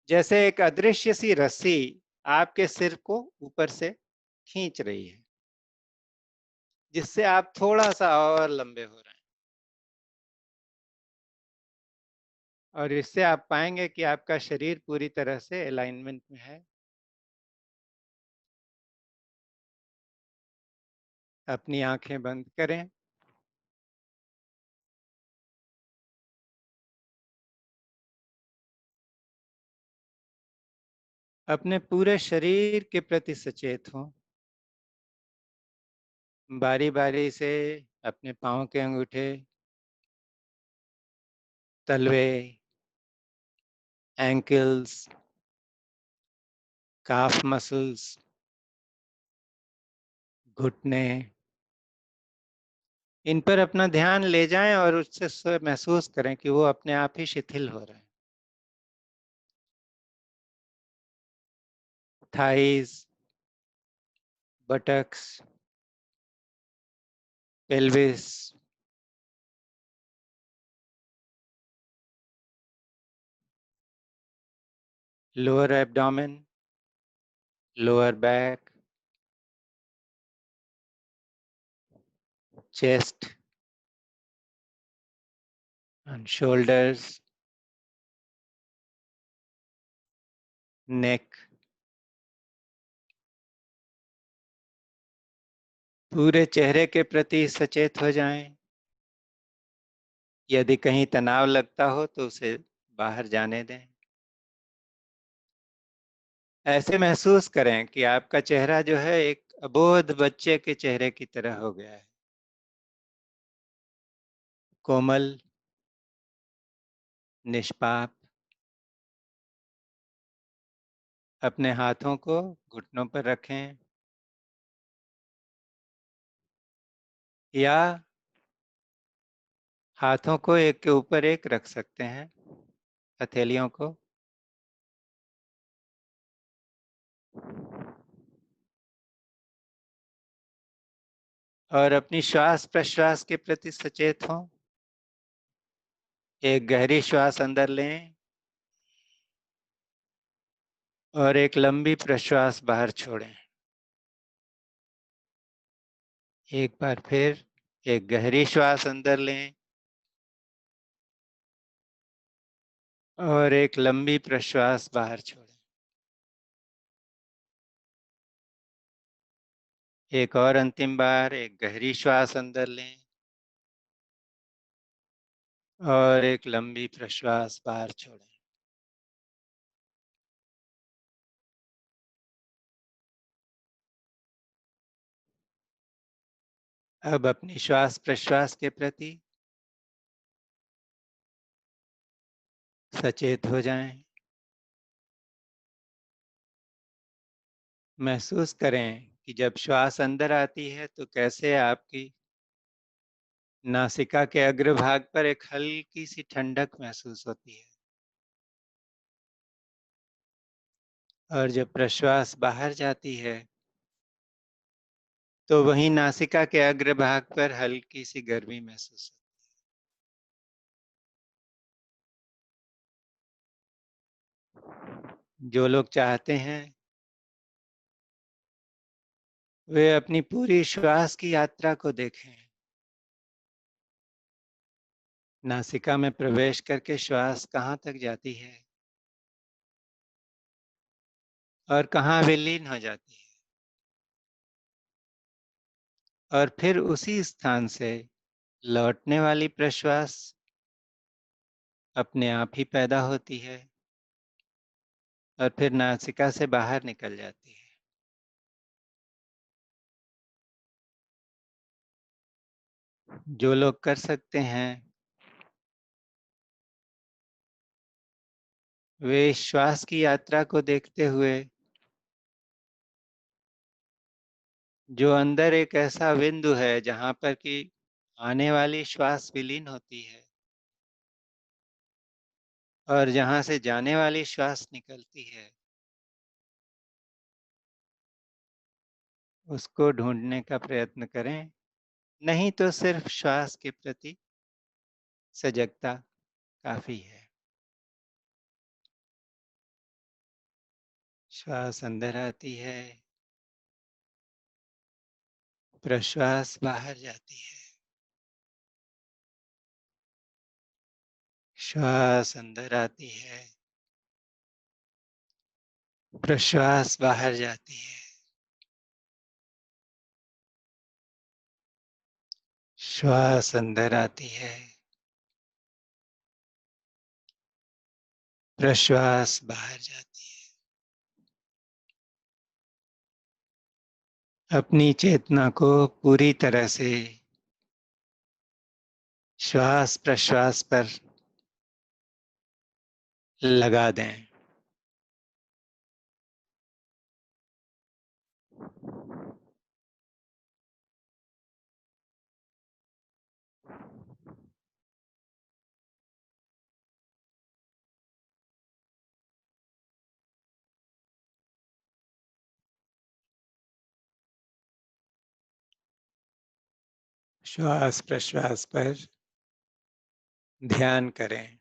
जैसे एक अदृश्य सी रस्सी आपके सिर को ऊपर से खींच रही है, जिससे आप थोड़ा सा और लंबे हो रहे हैं। और इससे आप पाएंगे कि आपका शरीर पूरी तरह से अलाइनमेंट में है। अपनी आंखें बंद करें। अपने पूरे शरीर के प्रति सचेत हों। बारी बारी से अपने पांव के अंगूठे, तलवे, एंकल्स, काफ मसल्स, घुटने, इन पर अपना ध्यान ले जाएं और उससे महसूस करें कि वो अपने आप ही शिथिल हो रहे हैं। Thighs, buttocks, pelvis, lower abdomen, lower back, chest and shoulders, neck, पूरे चेहरे के प्रति सचेत हो जाएं। यदि कहीं तनाव लगता हो तो उसे बाहर जाने दें। ऐसे महसूस करें कि आपका चेहरा जो है एक अबोध बच्चे के चेहरे की तरह हो गया है, कोमल, निष्पाप। अपने हाथों को घुटनों पर रखें या हाथों को एक के ऊपर एक रख सकते हैं, हथेलियों को। और अपनी श्वास प्रश्वास के प्रति सचेत हों। एक गहरी श्वास अंदर लें और एक लंबी प्रश्वास बाहर छोड़ें। एक बार फिर एक गहरी श्वास अंदर लें और एक लंबी प्रश्वास बाहर छोड़ें। एक और अंतिम बार एक गहरी श्वास अंदर लें और एक लंबी प्रश्वास बाहर छोड़ें। अब अपनी श्वास प्रश्वास के प्रति सचेत हो जाएं। महसूस करें कि जब श्वास अंदर आती है तो कैसे आपकी नासिका के अग्रभाग पर एक हल्की सी ठंडक महसूस होती है, और जब प्रश्वास बाहर जाती है तो वहीं नासिका के अग्रभाग पर हल्की सी गर्मी महसूस होती है। जो लोग चाहते हैं वे अपनी पूरी श्वास की यात्रा को देखें। नासिका में प्रवेश करके श्वास कहाँ तक जाती है और कहाँ विलीन हो जाती है, और फिर उसी स्थान से लौटने वाली प्रश्वास अपने आप ही पैदा होती है और फिर नासिका से बाहर निकल जाती है। जो लोग कर सकते हैं वे श्वास की यात्रा को देखते हुए जो अंदर एक ऐसा बिंदु है जहां पर कि आने वाली श्वास विलीन होती है और जहां से जाने वाली श्वास निकलती है, उसको ढूंढने का प्रयत्न करें। नहीं तो सिर्फ श्वास के प्रति सजगता काफी है। श्वास अंदर आती है, प्रश्वास बाहर जाती है। श्वास अंदर आती है, प्रश्वास बाहर जाती है। श्वास अंदर आती है, प्रश्वास बाहर जाती है। अपनी चेतना को पूरी तरह से श्वास प्रश्वास पर लगा दें। श्वास प्रश्वास पर ध्यान करें।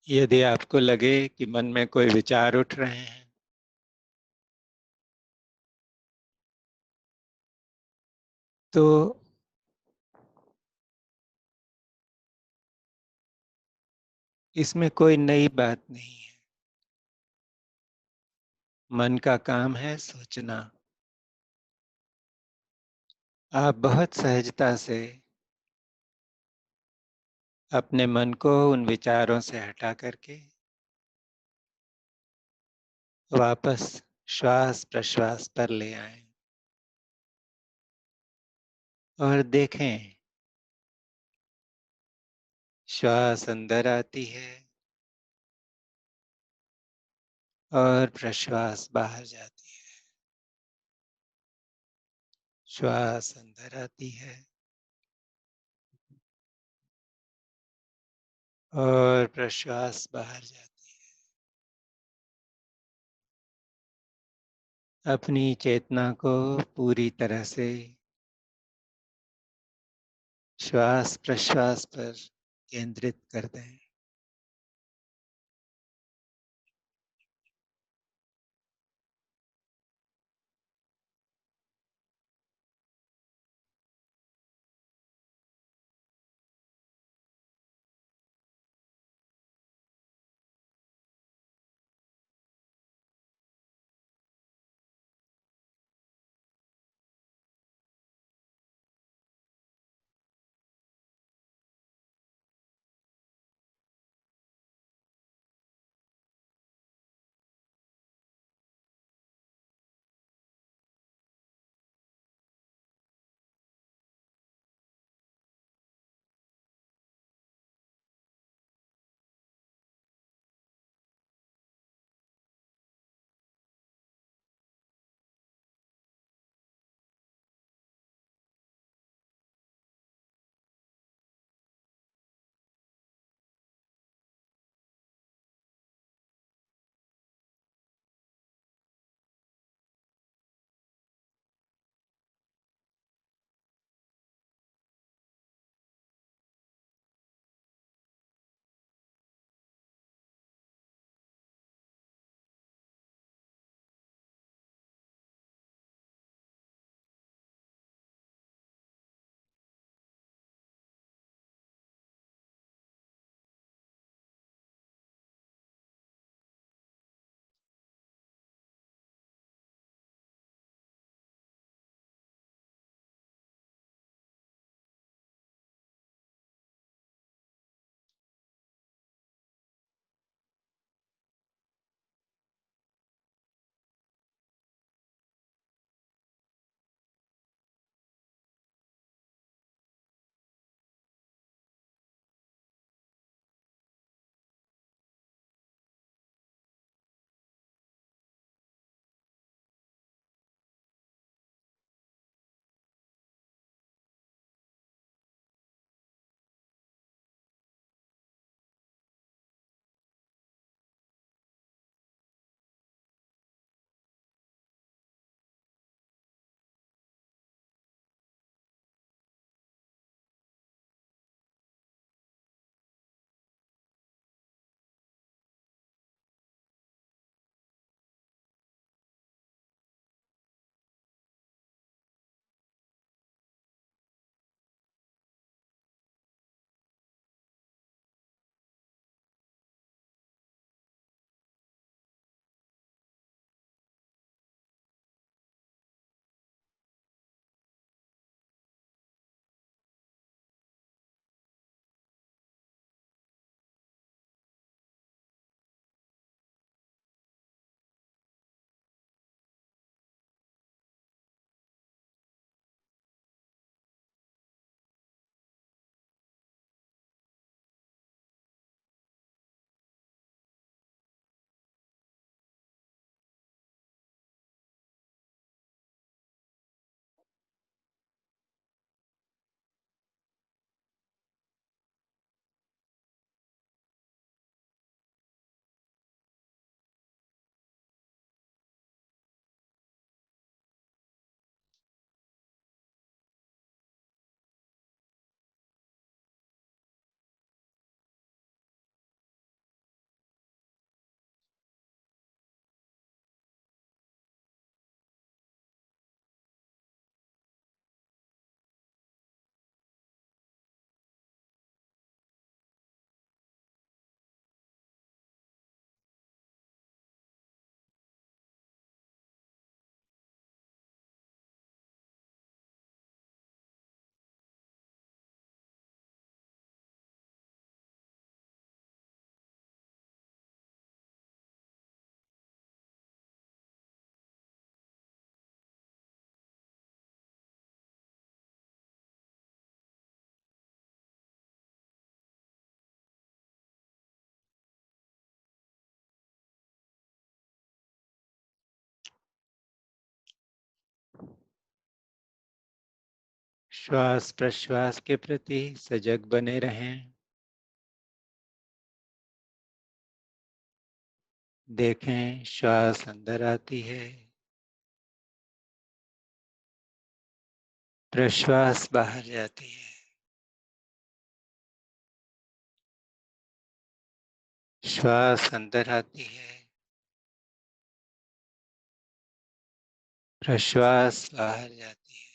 यदि आपको लगे कि मन में कोई विचार उठ रहे हैं तो इसमें कोई नई बात नहीं है। मन का काम है सोचना। आप बहुत सहजता से अपने मन को उन विचारों से हटा करके वापस श्वास प्रश्वास पर ले आएं। और देखें श्वास अंदर आती है और प्रश्वास बाहर जाती है। श्वास अंदर आती है और प्रश्वास बाहर जाती है। अपनी चेतना को पूरी तरह से श्वास प्रश्वास पर केंद्रित कर दें। श्वास प्रश्वास के प्रति सजग बने रहें। देखें श्वास अंदर आती है, प्रश्वास बाहर जाती है। श्वास अंदर आती है, प्रश्वास बाहर जाती है।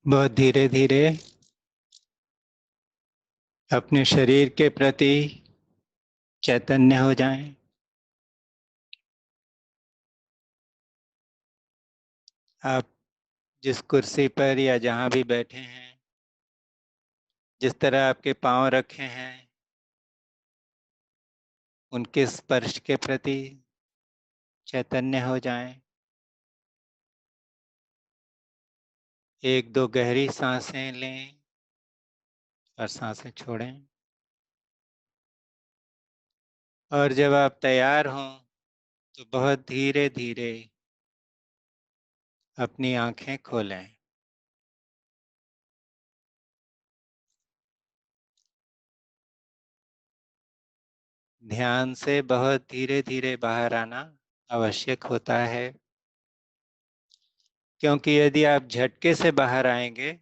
बहुत धीरे धीरे अपने शरीर के प्रति चैतन्य हो जाएं। आप जिस कुर्सी पर या जहां भी बैठे हैं, जिस तरह आपके पांव रखे हैं, उनके स्पर्श के प्रति चैतन्य हो जाएं। एक दो गहरी सांसें लें और सांसें छोड़ें। और जब आप तैयार हों तो बहुत धीरे धीरे अपनी आंखें खोलें। ध्यान से बहुत धीरे धीरे बाहर आना आवश्यक होता है, क्योंकि यदि आप झटके से बाहर आएंगे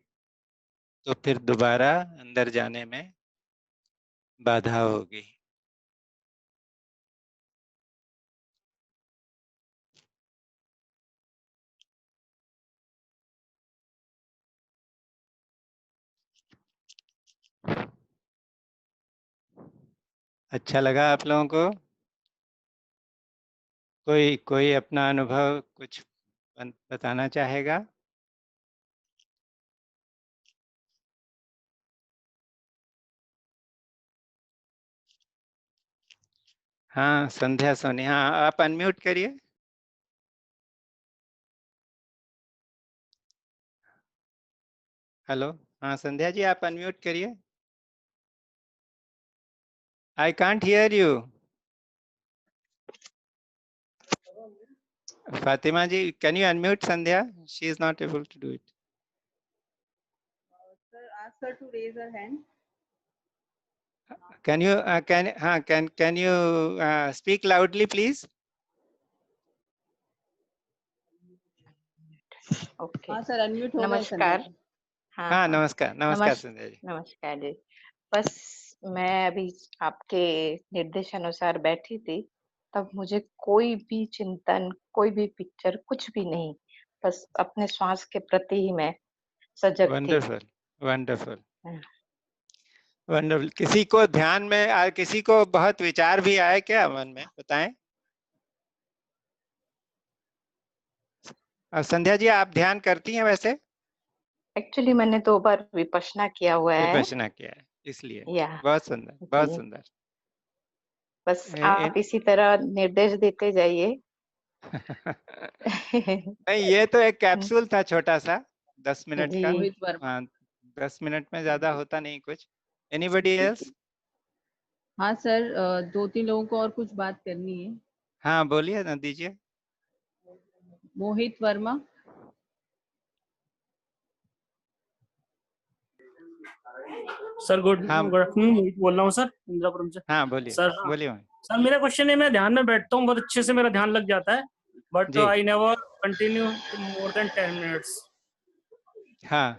तो फिर दोबारा अंदर जाने में बाधा होगी। अच्छा लगा आप लोगों को? कोई अपना अनुभव कुछ बताना चाहेगा? हाँ, संध्या सोनी, हाँ आप अनम्यूट करिए। हेलो, हाँ संध्या जी आप अनम्यूट करिए। I can't hear you. Fatima ji, can you unmute Sandhya? She is not able to do it. Sir, ask her to raise her hand. Can you can you speak loudly, please? Okay. हाँ sir, unmute हो गए नमस्कार। संध्या जी। हाँ, नमस्कार, नमस्कार संजय जी। नमस्कार जी। बस मैं अभी आपके निर्देशानुसार बैठी थी, तब मुझे कोई भी चिंतन, कोई भी पिक्चर, कुछ भी नहीं, बस अपने श्वास के प्रति ही मैं सजग थी। वंडरफुल, वंडरफुल, हाँ। वंडरफुल। किसी को ध्यान में किसी को बहुत विचार भी आए क्या मन में, बताएं? संध्या जी, आप ध्यान करती हैं वैसे? एक्चुअली मैंने 2 बार विपश्यना किया हुआ है। विपश्यना किया है, इसलिए। या बहुत सुंदर, बहुत जी। सुंदर। बस आप इसी तरह निर्देश देते जाइए। नहीं, ये तो एक कैप्सूल था छोटा सा, 10 मिनट का। मोहित वर्मा। हाँ, 10 मिनट में ज्यादा होता नहीं कुछ। Anybody else? हाँ सर, 2-3 लोगों को और कुछ बात करनी है। हाँ, बोलिए ना, दीजिए। मोहित वर्मा। सर गुड हाँ। आफ्टरनून, मोहित बोल रहा हूँ सर, इंदिरापुरम से। हाँ, बोलिए, सर बोलिए। सर मेरा क्वेश्चन है, मैं ध्यान में बैठता हूँ, बहुत अच्छे से मेरा ध्यान लग जाता है, बट जी। I never continue more than 10 minutes. हाँ,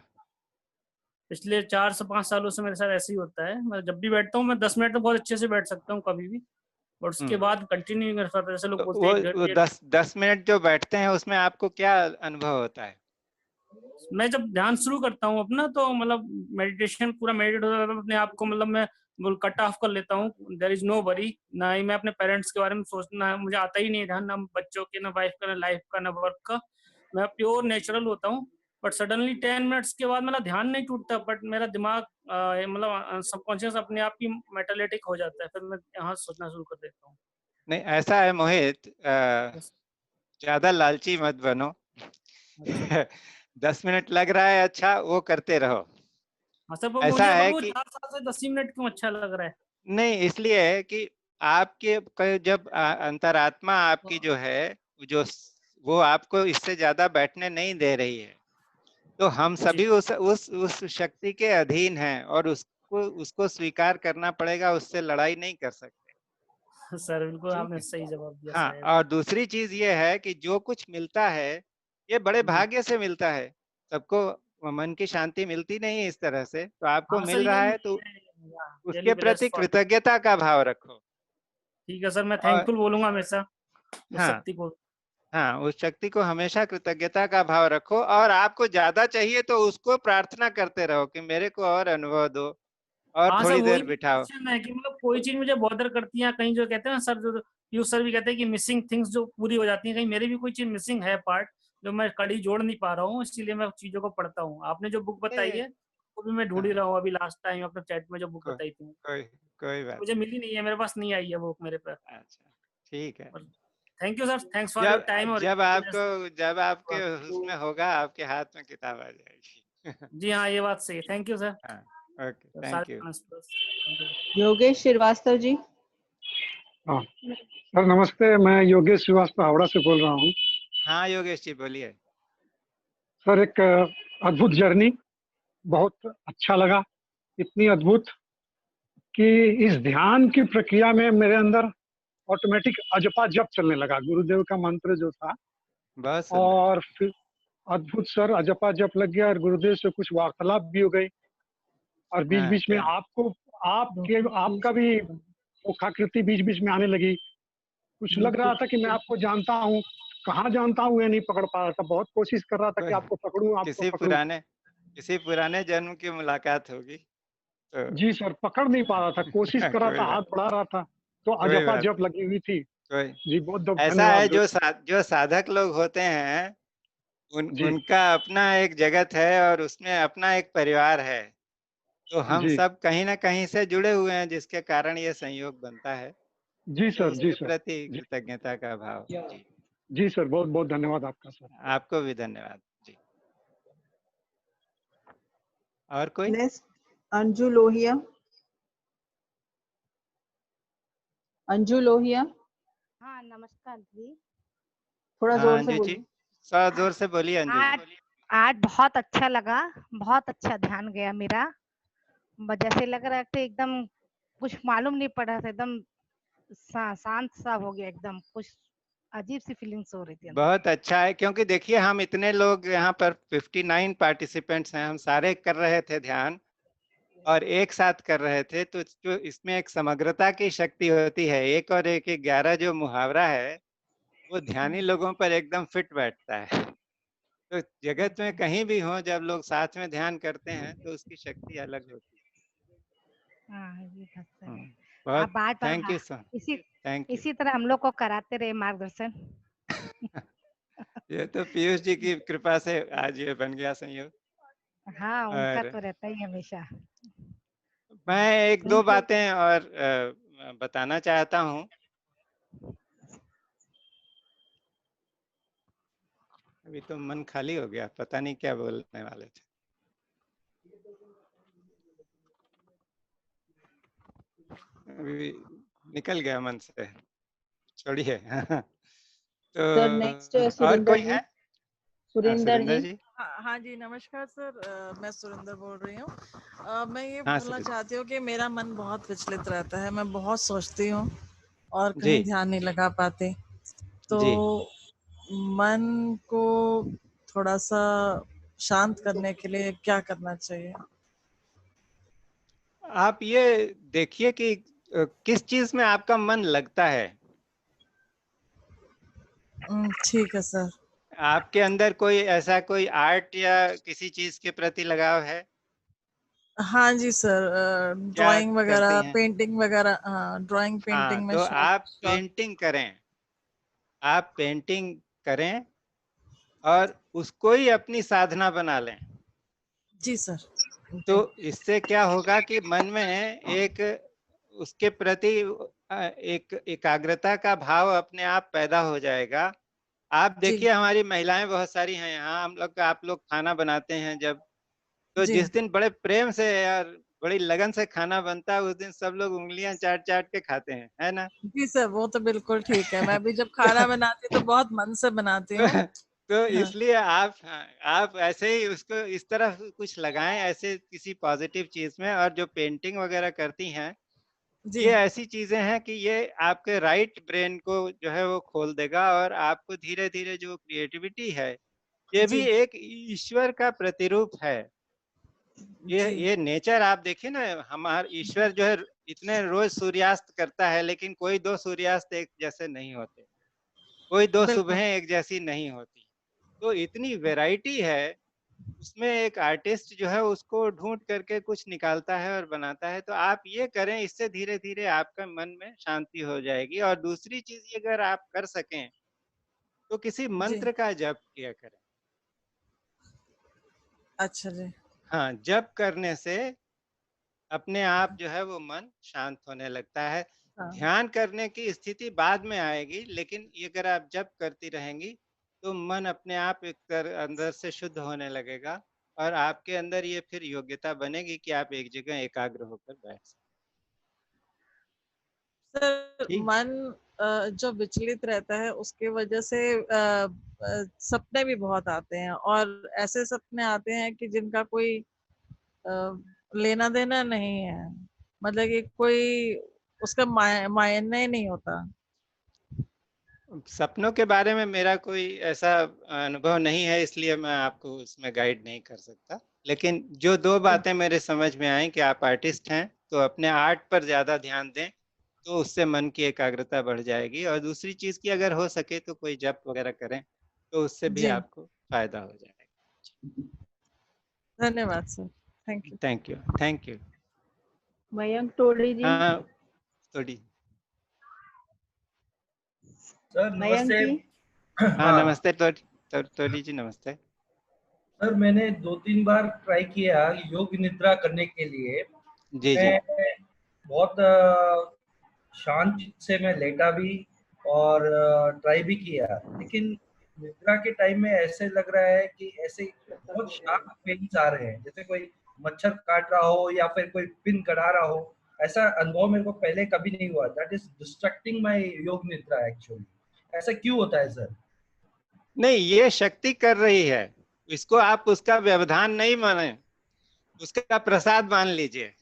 पिछले 4 से 5 सालों से मेरे साथ ऐसे ही होता है। मैं जब भी बैठता हूँ, मैं 10 मिनट तक बहुत अच्छे से बैठ सकता हूँ कभी भी, और उसके बाद कंटिन्यू नहीं कर पाता। जैसे लोग तो बोलते हैं वो 10 मिनट जो बैठते हैं उसमें आपको क्या अनुभव होता है? मैं जब ध्यान शुरू करता हूँ अपना, तो मतलब मेडिटेशन पूरा मेडिटेट हो जाता है अपने आप को, मतलब मैं कट ऑफ कर लेता हूँ। देयर इज नो वरी, ना ही मैं अपने पेरेंट्स के बारे में सोचना, मुझे आता ही नहीं है ध्यान, ना बच्चों के, ना वाइफ का, ना लाइफ का, ना वर्क का। मैं प्योर नेचुरल होता हूँ। बट सडनली 10 मिनट्स के बाद मेरा ध्यान नहीं टूटता, बट मेरा दिमाग मतलब सबकॉन्शियस अपने आप ही मेटालिटिक हो जाता है, फिर मैं यहाँ सोचना शुरू कर देता हूँ। नहीं, ऐसा है मोहित, ज्यादा लालची मत बनो। 10 मिनट लग रहा है, अच्छा, वो करते रहो। हाँ सर, वो ऐसा मुझे है वो कि 4 साल से 10 मिनट क्यों अच्छा लग रहा है? नहीं, इसलिए है कि आपके जब अंतरात्मा आपकी जो है, जो वो आपको इससे ज्यादा बैठने नहीं दे रही है, तो हम सभी उस शक्ति के अधीन हैं, और उसको स्वीकार करना पड़ेगा, उससे लड़ाई नहीं कर सकते। सर बिल्कुल ठीक आपने है? सही जवाब दिया हाँ, शायद। और दूसरी चीज ये है कि जो कुछ मिलता है ये बड़े भाग्य से मिलता है। सबको मन की शांति मिलती नहीं है इस तरह से, तो आपको हाँ सर, मिल रहा है तो रियली उसके प्रति ब्लेस्ड फॉर। कृतज्ञता का भाव रखो। ठीक है सर, मैं और थैंकफुल बोलूंगा हमेशा उस हाँ, शक्ति को। हाँ, उस शक्ति को हमेशा कृतज्ञता का भाव रखो, और आपको ज्यादा चाहिए तो उसको प्रार्थना करते रहो कि मेरे को और अनुभव दो, और हाँ सर, थोड़ी वही देर बिठाओ। क्वेश्चन है कि मतलब कोई चीज मुझे बॉदर करती है, कहीं जो कहते हैं ना सर, जो पीयूष सर भी कहते हैं कि मिसिंग थिंग्स जो पूरी हो जाती है, कहीं मेरी भी कोई चीज मिसिंग है, पार्ट जो मैं कड़ी जोड़ नहीं पा रहा हूँ, इसीलिए मैं चीजों को पढ़ता हूँ। आपने जो बुक बताई नहीं, है वो भी मैं ढूंढ ही हाँ, रहा हूँ, अभी लास्ट टाइम अपने चैट में जो बुक कोई बताई थी कोई कोई बात मुझे मिली नहीं है, मेरे पास नहीं आई है बुक मेरे पास। नहीं। अच्छा, ठीक है। Thank you sir, thanks for your जब टाइम। और जब आपके उसमें होगा, आपके हाथ में किताब आ जाएगी। जी हाँ, ये बात सही है। Thank you sir. हाँ, okay, thank you. Yogesh Shrivastava ji. हाँ सर, नमस्ते। मैं योगेश श्रीवास्तव हावड़ा से बोल रहा हूँ। हाँ, योगेश जी, बोलिए। सर, एक अद्भुत जर्नी, बहुत अच्छा लगा। इतनी अद्भुत कि इस ध्यान की प्रक्रिया में मेरे अंदर ऑटोमेटिक अजपा जप चलने लगा, गुरुदेव का मंत्र जो था। बहुत सुंदर। और फिर अद्भुत सर, अजपा जप लग गया और गुरुदेव से कुछ वार्तालाप भी हो गई। और बीच हाँ, बीच में क्या? आपका भी मुखाकृति बीच बीच में आने लगी। कुछ लग रहा था कि मैं आपको जानता हूँ, कहाँ जानता हूँ ये नहीं पकड़ पा रहा था। बहुत कोशिश कर रहा था कि आपको पकड़ूं, आपको पकड़ूं। किसी पुराने जन्म की मुलाकात होगी तो। जी सर, पकड़ नहीं पा रहा था, कोशिश कर रहा था, कोई हाथ बात, बढ़ा रहा था, तो कोई अजपा बात जप नहीं। लगी हुई थी। कोई जी, बहुत बहुत ऐसा है, धन्यवाद। जो साधक लोग होते हैं, जी उनका अपना एक जगत है, और उसमें अपना एक परिवार है। तो हम जी सब कहीं ना कहीं से जुड़े हुए हैं, जिसके कारण ये संयोग बनता है। जी तो सर, जी उसके सर, प्रति जी कृतज्ञता का भाव। जी, जी सर, बहुत बहुत धन्यवाद आपका सर। आपको भी धन्यवाद जी। और कोई? नेक्स्ट अंजू लोहिया। अंजू लोहिया, हाँ, नमस्कार जी। थोड़ा हाँ, जोर से अंजू जी, बोलिए। थोड़ा जोर से बोलिए अंजू जी। आज बहुत अच्छा लगा, बहुत अच्छा ध्यान गया मेरा। जैसे लग रहा है कि एकदम कुछ मालूम नहीं पड़ रहा था, एकदम शांत सा हो गया, एकदम कुछ अजीब सी फीलिंग्स हो रही थी अंदर। बहुत अच्छा है, क्योंकि देखिए हम इतने लोग यहाँ पर 59 पार्टिसिपेंट्स हैं, हम सारे कर रहे थे ध्यान और एक साथ कर रहे थे, तो जो इसमें एक समग्रता की शक्ति होती है, 1 और 1 11 जो मुहावरा है वो ध्यानी लोगों पर एकदम फिट बैठता है। तो जगत में कहीं भी हो, जब लोग साथ में ध्यान करते हैं तो उसकी शक्ति अलग होती है। हाँ, ये बात सही है। बहुत आप बार बार थैंक यू सर, इसी थैंक यू। इसी तरह हम लोग को कराते रहे मार्गदर्शन। ये तो पीयूष जी की कृपा से आज ये बन गया संयोग। हाँ, उनका और तो रहता ही हमेशा। मैं एक दो बातें और बताना चाहता हूँ। अभी तो मन खाली हो गया, पता नहीं क्या बोलने वाले थे। अभी निकल गया मन से, छोड़िए। तो सर नेक्स्ट और सुरेंद्र कोई जी। है? सुरेंद्र जी। हाँ जी, नमस्कार सर, मैं सुरेंद्र बोल रही हूँ। मैं ये हाँ, बोलना चाहती हूँ कि मेरा मन बहुत विचलित रहता है, मैं बहुत सोचती हूँ और जी कहीं ध्यान नहीं लगा पाती, तो जी मन को थोड़ा सा शांत करने के लिए क्या करना चाहिए? आप ये देखिए कि किस चीज में आपका मन लगता है। ठीक है सर। आपके अंदर कोई ऐसा कोई आर्ट या किसी चीज के प्रति लगाव है? हाँ जी सर, क्या ड्राइंग करती वगैरह, हैं? पेंटिंग वगैरह, हाँ ड्राइंग हाँ, पेंटिंग में तो शौक आप शौक पेंटिंग करें, आप पेंटिंग करें और उसको ही अपनी साधना बना लें। जी सर। तो जी इससे क्या होगा कि मन में एक उसके प्रति एक एकाग्रता का भाव अपने आप पैदा हो जाएगा। आप जी देखिए हमारी महिलाएं बहुत सारी हैं यहाँ, हम लोग आप लोग खाना बनाते हैं जब, तो जी जिस दिन बड़े प्रेम से यार बड़ी लगन से खाना बनता है, उस दिन सब लोग उंगलियां चाट चाट के खाते हैं, है ना? जी सर, वो तो बिल्कुल ठीक है। मैं भी जब खाना बनाती हूँ तो बहुत मन से बनाती हूँ। तो हाँ, इसलिए आप, हाँ, आप ऐसे ही उसको इस तरह कुछ लगाएं, ऐसे किसी पॉजिटिव चीज में। और जो पेंटिंग वगैरह करती हैं, जी ये ऐसी चीजें हैं कि ये आपके राइट ब्रेन को जो है वो खोल देगा और आपको धीरे धीरे जो क्रिएटिविटी है, ये भी जी एक ईश्वर का प्रतिरूप है। जी ये नेचर आप देखिए ना, हमारा ईश्वर जो है इतने रोज सूर्यास्त करता है, लेकिन कोई दो सूर्यास्त एक जैसे नहीं होते, कोई दो बिल्कुल। सुबहें एक जैसी नहीं होती। तो इतनी वैरायटी है उसमें, एक आर्टिस्ट जो है उसको ढूंढ करके कुछ निकालता है और बनाता है। तो आप ये करें, इससे धीरे धीरे आपका मन में शांति हो जाएगी। और दूसरी चीज ये अगर आप कर सकें तो किसी जी मंत्र का जप किया करें। अच्छा जी। हाँ, जप करने से अपने आप जो है वो मन शांत होने लगता है। हाँ ध्यान करने की स्थिति बाद में आएगी, लेकिन ये अगर आप जप करती रहेंगी तो मन अपने आप अंदर से शुद्ध होने लगेगा और आपके अंदर ये फिर योग्यता बनेगी कि आप एक जगह एकाग्र होकर बैठ सकें। सर, ठीक। मन जो विचलित रहता है उसके वजह से सपने भी बहुत आते हैं, और ऐसे सपने आते हैं कि जिनका कोई लेना देना नहीं है, मतलब कि कोई उसका मायने ही नहीं होता। सपनों के बारे में मेरा कोई ऐसा अनुभव नहीं है, इसलिए मैं आपको उसमें गाइड नहीं कर सकता। लेकिन जो दो बातें मेरे समझ में आई कि आप आर्टिस्ट हैं तो अपने आर्ट पर ज्यादा ध्यान दें, तो उससे मन की एकाग्रता बढ़ जाएगी। और दूसरी चीज की अगर हो सके तो कोई जप वगैरह करें, तो उससे भी जी, आपको फायदा हो जाएगा। धन्यवाद sir, thank you. Thank you, thank you. Mayank Todi ji. हाँ, थोड़ी। सर मयंक नमस्ते। जी। हाँ, नमस्ते तोड़ी जी, नमस्ते। सर मैंने 2-3 बार ट्राई किया योग निद्रा करने के लिए। जी जी। मैं बहुत शांत चित्त से मैं लेटा भी और ट्राई भी किया, लेकिन निद्रा के टाइम में ऐसे लग रहा है कि ऐसे बहुत शार्प पेन्स आ रहे हैं, जैसे कोई मच्छर काट रहा हो या फिर कोई पिन कटा रहा हो। ऐसा अनुभव मेरे को पहले कभी नहीं हुआ। दैट इज डिस्ट्रक्टिंग माय योग निद्रा एक्चुअली। ऐसा क्यों होता है सर? नहीं, ये शक्ति कर रही है, इसको आप उसका व्यवधान नहीं माने, उसका प्रसाद मान लीजिए।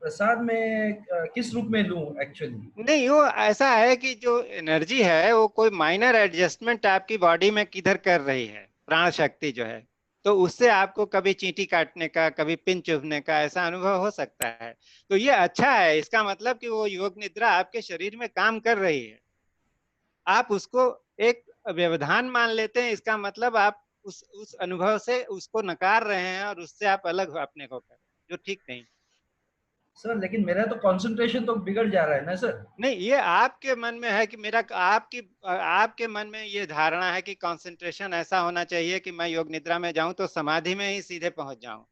प्रसाद में किस रूप में लूं एक्चुअली? नहीं, वो ऐसा है कि जो एनर्जी है वो कोई माइनर एडजस्टमेंट आपकी बॉडी में किधर कर रही है, प्राण शक्ति जो है, तो उससे आपको कभी चींटी काटने का, कभी पिन चुभने का ऐसा अनुभव हो सकता है। तो ये अच्छा है, इसका मतलब कि वो योग निद्रा आपके शरीर में काम कर रही है। आप उसको एक व्यवधान मान लेते हैं, इसका मतलब आप उस अनुभव से उसको नकार रहे हैं और उससे आप अलग अपने को कर, जो ठीक नहीं। सर लेकिन मेरा तो कंसंट्रेशन तो बिगड़ जा रहा है ना सर। नहीं, ये आपके मन में है कि मेरा आपके मन में ये धारणा है कि कंसंट्रेशन ऐसा होना चाहिए कि मैं योग निद्रा में जाऊं तो समाधि में ही सीधे पहुंच जाऊं।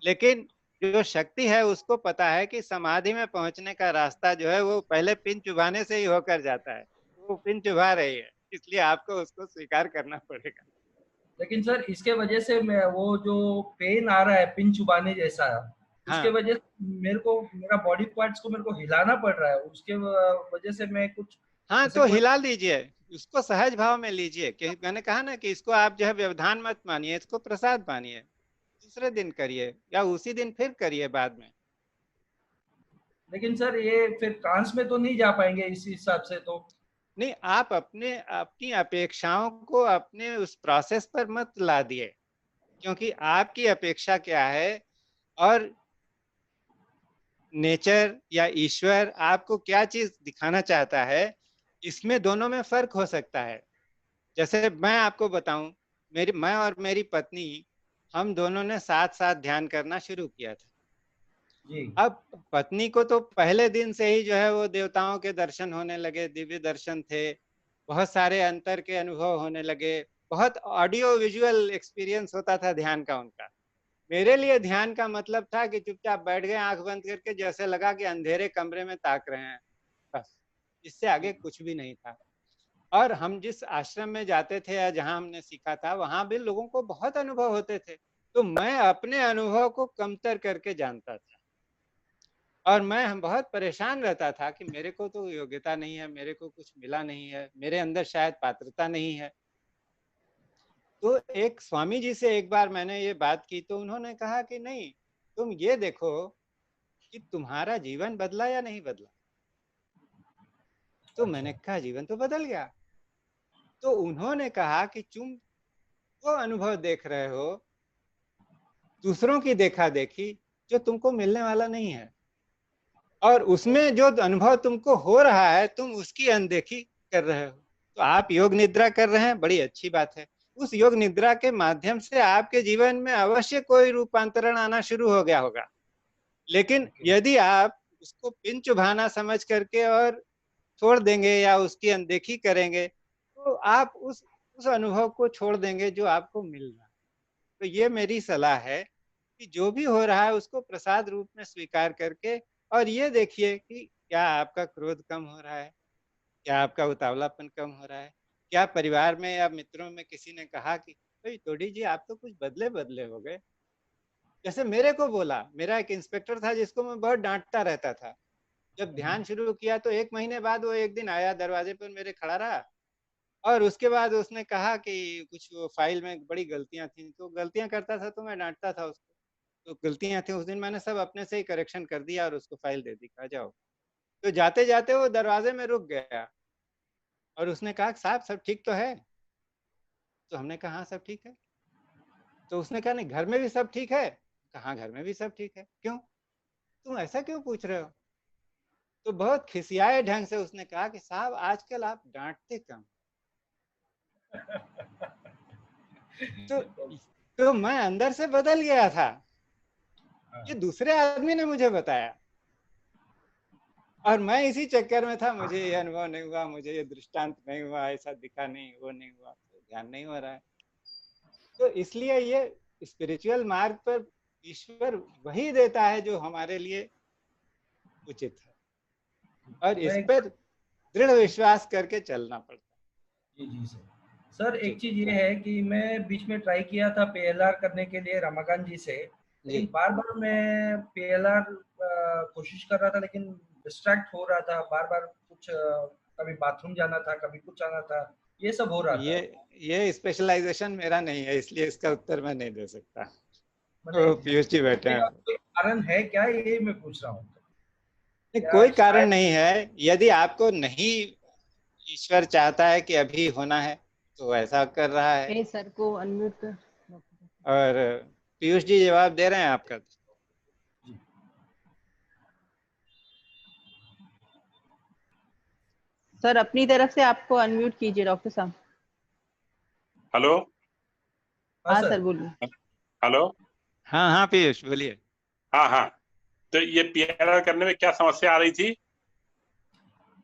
लेकिन जो शक्ति है उसको पता है कि समाधि में पहुंचने का रास्ता जो है वो पहले पिन चुभाने से ही होकर जाता है। वो पिन चुभा रही है, इसलिए आपको उसको स्वीकार करना पड़ेगा। लेकिन सर इसके वजह से मैं वो जो पेन आ रहा है पिन चुभाने जैसा, उसके हाँ, वजह से मेरे को मेरा बॉडी पार्ट्स को मेरे को हिलाना पड़ रहा है, उसके वजह से मैं कुछ हाँ, जैसे तो कोई हिला लीजिए, उसको सहज भाव में लीजिए। कि मैंने कहा ना कि इसको आप जो है व्यवधान मत मानिए, इसको प्रसाद मानिए। दूसरे दिन करिए या उसी दिन फिर करिए बाद में। लेकिन सर ये फिर ट्रांस में तो नहीं जा पाएंगे इस हिसाब से तो? नहीं, आप अपनी अपेक्षाओं को अपने उस प्रोसेस पर मत ला दिए, क्योंकि आपकी अपेक्षा क्या है और नेचर या ईश्वर आपको क्या चीज दिखाना चाहता है, इसमें दोनों में फर्क हो सकता है। जैसे मैं आपको बताऊं, मैं और मेरी पत्नी, हम दोनों ने साथ साथ ध्यान करना शुरू किया था। जी। अब पत्नी को तो पहले दिन से ही जो है वो देवताओं के दर्शन होने लगे, दिव्य दर्शन थे, बहुत सारे अंतर के अनुभव होने लगे, बहुत ऑडियो विजुअल एक्सपीरियंस होता था ध्यान का उनका। मेरे लिए ध्यान का मतलब था कि चुपचाप बैठ गए आंख बंद करके, जैसे लगा कि अंधेरे कमरे में ताक रहे हैं, बस, इससे आगे कुछ भी नहीं था। और हम जिस आश्रम में जाते थे या जहां हमने सीखा था, वहां भी लोगों को बहुत अनुभव होते थे, तो मैं अपने अनुभव को कमतर करके जानता था और मैं बहुत परेशान रहता था कि मेरे को तो योग्यता नहीं है, मेरे को कुछ मिला नहीं है, मेरे अंदर शायद पात्रता नहीं है। तो एक स्वामी जी से एक बार मैंने ये बात की तो उन्होंने कहा कि नहीं, तुम ये देखो कि तुम्हारा जीवन बदला या नहीं बदला। तो मैंने कहा जीवन तो बदल गया। तो उन्होंने कहा कि तुम वो अनुभव देख रहे हो, दूसरों की देखा देखी, जो तुमको मिलने वाला नहीं है, और उसमें जो अनुभव तुमको हो रहा है तुम उसकी अनदेखी कर रहे हो। तो आप योग निद्रा कर रहे हैं, बड़ी अच्छी बात है। उस योग निद्रा के माध्यम से आपके जीवन में अवश्य कोई रूपांतरण आना शुरू हो गया होगा, लेकिन यदि आप उसको पिन चुभाना समझ करके और छोड़ देंगे या उसकी अनदेखी करेंगे, तो आप उस अनुभव को छोड़ देंगे जो आपको मिल रहा है। तो ये मेरी सलाह है कि जो भी हो रहा है उसको प्रसाद रूप में स्वीकार करके, और ये देखिए कि क्या आपका क्रोध कम हो रहा है, क्या आपका उतावलापन कम हो रहा है, क्या परिवार में या मित्रों में किसी ने कहा कि भाई तोड़ी जी आप तो कुछ बदले बदले हो गए। जैसे मेरे को बोला, मेरा एक इंस्पेक्टर था जिसको मैं बहुत डांटता रहता था, जब ध्यान शुरू किया तो 1 महीने बाद वो एक दिन आया, दरवाजे पर मेरे खड़ा रहा और उसके बाद उसने कहा कि कुछ वो फाइल में बड़ी गलतियां थी, तो गलतियां करता था तो मैं डांटता था उसको, तो गलतियां थी, उस दिन मैंने सब अपने से ही करेक्शन कर दिया और उसको फाइल दे दी, कहा जाओ। तो जाते जाते वो दरवाजे में रुक गया और उसने कहा साहब सब ठीक तो है? तो हमने कहा हाँ सब ठीक है। तो उसने कहा नहीं घर में भी सब ठीक है? कहा घर में भी सब ठीक है। क्यों, तुम ऐसा क्यों पूछ रहे हो? तो बहुत खिसियाए ढंग से उसने कहा कि साहब आजकल आप डांटते कम। तो मैं अंदर से बदल गया था, ये दूसरे आदमी ने मुझे बताया और मैं इसी चक्कर में था, मुझे ये अनुभव नहीं हुआ, मुझे ये दृष्टांत नहीं हुआ, ऐसा दिखा नहीं, वो नहीं हुआ, तो ध्यान नहीं हो रहा है। तो इसलिए ये स्पिरिचुअल मार्ग पर ईश्वर वही देता है जो हमारे लिए उचित है, और इस पर दृढ़ विश्वास करके चलना पड़ता है। जी सर। सर एक चीज ये है कि मैं बीच में ट्राई किया था पीएलआर करने के लिए रमाकांत जी से, लेकिन बार बार मैं पीएलआर कोशिश कर रहा था लेकिन डिस्ट्रैक्ट हो रहा था, बार बार कुछ कभी बाथरूम जाना था, कभी कुछ आना था, ये सब हो रहा था। ये स्पेशलाइजेशन मेरा नहीं है, इसलिए इसका उत्तर मैं नहीं दे सकता। तो पीएचडी बैठे हैं। कोई कारण है क्या, ये मैं पूछ रहा हूँ। कोई कारण शायद नहीं है। यदि आपको नहीं ईश्वर चाहता है कि अभी होना है तो ऐसा कर रहा है। ए सर को अनम्यूट कर। और पीयूष जी जवाब दे रहे हैं आपका। सर अपनी तरफ से आपको अनम्यूट कीजिए डॉक्टर साहब। हेलो। हाँ हाँ सर। सर बोलिए। हेलो। हाँ हाँ पीयूष बोलिए। हाँ हाँ, तो ये पीएलआर करने में क्या समस्या आ रही थी?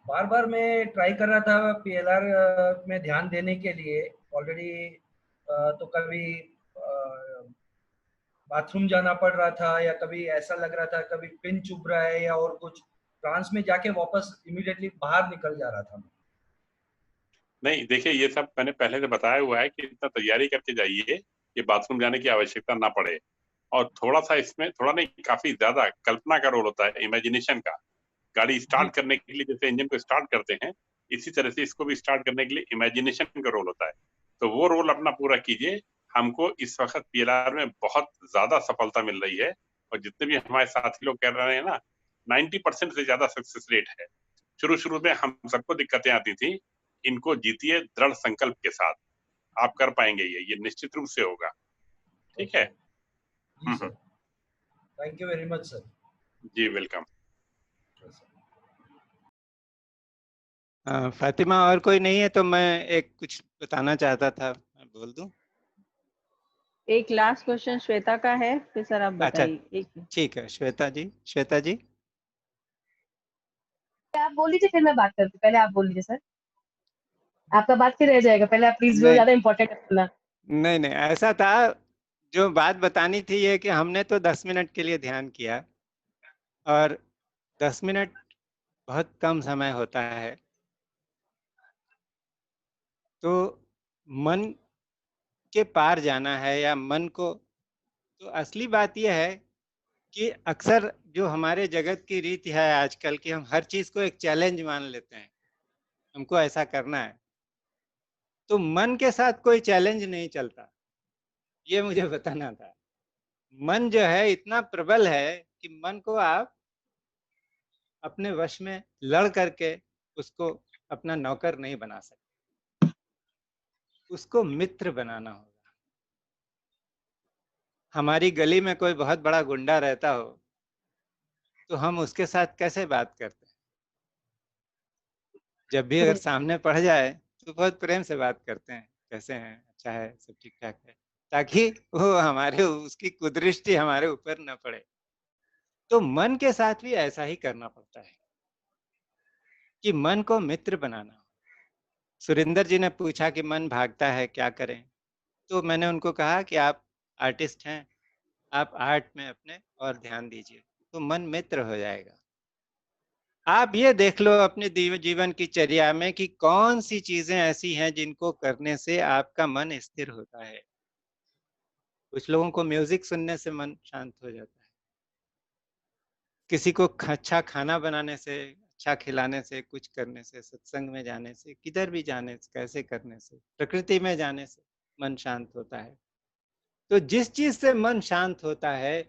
बार बार मैं ट्राई कर रहा था पीएलआर में ध्यान देने के लिए ऑलरेडी, तो कभी बाथरूम जाना पड़ रहा था या कभी ऐसा लग रहा था कभी पिन चुभ रहा है या और कुछ, ट्रांस में जाके वापस इमीडिएटली बाहर निकल जा रहा था। नहीं देखिए, ये सब मैंने पहले से बताया हुआ है कि इतना तैयारी करके जाइए कि बाथरूम जाने की आवश्यकता ना पड़े। और थोड़ा सा इसमें, थोड़ा नहीं काफी ज्यादा कल्पना का रोल होता है, इमेजिनेशन का। गाड़ी स्टार्ट करने के लिए जैसे इंजन को स्टार्ट करते हैं, इसी तरह से इसको भी स्टार्ट करने के लिए इमेजिनेशन का रोल होता है। तो वो रोल अपना पूरा कीजिए। हमको इस वक्त पीएलआर में बहुत ज्यादा सफलता मिल रही है, और जितने भी हमारे साथी लोग कर रहे हैं ना, 90% से ज्यादा सक्सेस रेट है। शुरू शुरू में हम सबको दिक्कतें आती थी, इनको जीतिए दृढ़ संकल्प के साथ, आप कर पाएंगे। ये निश्चित रूप से होगा। ठीक है। जी sir, thank you very much sir. जी वेलकम। फातिमा और कोई नहीं है तो मैं एक कुछ बताना चाहता था, मैं बोल दूं? एक लास्ट क्वेश्चन श्वेता का है, फिर सर आप अच्छा बताइए। एक ठीक है, श्वेता जी। श्वेता जी आप बोल लीजिए फिर मैं बात करती हूँ। पहले आप बोल लीजिए सर, आपका बात फिर रह जाएगा। पहले आप प्लीज, जो नहीं ज्यादा इम्पोर्टेंट है सुनना। नहीं नहीं, ऐसा था, जो बात बतानी थी ये कि हमने तो 10 मिनट के लिए ध्यान किया, और 10 मिनट बहुत कम समय होता है। तो मन के पार जाना है या मन को, तो असली बात यह है कि अक्सर जो हमारे जगत की रीति है आजकल की, हम हर चीज को एक चैलेंज मान लेते हैं, हमको ऐसा करना है। तो मन के साथ कोई चैलेंज नहीं चलता, ये मुझे बताना था। मन जो है इतना प्रबल है कि मन को आप अपने वश में लड़ करके उसको अपना नौकर नहीं बना सकते, उसको मित्र बनाना होगा। हमारी गली में कोई बहुत बड़ा गुंडा रहता हो तो हम उसके साथ कैसे बात करते हैं? जब भी अगर सामने पड़ जाए तो बहुत प्रेम से बात करते हैं, कैसे हैं, अच्छा है, सब ठीक ठाक है, ताकि वो हमारे, उसकी कुदृष्टि हमारे ऊपर न पड़े। तो मन के साथ भी ऐसा ही करना पड़ता है कि मन को मित्र बनाना। सुरेंद्र जी ने पूछा कि मन भागता है क्या करें, तो मैंने उनको कहा कि आप आर्टिस्ट हैं, आप आर्ट में अपने और ध्यान दीजिए तो मन मित्र हो जाएगा। आप ये देख लो अपने जीवन की चर्या में कि कौन सी चीजें ऐसी हैं जिनको करने से आपका मन स्थिर होता है। कुछ लोगों को म्यूजिक सुनने से मन शांत हो जाता है, किसी को अच्छा खाना बनाने से, अच्छा खिलाने से, कुछ करने से, सत्संग में जाने से, किधर भी जाने से, कैसे करने से, प्रकृति में जाने से मन शांत होता है। तो जिस चीज से मन शांत होता है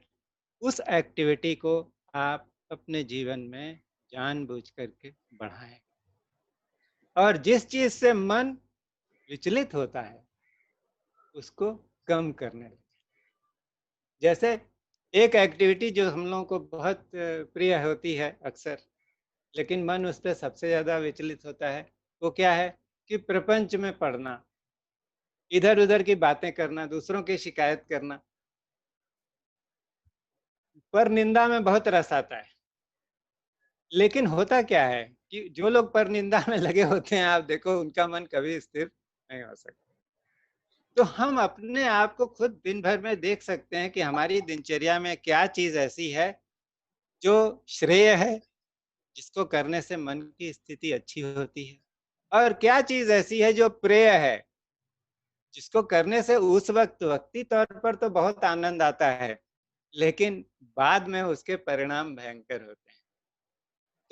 उस एक्टिविटी को आप अपने जीवन में जानबूझ करके बढ़ाएं, और जिस चीज से मन विचलित होता है उसको कम करने लगे। जैसे एक एक्टिविटी जो हम लोगों को बहुत प्रिय होती है अक्सर, लेकिन मन उस पर सबसे ज्यादा विचलित होता है, वो क्या है कि प्रपंच में पढ़ना, इधर उधर की बातें करना, दूसरों की शिकायत करना। पर निंदा में बहुत रस आता है, लेकिन होता क्या है कि जो लोग पर निंदा में लगे होते हैं, आप देखो उनका मन कभी स्थिर नहीं हो सकता। तो हम अपने आप को खुद दिन भर में देख सकते हैं कि हमारी दिनचर्या में क्या चीज ऐसी है जो श्रेय है, जिसको करने से मन की स्थिति अच्छी होती है, और क्या चीज ऐसी है जो प्रेय है, जिसको करने से उस वक्त वक्ती तौर पर तो बहुत आनंद आता है, लेकिन बाद में उसके परिणाम भयंकर होते हैं।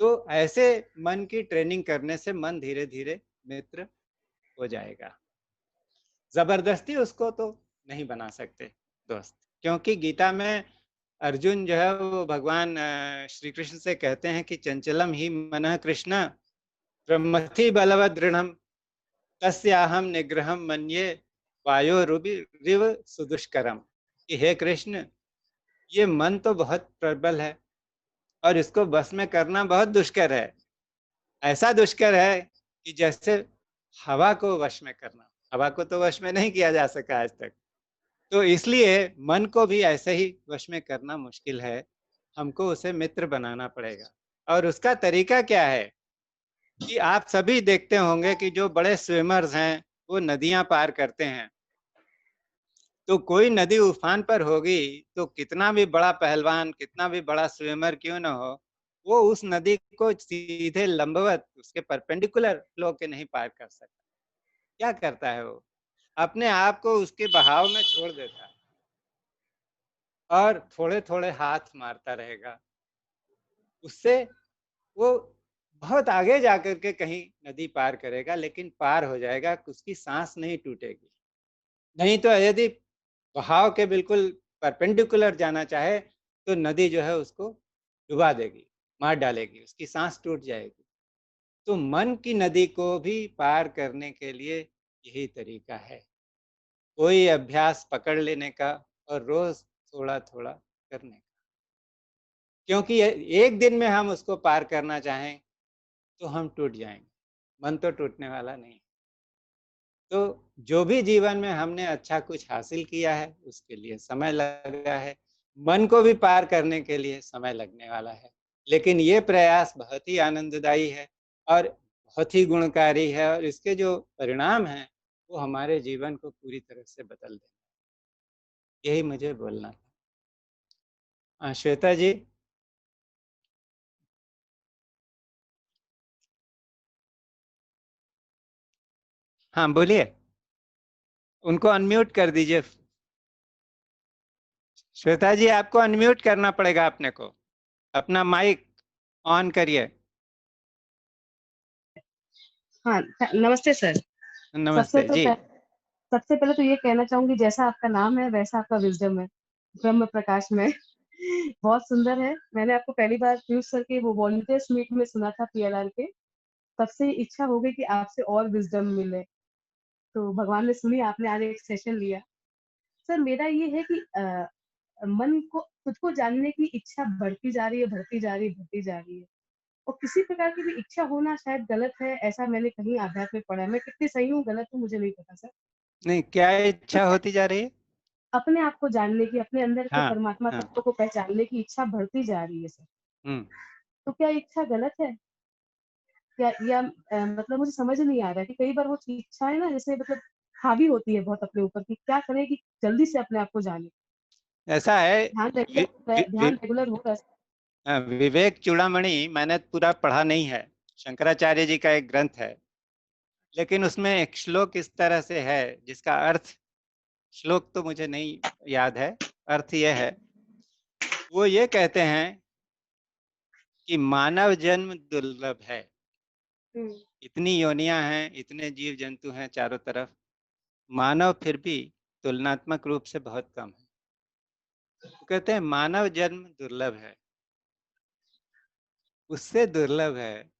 तो ऐसे मन की ट्रेनिंग करने से मन धीरे धीरे मित्र हो जाएगा। जबरदस्ती उसको तो नहीं बना सकते दोस्त, क्योंकि गीता में अर्जुन जो है वो भगवान श्री कृष्ण से कहते हैं कि चंचलम ही मनः कृष्ण ब्रह्मथि बलवत दृढ़म तस्याहम निग्रहम मन्ये वायोरिव सुदुष्करम। कि हे कृष्ण, ये मन तो बहुत प्रबल है और इसको बस में करना बहुत दुष्कर है। ऐसा दुष्कर है कि जैसे हवा को वश में करना। हवा को तो वश में नहीं किया जा सका आज तक, तो इसलिए मन को भी ऐसे ही वश में करना मुश्किल है। हमको उसे मित्र बनाना पड़ेगा। और उसका तरीका क्या है कि आप सभी देखते होंगे कि जो बड़े स्विमर्स हैं वो नदियां पार करते हैं। तो कोई नदी उफान पर होगी तो कितना भी बड़ा पहलवान, कितना भी बड़ा स्विमर क्यों ना हो, वो उस नदी को सीधे लंबवत उसके परपेंडिकुलर फ्लो के नहीं पार कर सकता। क्या करता है वो? अपने आप को उसके बहाव में छोड़ देता है और थोड़े थोड़े हाथ मारता रहेगा। उससे वो बहुत आगे जाकर के कहीं नदी पार करेगा, लेकिन पार हो जाएगा, उसकी सांस नहीं टूटेगी। नहीं तो यदि बहाव के बिल्कुल परपेंडिकुलर जाना चाहे तो नदी जो है उसको डुबा देगी, मार डालेगी, उसकी सांस टूट जाएगी। तो मन की नदी को भी पार करने के लिए यही तरीका है, कोई अभ्यास पकड़ लेने का और रोज थोड़ा थोड़ा करने का। क्योंकि एक दिन में हम उसको पार करना चाहें तो हम टूट जाएंगे, मन तो टूटने वाला नहीं। तो जो भी जीवन में हमने अच्छा कुछ हासिल किया है उसके लिए समय लगा है, मन को भी पार करने के लिए समय लगने वाला है। लेकिन ये प्रयास बहुत ही आनंददायी है और बहुत ही गुणकारी है, और इसके जो परिणाम हैं वो हमारे जीवन को पूरी तरह से बदल देंगे। यही मुझे बोलना था। श्वेता जी। हाँ बोलिए, उनको अनम्यूट कर दीजिए। श्वेता जी, आपको अनम्यूट करना पड़ेगा अपने को, अपना माइक ऑन करिए। हाँ, नमस्ते सर। नमस्ते जी। सबसे पहले तो ये कहना चाहूंगी, जैसा आपका नाम है वैसा आपका विजडम है, ब्रह्म प्रकाश में। बहुत सुंदर है। मैंने आपको पहली बार पीयूष सर के वो वॉलंटियर्स मीट में सुना था PLR के, तब से इच्छा हो गई कि आपसे और विजडम मिले। तो भगवान ने सुनी, आपने आज एक सेशन लिया। सर मेरा ये है कि मन को, खुद को जानने की इच्छा बढ़ती जा रही है, बढ़ती जा रही है, बढ़ती जा रही है, और किसी प्रकार की भी इच्छा होना शायद गलत है, ऐसा मैंने कहीं आध्यात्म में पढ़ा है। मैं कितनी सही हूँ गलत हूँ मुझे नहीं पता सर। नहीं, क्या इच्छा होती जा रही है? अपने आप को जानने की, अपने अंदर के हाँ परमात्मा हाँ। तत्व को पहचानने की इच्छा बढ़ती जा रही है सर। तो क्या इच्छा गलत है क्या, या मतलब मुझे समझ नहीं आ रहा है कि कई बार वो इच्छाएं ना जैसे मतलब हावी होती है बहुत अपने ऊपर, कि क्या करें कि जल्दी से अपने आप को जाने। ऐसा है। ध्यान रेगुलर हो रहा है। विवेक चूड़ामणि मैंने पूरा पढ़ा नहीं है, शंकराचार्य जी का एक ग्रंथ है, लेकिन उसमें एक श्लोक इस तरह से है जिसका अर्थ, श्लोक तो मुझे नहीं याद है, अर्थ ये है, वो ये कहते हैं कि मानव जन्म दुर्लभ है। इतनी योनियां हैं, इतने जीव जंतु हैं चारों तरफ, मानव फिर भी तुलनात्मक रूप से बहुत कम है। तो कहते हैं मानव जन्म दुर्लभ है, उससे दुर्लभ है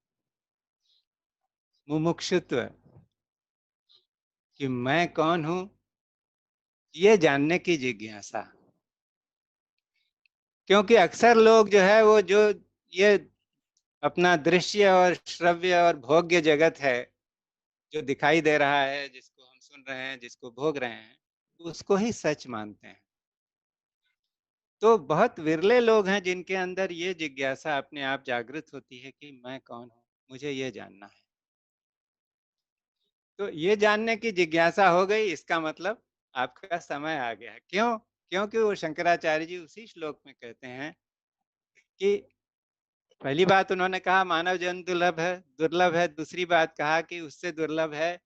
मुमुक्षुत्व, कि मैं कौन हूं ये जानने की जिज्ञासा। क्योंकि अक्सर लोग जो है वो जो ये अपना दृश्य और श्रव्य और भोग्य जगत है जो दिखाई दे रहा है, जिसको हम सुन रहे हैं, जिसको भोग रहे हैं, उसको ही सच मानते हैं। तो बहुत विरले लोग हैं जिनके अंदर ये जिज्ञासा अपने आप जागृत होती है कि मैं कौन हूं, मुझे ये जानना है। तो ये जानने की जिज्ञासा हो गई, इसका मतलब आपका समय आ गया। क्यों? क्योंकि वो शंकराचार्य जी उसी श्लोक में कहते हैं कि पहली बात उन्होंने कहा मानव जन्म दुर्लभ है। दूसरी बात कहा कि उससे दुर्लभ है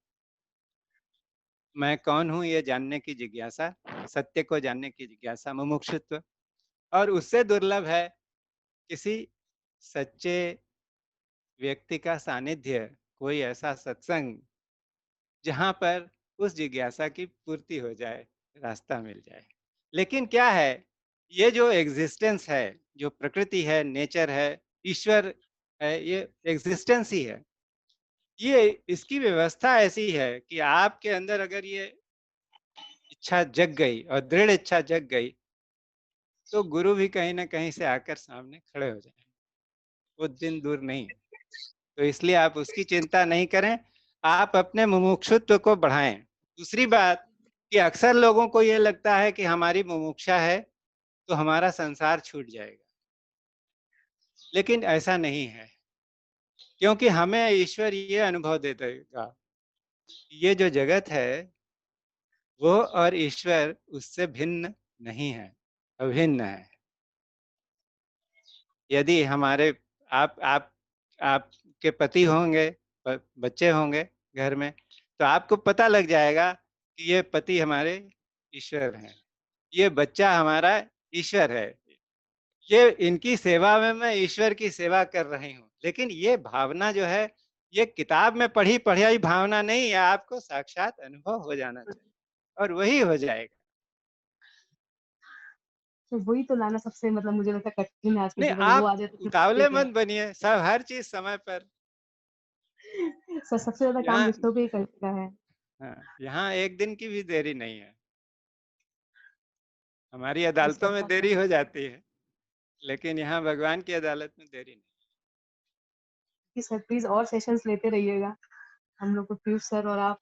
मैं कौन हूं ये जानने की जिज्ञासा, सत्य को जानने की जिज्ञासा, मुमुक्षुत्व। और उससे दुर्लभ है किसी सच्चे व्यक्ति का सानिध्य, कोई ऐसा सत्संग जहां पर उस जिज्ञासा की पूर्ति हो जाए, रास्ता मिल जाए। लेकिन क्या है ये जो एग्जिस्टेंस है, जो प्रकृति है, नेचर है, ईश्वर है, ये एग्जिस्टेंस ही है। ये इसकी व्यवस्था ऐसी है कि आपके अंदर अगर ये इच्छा जग गई और दृढ़ इच्छा जग गई, तो गुरु भी कहीं ना कहीं से आकर सामने खड़े हो जाएंगे। वो दिन दूर नहीं। तो इसलिए आप उसकी चिंता नहीं करें, आप अपने मुमुक्षुत्व को बढ़ाएं। दूसरी बात कि अक्सर लोगों को ये लगता है कि हमारी मुमुक्षा है तो हमारा संसार छूट जाएगा, लेकिन ऐसा नहीं है, क्योंकि हमें ईश्वर ये अनुभव दे देगा, ये जो जगत है वो और ईश्वर उससे भिन्न नहीं है, अभिन्न है। यदि हमारे आपके पति होंगे, बच्चे होंगे घर में, तो आपको पता लग जाएगा कि ये पति हमारे ईश्वर हैं, ये बच्चा हमारा ईश्वर है, ये इनकी सेवा में मैं ईश्वर की सेवा कर रही हूँ। लेकिन ये भावना जो है, ये किताब में पढ़ी भावना नहीं है, आपको साक्षात अनुभव हो जाना चाहिए और वही हो जाएगा। तो वही तो लाना सबसे मतलब मुझे लगता है कठिन है आज के नहीं, जीवन में। वो आ आप जाए तो फिर उतावले ठीक है। मत बनिए, सब हर चीज समय पर। सबसे ज्यादा काम यहाँ रिश्तों पे ही करता है। हाँ, यहाँ एक दिन की भी देरी नहीं है। हमारी उसका अदालतों में बहुत देरी हो जाती है, लेकिन यहाँ भगवान की अदालत में देरी नहीं। कि सर प्लीज और सेशंस लेते रहिएगा, हम लोग को पीयूष सर और आप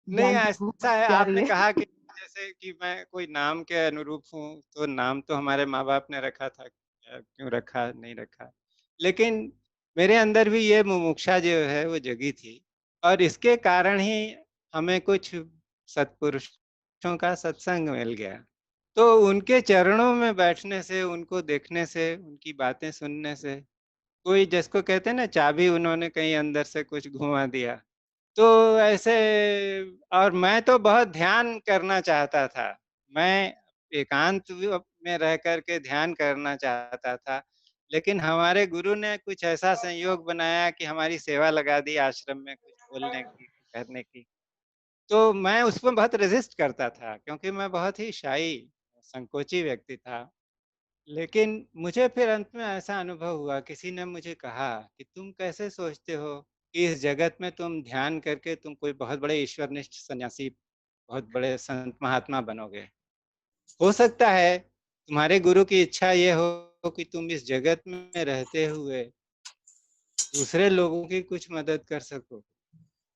नहीं, ज्ञान की भूख ऐसा है, जा रही आपने है। कहा कि जैसे कि मैं कोई नाम के अनुरूप हूँ, तो नाम तो हमारे माँ बाप ने रखा था, क्यों रखा नहीं रखा, लेकिन मेरे अंदर भी ये मुमुक्षा जो है वो जगी थी, और इसके कारण ही हमें कुछ सत्पुरुषों का सत्संग मिल गया। तो उनके चरणों में बैठने से, उनको देखने से, उनकी बातें सुनने से, कोई जिसको कहते हैं ना, चाबी उन्होंने कहीं अंदर से कुछ घुमा दिया, तो ऐसे। और मैं तो बहुत ध्यान करना चाहता था, मैं एकांत में रह करके ध्यान करना चाहता था, लेकिन हमारे गुरु ने कुछ ऐसा संयोग बनाया कि हमारी सेवा लगा दी आश्रम में, कुछ बोलने की, करने की। तो मैं उसमें बहुत रेजिस्ट करता था, क्योंकि मैं बहुत ही शाई, संकोची व्यक्ति था। लेकिन मुझे फिर अंत में ऐसा अनुभव हुआ, किसी ने मुझे कहा कि तुम कैसे सोचते हो कि इस जगत में तुम ध्यान करके तुम कोई बहुत बड़े ईश्वरनिष्ठ सन्यासी, बहुत बड़े संत महात्मा बनोगे। हो सकता है तुम्हारे गुरु की इच्छा ये हो कि तुम इस जगत में रहते हुए दूसरे लोगों की कुछ मदद कर सको,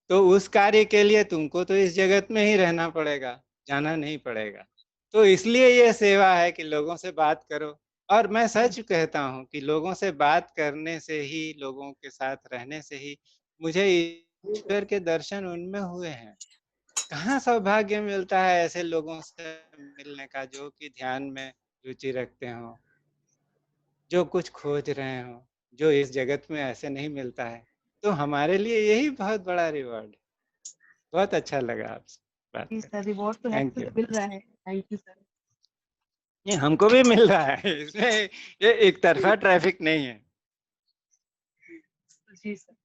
तो उस कार्य के लिए तुमको तो इस जगत में ही रहना पड़ेगा, जाना नहीं पड़ेगा। तो इसलिए ये सेवा है कि लोगों से बात करो। और मैं सच कहता हूँ कि लोगों से बात करने से ही, लोगों के साथ रहने से ही मुझे ईश्वर के दर्शन उनमें हुए हैं। कहाँ सौभाग्य मिलता है ऐसे लोगों से मिलने का, जो कि ध्यान में रुचि रखते हो, जो कुछ खोज रहे हो, जो इस जगत में ऐसे नहीं मिलता है। तो हमारे लिए यही बहुत बड़ा रिवॉर्ड। बहुत अच्छा लगा आपसे बात जी करके। सर, रिवॉर्ड तो थैंक यू। मिल रहा है। Thank you sir. ये हमको भी मिल रहा है, इसमें ये एक तरफा ट्रैफिक नहीं है। जी सर।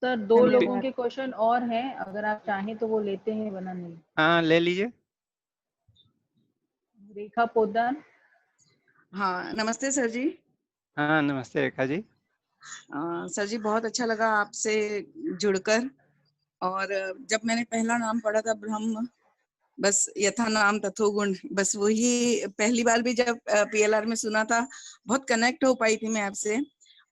सर 2 लोगों धन्यवाद। के क्वेश्चन और हैं, अगर आप चाहें तो वो लेते हैं, वरना नहीं। हाँ, ले लीजिए। रेखा पोद्दार। हाँ, नमस्ते सर जी। हाँ, नमस्ते रेखा जी। सर जी, बहुत अच्छा लगा आपसे जुड़कर। और जब मैंने पहला नाम पढ़ा था ब्रह्म, बस यथा नाम तथो गुण, बस वही पहली बार भी जब पीएलआर में सुना था, बहुत कनेक्ट हो पाई थी मैं आपसे।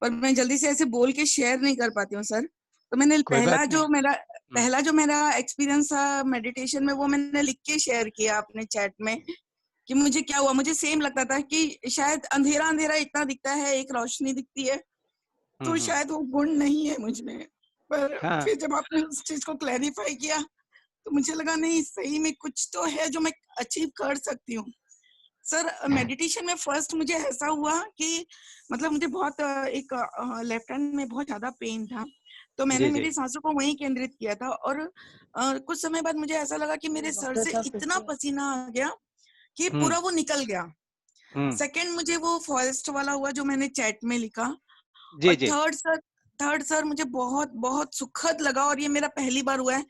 पर मैं जल्दी से ऐसे बोल के शेयर नहीं कर पाती हूँ सर। तो मैंने पहला जो मेरा एक्सपीरियंस था मेडिटेशन में, वो मैंने लिख के शेयर किया अपने चैट में कि मुझे क्या हुआ। मुझे सेम लगता था कि शायद अंधेरा अंधेरा इतना दिखता है, एक रोशनी दिखती है, तो शायद वो गुण नहीं है मुझ में। पर फिर जब आपने उस चीज को क्लैरिफाई किया, तो मुझे लगा नहीं, सही में कुछ तो है जो मैं अचीव कर सकती हूँ। सर, मेडिटेशन में फर्स्ट मुझे ऐसा हुआ कि मतलब मुझे बहुत एक लेफ्ट हैंड में बहुत ज्यादा पेन था, तो मैंने मेरी सांसों को वहीं केंद्रित किया था। और कुछ समय बाद मुझे ऐसा लगा कि मेरे सर से इतना पसीना आ गया कि पूरा वो निकल गया। सेकंड मुझे वो फॉरेस्ट वाला हुआ जो मैंने चैट में लिखा। और थर्ड सर, थर्ड सर मुझे बहुत बहुत सुखद लगा, और ये मेरा पहली बार हुआ है।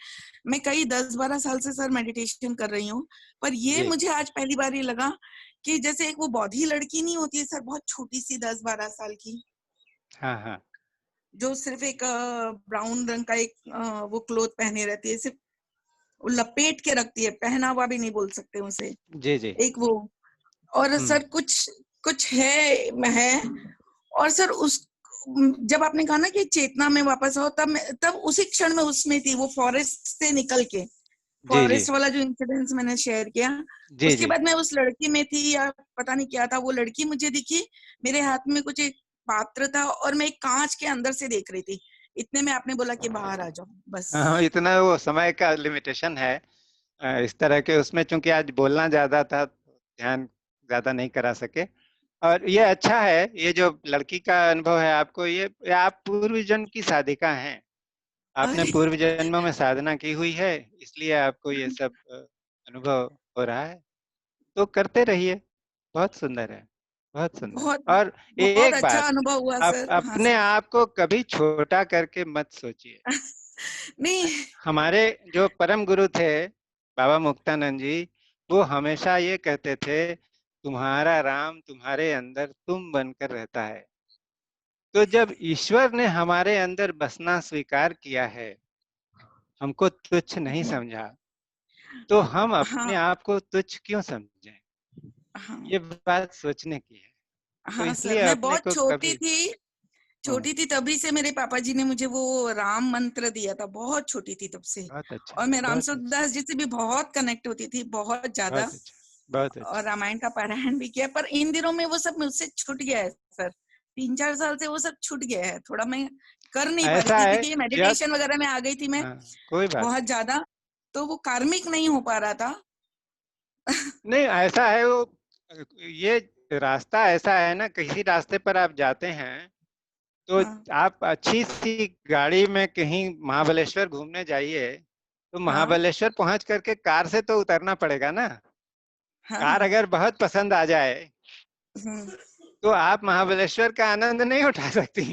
मैं कई 10-12 साल से सर मेडिटेशन कर रही हूँ, पर ये जी मुझे आज पहली बार ये लगा कि जैसे एक वो बौधी लड़की नहीं होती है सर, बहुत छोटी सी 10-12 साल की, हाँ हाँ जो सिर्फ एक ब्राउन रंग का एक वो क्लोथ पहने रहती है, सिर्फ वो लपेट के रखती है, पहना हुआ भी नहीं बोल सकते उसे, जी जी एक वो। और सर कुछ कुछ है। और सर उस जब आपने कहा ना कि चेतना में वापस आओ, तब उसी क्षण में उसमें थी, वो फॉरेस्ट से निकल के, जी जी फॉरेस्ट वाला जो इंसिडेंस मैंने शेयर किया, जी उसके जी बाद मैं उस लड़की में थी, या पता नहीं क्या था, वो लड़की मुझे दिखी, मेरे हाथ में कुछ एक पात्र था और मैं एक कांच के अंदर से देख रही थी। इतने में आपने बोला कि बाहर आ जाओ, बस। हाँ, इतना वो समय का लिमिटेशन है इस तरह के उसमें, चूंकि आज बोलना ज्यादा था, ध्यान ज्यादा नहीं करा सके। और ये अच्छा है, ये जो लड़की का अनुभव है आपको, ये आप पूर्व जन्म की साधिका हैं, आपने अरे पूर्व जन्मों में साधना की हुई है, इसलिए आपको ये सब अनुभव हो रहा है। तो करते रहिए, बहुत सुंदर है, बहुत सुंदर। बहुत और बहुत एक अच्छा बात, अनुभव हुआ आप सर। हाँ अपने सर। आप को कभी छोटा करके मत सोचिए। नहीं। हमारे जो परम गुरु थे बाबा मुक्तानंद जी, वो हमेशा ये कहते थे, तुम्हारा राम तुम्हारे अंदर तुम बनकर रहता है। तो जब ईश्वर ने हमारे अंदर बसना स्वीकार किया है, हमको तुच्छ नहीं समझा, तो हम अपने हाँ आप को तुच्छ क्यों समझें? हाँ ये बात सोचने की है। तो हाँ सर, इसलिए मैं अपने बहुत को छोटी कभी थी, छोटी थी तभी से मेरे पापा जी ने मुझे वो राम मंत्र दिया था, बहुत छोटी थी तब से। बहुत अच्छा, और मैं बहुत रामसूत्र अच्छा, दास जी से भी बहुत कनेक्ट होती थी, बहुत ज्यादा, बहुत अच्छा, बहुत और अच्छा। रामायण का पारायण भी किया। पर इन दिनों में वो सब मुझसे छूट गया है सर, 3-4 साल से वो सब छूट गया है, थोड़ा मैं कर नहीं पा रही ऐसा थी, है, क्योंकि जब मेडिटेशन वगैरह में आ गई थी मैं हाँ, कोई बात बहुत नहीं, ज्यादा, तो वो कार्मिक नहीं हो पा रहा था। नहीं ऐसा है वो, ये रास्ता ऐसा है ना, किसी रास्ते पर आप जाते हैं तो हाँ आप अच्छी सी गाड़ी में कहीं महाबलेश्वर घूमने जाइए, तो हाँ महाबलेश्वर पहुंच करके कार से तो उतरना पड़ेगा ना। हाँ कार हाँ। अगर बहुत पसंद आ जाए हम्म। तो आप महाबलेश्वर का आनंद नहीं उठा सकती।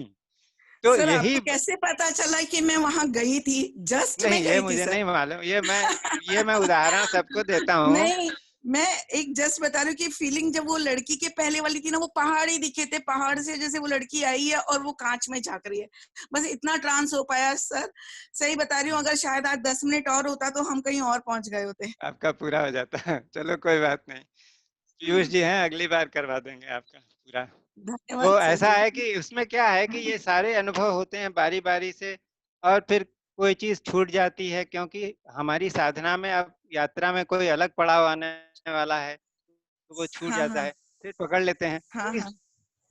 तो सर यही, आपको कैसे पता चला कि मैं वहां गई थी? जस्ट नहीं में ये गई थी मुझे सर। नहीं मालूम, ये मैं उदाहरण सबको देता हूँ। नहीं, मैं एक जस्ट बता रही हूँ कि फीलिंग जब वो लड़की के पहले वाली थी ना, वो पहाड़ ही दिखे थे, पहाड़ से जैसे वो लड़की आई है और वो कांच में झांक रही है, बस इतना ट्रांस हो पाया सर। सही बता रही हूँ, अगर शायद आज 10 मिनट और होता तो हम कहीं और पहुंच गए होते। आपका पूरा हो जाता है, चलो कोई बात नहीं, पीयूष जी हैं, अगली बार करवा देंगे आपका पूरा। धन्यवाद तो सर ऐसा जी। है कि उसमें क्या है कि ये सारे अनुभव होते हैं बारी बारी से, और फिर कोई चीज छूट जाती है, क्योंकि हमारी साधना में अब यात्रा में कोई अलग पड़ाव आने वाला है, तो वो छूट हाँ जाता हाँ है, फिर पकड़ लेते हैं। हाँ तो इस हाँ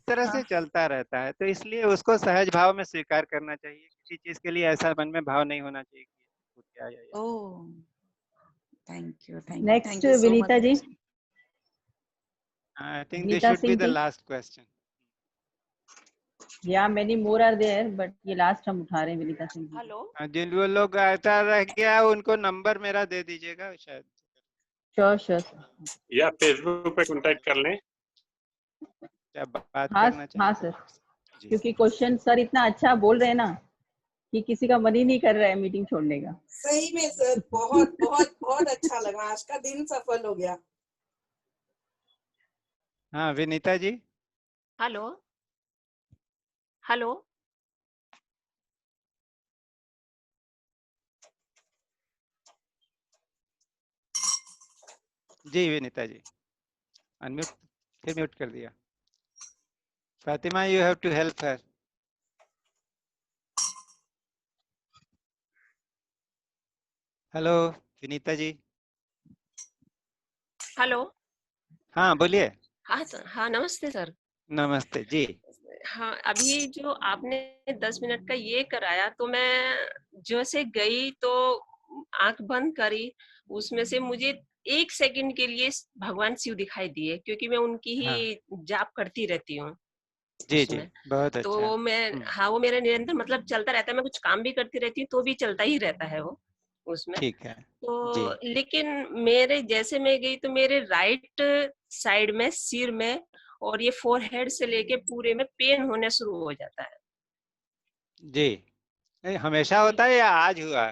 तरह हाँ। से चलता रहता है, तो इसलिए उसको सहज भाव में स्वीकार करना चाहिए, किसी चीज के लिए ऐसा मन में भाव नहीं होना चाहिए कि छूट गया या oh, thank you next thank you so Vinita ji, much. I think this Vinita should be Singh the ji. Last question. या many more are there, but ये लास्ट हम उठा रहे हैं विनीता सिंह जी। हेलो। जिन वो लोग ऐसा रह गया उनको नंबर मेरा दे दीजिएगा शायद, श्योर श्योर। या फेसबुक पे कांटेक्ट कर लें। क्या बात हाँ करना हाँ चाहिए सर, तो जी। क्योंकि क्वेश्चन सर इतना अच्छा बोल रहे हैं ना कि किसी का मन ही नहीं कर रहा है मीटिंग छोड़ने का। सही में सर, बहुत बहुत बहुत अच्छा लगा, आज का दिन सफल हो गया। हाँ विनीता जी। हेलो। हेलो। जी विनीता जी, अनम्यूट, फिर म्यूट कर दिया। Fatima, you have to help her. Hello Vinita ji. Hello. हाँ बोलिए। हाँ सर, हाँ नमस्ते सर। नमस्ते जी। हाँ, अभी जो आपने 10 मिनट का ये कराया, तो मैं जैसे गई तो आंख बंद करी, उसमें से मुझे 1 सेकंड के लिए भगवान शिव दिखाई दिए, क्योंकि मैं उनकी हाँ ही जाप करती रहती हूँ जी जी, उसमें। बहुत अच्छा। तो मैं, हाँ, वो मेरा निरंतर मतलब चलता रहता है, मैं कुछ काम भी करती रहती हूँ तो भी चलता ही रहता है वो उसमें। ठीक है जी। तो लेकिन मेरे जैसे मैं गई तो मेरे राइट साइड में, सिर में और ये फोरहेड से लेके पूरे में पेन होने शुरू हो जाता है। जी, नहीं हमेशा होता है या आज हुआ?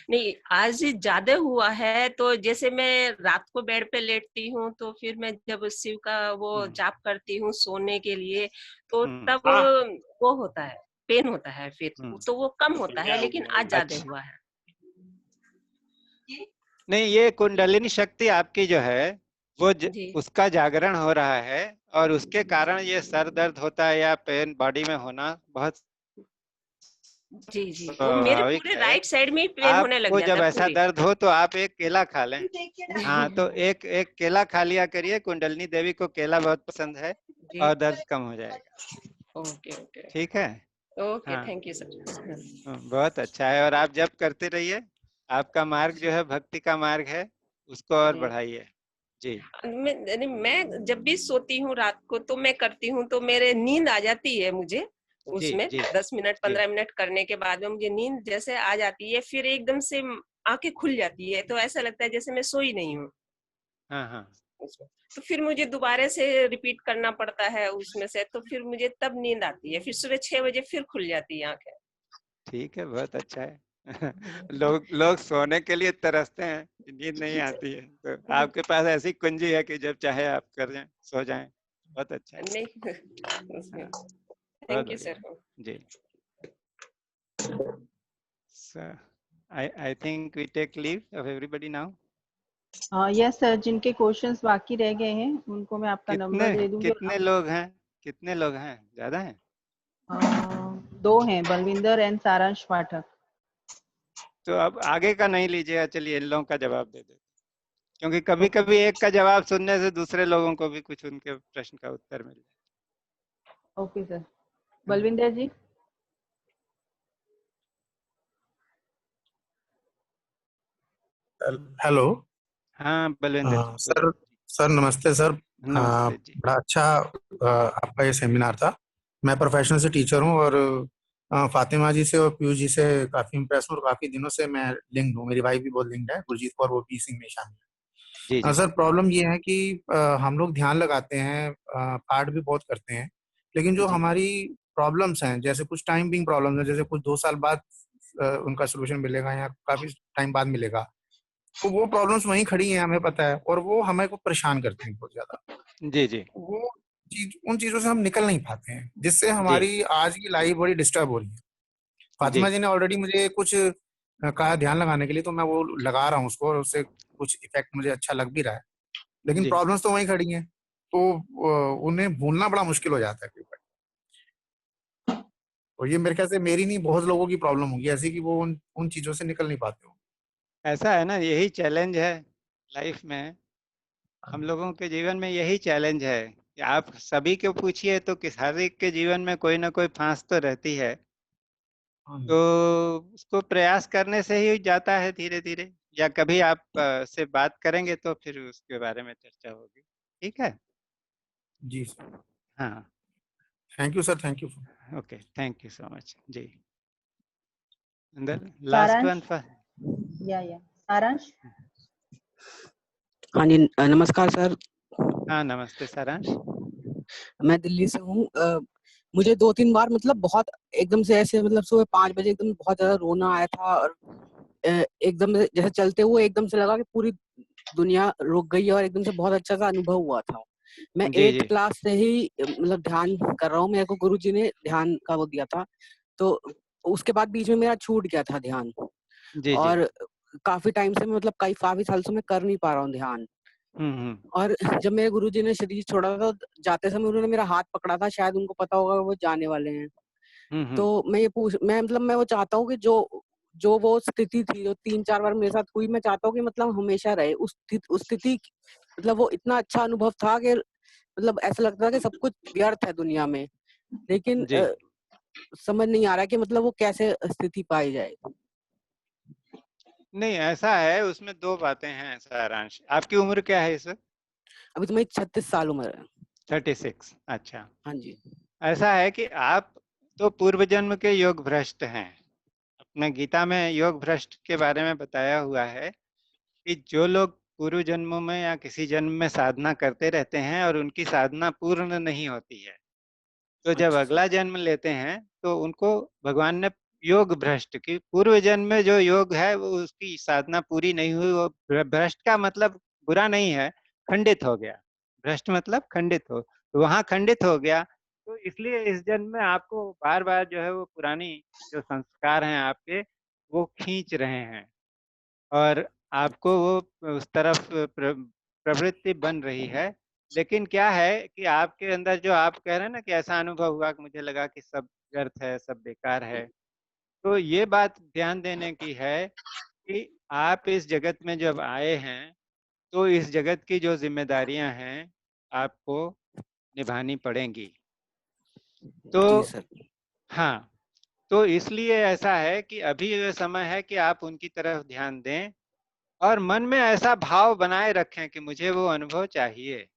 नहीं, आज ज्यादा हुआ है। तो जैसे मैं रात को बेड पे लेटती हूँ, तो फिर मैं जब शिव का वो जाप करती हूँ सोने के लिए, तो तब वो होता है, पेन होता है फिर, तो वो कम होता है, लेकिन आज ज्यादा अच्छा। हुआ है। नहीं, ये कुंडलिनी शक्ति आपकी जो है वो उसका जागरण हो रहा है, और उसके कारण ये सर दर्द होता है या पेन बॉडी में होना बहुत जी जी, वो मेरे स्वाभाविक पूरे है। राइट साइड में ही पेन होने लग आपको जाता जब है ऐसा पूरी। दर्द हो तो आप एक केला खा लें। हाँ, तो एक एक केला खा लिया करिए, कुंडलिनी देवी को केला बहुत पसंद है और दर्द कम हो जाएगा। ओके ओके, ठीक है। ओके, हाँ, थैंक यू सर। बहुत अच्छा है, और आप जब करते रहिए। आपका मार्ग जो है भक्ति का मार्ग है, उसको और जी। बढ़ाइए। जी। मैं जब भी सोती हूँ रात को, तो मैं करती हूँ, तो मेरे नींद आ जाती है मुझे जी उसमें। जी 10 मिनट जी 15 मिनट करने के बाद में मुझे नींद जैसे आ जाती है, फिर एकदम से आंखें खुल जाती है, तो ऐसा लगता है जैसे मैं सोई नहीं हूँ हाँ हाँ। उसमें। तो फिर मुझे दोबारा से रिपीट करना पड़ता है उसमें से, तो फिर मुझे तब नींद आती है, फिर सुबह 6 बजे फिर खुल जाती है आंखें। ठीक है, बहुत अच्छा है। लोग सोने के लिए तरसते हैं, नींद नहीं आती है, तो आपके पास ऐसी कुंजी है कि जब चाहे आप कर जाएं, सो जाएं। बहुत अच्छा है। नहीं, बहुत थैंक यू बढ़िया। सर। जी। So, I think we take leave of everybody now. Yes sir, जिनके क्वेश्चंस बाकी रह गए हैं उनको मैं आपका नंबर दे दूंगी। कितने लोग हैं? कितने लोग हैं? ज्यादा हैं? 2 हैं, बलविंदर एंड सारांश पाठक। तो अब आगे का नहीं लीजिएगा, चलिए इन लोगों का जवाब दे दे, क्योंकि कभी कभी एक का जवाब सुनने से दूसरे लोगों को भी कुछ उनके प्रश्न का उत्तर मिल जाए। Okay sir. Balvinder ji. Hello. हाँ बलविंदर जी। सर सर नमस्ते सर। नमस्ते जी। बड़ा अच्छा आपका ये सेमिनार था। मैं प्रोफेशनल से टीचर हूँ, और फातिमा जी से और पीयूष जी से काफी इम्प्रेस हूँ, और काफी दिनों से मैं लिंक्ड हूँ। मेरी वाइफ भी बहुत लिंक्ड है, गुरजीत कौर, वो पी सिंह में शामिल जी है। जी। सर प्रॉब्लम ये है कि हम लोग ध्यान लगाते हैं, पाठ भी बहुत करते हैं, लेकिन जो हमारी प्रॉब्लम्स हैं, जैसे कुछ टाइम बिंग प्रॉब्लम्स हैं, जैसे कुछ 2 साल बाद उनका सोल्यूशन मिलेगा या काफी टाइम बाद मिलेगा, तो वो प्रॉब्लम्स वहीं खड़ी हैं, हमें पता है, और वो हमें को परेशान करती हैं बहुत ज्यादा। जी जी। वो उन चीजों से हम निकल नहीं पाते हैं, जिससे हमारी आज की लाइफ बड़ी डिस्टर्ब हो रही है। फातिमा जी ने ऑलरेडी मुझे कुछ कहा ध्यान लगाने के लिए, तो मैं वो लगा रहा हूँ उसको, और उससे कुछ इफेक्ट मुझे अच्छा लग भी रहा है, लेकिन जी। प्रॉब्लम्स तो वहीं खड़ी हैं, तो उन्हें भूलना बड़ा मुश्किल हो जाता है कई बार। और ये मेरे ख्याल से मेरी नहीं, बहुत लोगों की प्रॉब्लम होगी ऐसी, कि वो उन चीजों से निकल नहीं पाते हो। ऐसा है ना, यही चैलेंज है लाइफ में। हम लोगों के जीवन में यही चैलेंज है कि आप सभी को पूछिए तो हर एक के जीवन में कोई ना कोई फांस तो रहती है, तो उसको प्रयास करने से ही जाता है धीरे धीरे, या कभी आप से बात करेंगे तो फिर उसके बारे में चर्चा होगी। ठीक है जी सर। हाँ, thank you sir, thank you. Okay, thank you so much जी। लास्ट वन फॉर या सारांश। हाँ जी, नमस्कार सर। हाँ नमस्ते सारांश। मैं दिल्ली से हूँ। मुझे 2-3 बार मतलब बहुत एकदम से ऐसे मतलब सुबह 5 बजे एकदम बहुत ज्यादा रोना आया था, और एकदम से जैसे चलते हुए एकदम से लगा कि पूरी दुनिया रुक गई है, और एकदम से बहुत अच्छा सा अनुभव हुआ था। मैं जी 8th क्लास से ही मतलब ध्यान कर रहा हूँ। मेरे को गुरुजी ने ध्यान का वो दिया था, तो उसके बाद बीच में मेरा छूट गया था ध्यान, जी जी। और काफी टाइम से मैं मतलब काफी साल से मैं कर नहीं पा रहा हूँ ध्यान। और जब मेरे गुरुजी ने शरीर छोड़ा था, तो जाते समय उन्होंने मेरा हाथ पकड़ा था, शायद उनको पता होगा वो जाने वाले हैं। तो मैं वो चाहता हूँ कि जो वो स्थिति थी जो 3-4 बार मेरे साथ हुई, मैं चाहता हूँ कि मतलब हमेशा रहे उस स्थिति। मतलब वो इतना अच्छा अनुभव था कि मतलब ऐसा लगता था कि सब कुछ व्यर्थ है दुनिया में, लेकिन समझ नहीं आ रहा कि मतलब वो कैसे स्थिति पाई जाए। नहीं, ऐसा है, उसमें 2 बातें हैं सारांश। आपकी उम्र क्या है इस वक्त? अभी तो मेरी 36 साल उम्र है। 36, अच्छा। हाँ जी। ऐसा है कि आप तो पूर्व जन्म के योग भ्रष्ट हैं। अपने गीता में योग भ्रष्ट के बारे में बताया हुआ है कि जो लोग पूर्व जन्मों में या किसी जन्म में साधना करते रहते हैं और उनकी साधना पूर्ण नहीं होती है, तो जब अगला जन्म लेते हैं तो उनको भगवान ने योग भ्रष्ट की, पूर्व जन्म में जो योग है वो उसकी साधना पूरी नहीं हुई, वो भ्रष्ट का मतलब बुरा नहीं है, खंडित हो गया। भ्रष्ट मतलब खंडित हो, तो वहां खंडित हो गया। तो इसलिए इस जन्म में आपको बार बार जो है वो पुरानी जो संस्कार हैं आपके वो खींच रहे हैं और आपको वो उस तरफ प्रवृत्ति बन रही है। लेकिन क्या है कि आपके अंदर जो आप कह रहे हैं ना कि ऐसा अनुभव हुआ कि मुझे लगा कि सब व्यर्थ है, सब बेकार है, तो ये बात ध्यान देने की है कि आप इस जगत में जब आए हैं तो इस जगत की जो जिम्मेदारियां हैं आपको निभानी पड़ेंगी। तो हाँ, तो इसलिए ऐसा है कि अभी ये समय है कि आप उनकी तरफ ध्यान दें और मन में ऐसा भाव बनाए रखें कि मुझे वो अनुभव चाहिए,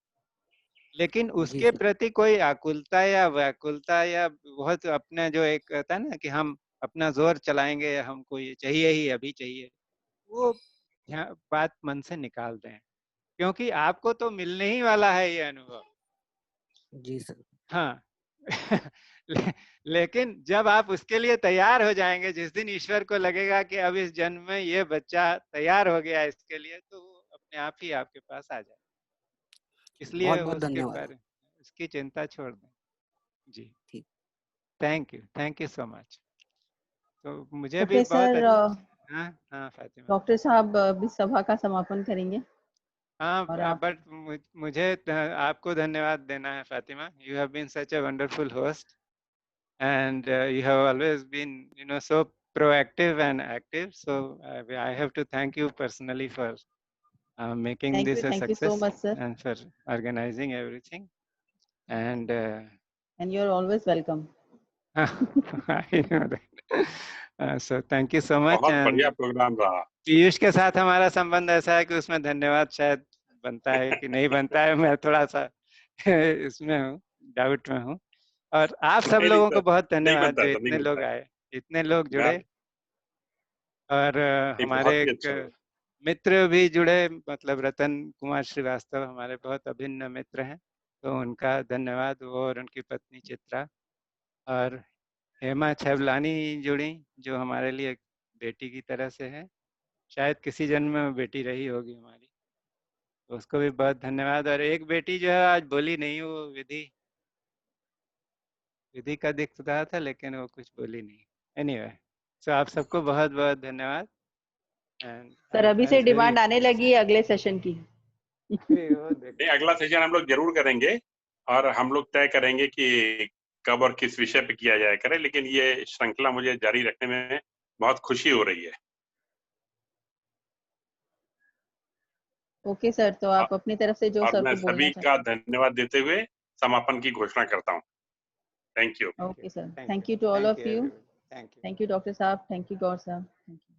लेकिन उसके प्रति कोई आकुलता या व्याकुलता या बहुत अपने जो एक कहता है ना कि हम अपना जोर चलाएंगे, हमको ये चाहिए ही अभी चाहिए, वो बात मन से निकाल दें, क्योंकि आपको तो मिलने ही वाला है ये अनुभव। जी सर। हाँ लेकिन जब आप उसके लिए तैयार हो जाएंगे, जिस दिन ईश्वर को लगेगा कि अब इस जन्म में ये बच्चा तैयार हो गया इसके लिए, तो वो अपने आप ही आपके पास आ जाए। इसलिए बहुत बहुत उसके धन्यवाद। बारे उसकी चिंता छोड़ दें। जी ठीक, थैंक यू सो मच। तो मुझे भी ओके बहुत सर, हाँ हाँ फातिमा। डॉक्टर साहब अभी सभा का समापन करेंगे। हाँ, और आप बट मुझे आपको धन्यवाद देना है Fatima. You have been such a wonderful host and you have always been, you know, so proactive and active. So I have to thank you personally for making this a thank you so success much, sir. and for organizing everything. And And you're always welcome. I know that. So thank you so much. बहुत And बढ़िया programme रहा। पीयूष के साथ हमारा संबंध ऐसा है कि उसमें धन्यवाद शायद बनता है कि नहीं बनता है, मैं थोड़ा सा इसमें हूँ, डाउट में हूँ। और आप सब नहीं लोगों को सर, बहुत नहीं धन्यवाद बनता जो है सर, नहीं इतने लोग बनता है। आए, इतने लोग जुड़े। मैं- और नहीं, हमारे बहुत ही एक अच्छा हुआ। मित्र भी जुड़े, मतलब रतन कुमार श्रीवास्तव हमारे बहुत अभिन्न मित्र हैं, तो उनका धन्यवाद, वो और उनकी पत्नी चित्रा। और हेमा छबलानी जुड़ी, जो हमारे लिए एक बेटी की तरह से है, शायद किसी जन्म में बेटी रही होगी हमारी, तो उसको भी बहुत धन्यवाद। और एक बेटी जो है आज बोली नहीं, वो विधि का दिख रहा था लेकिन वो कुछ बोली नहीं। एनीवे, सो आप सबको बहुत बहुत धन्यवाद। सर अभी से डिमांड आने लगी है अगले सेशन की। नहीं, अगला सेशन हम लोग जरूर करेंगे और हम लोग तय करेंगे कि कब और किस विषय पे किया जाए करें, लेकिन ये श्रृंखला मुझे जारी रखने में बहुत खुशी हो रही है। ओके सर, तो आप अपनी तरफ से जो और सर मैं को बोलना सभी चाहते का धन्यवाद देते हुए समापन की घोषणा करता हूँ। Thank you. हैं। Okay sir, thank you to all of you. Thank you thank you doctor साहब, थैंक यू गौर साहब, थैंक यू।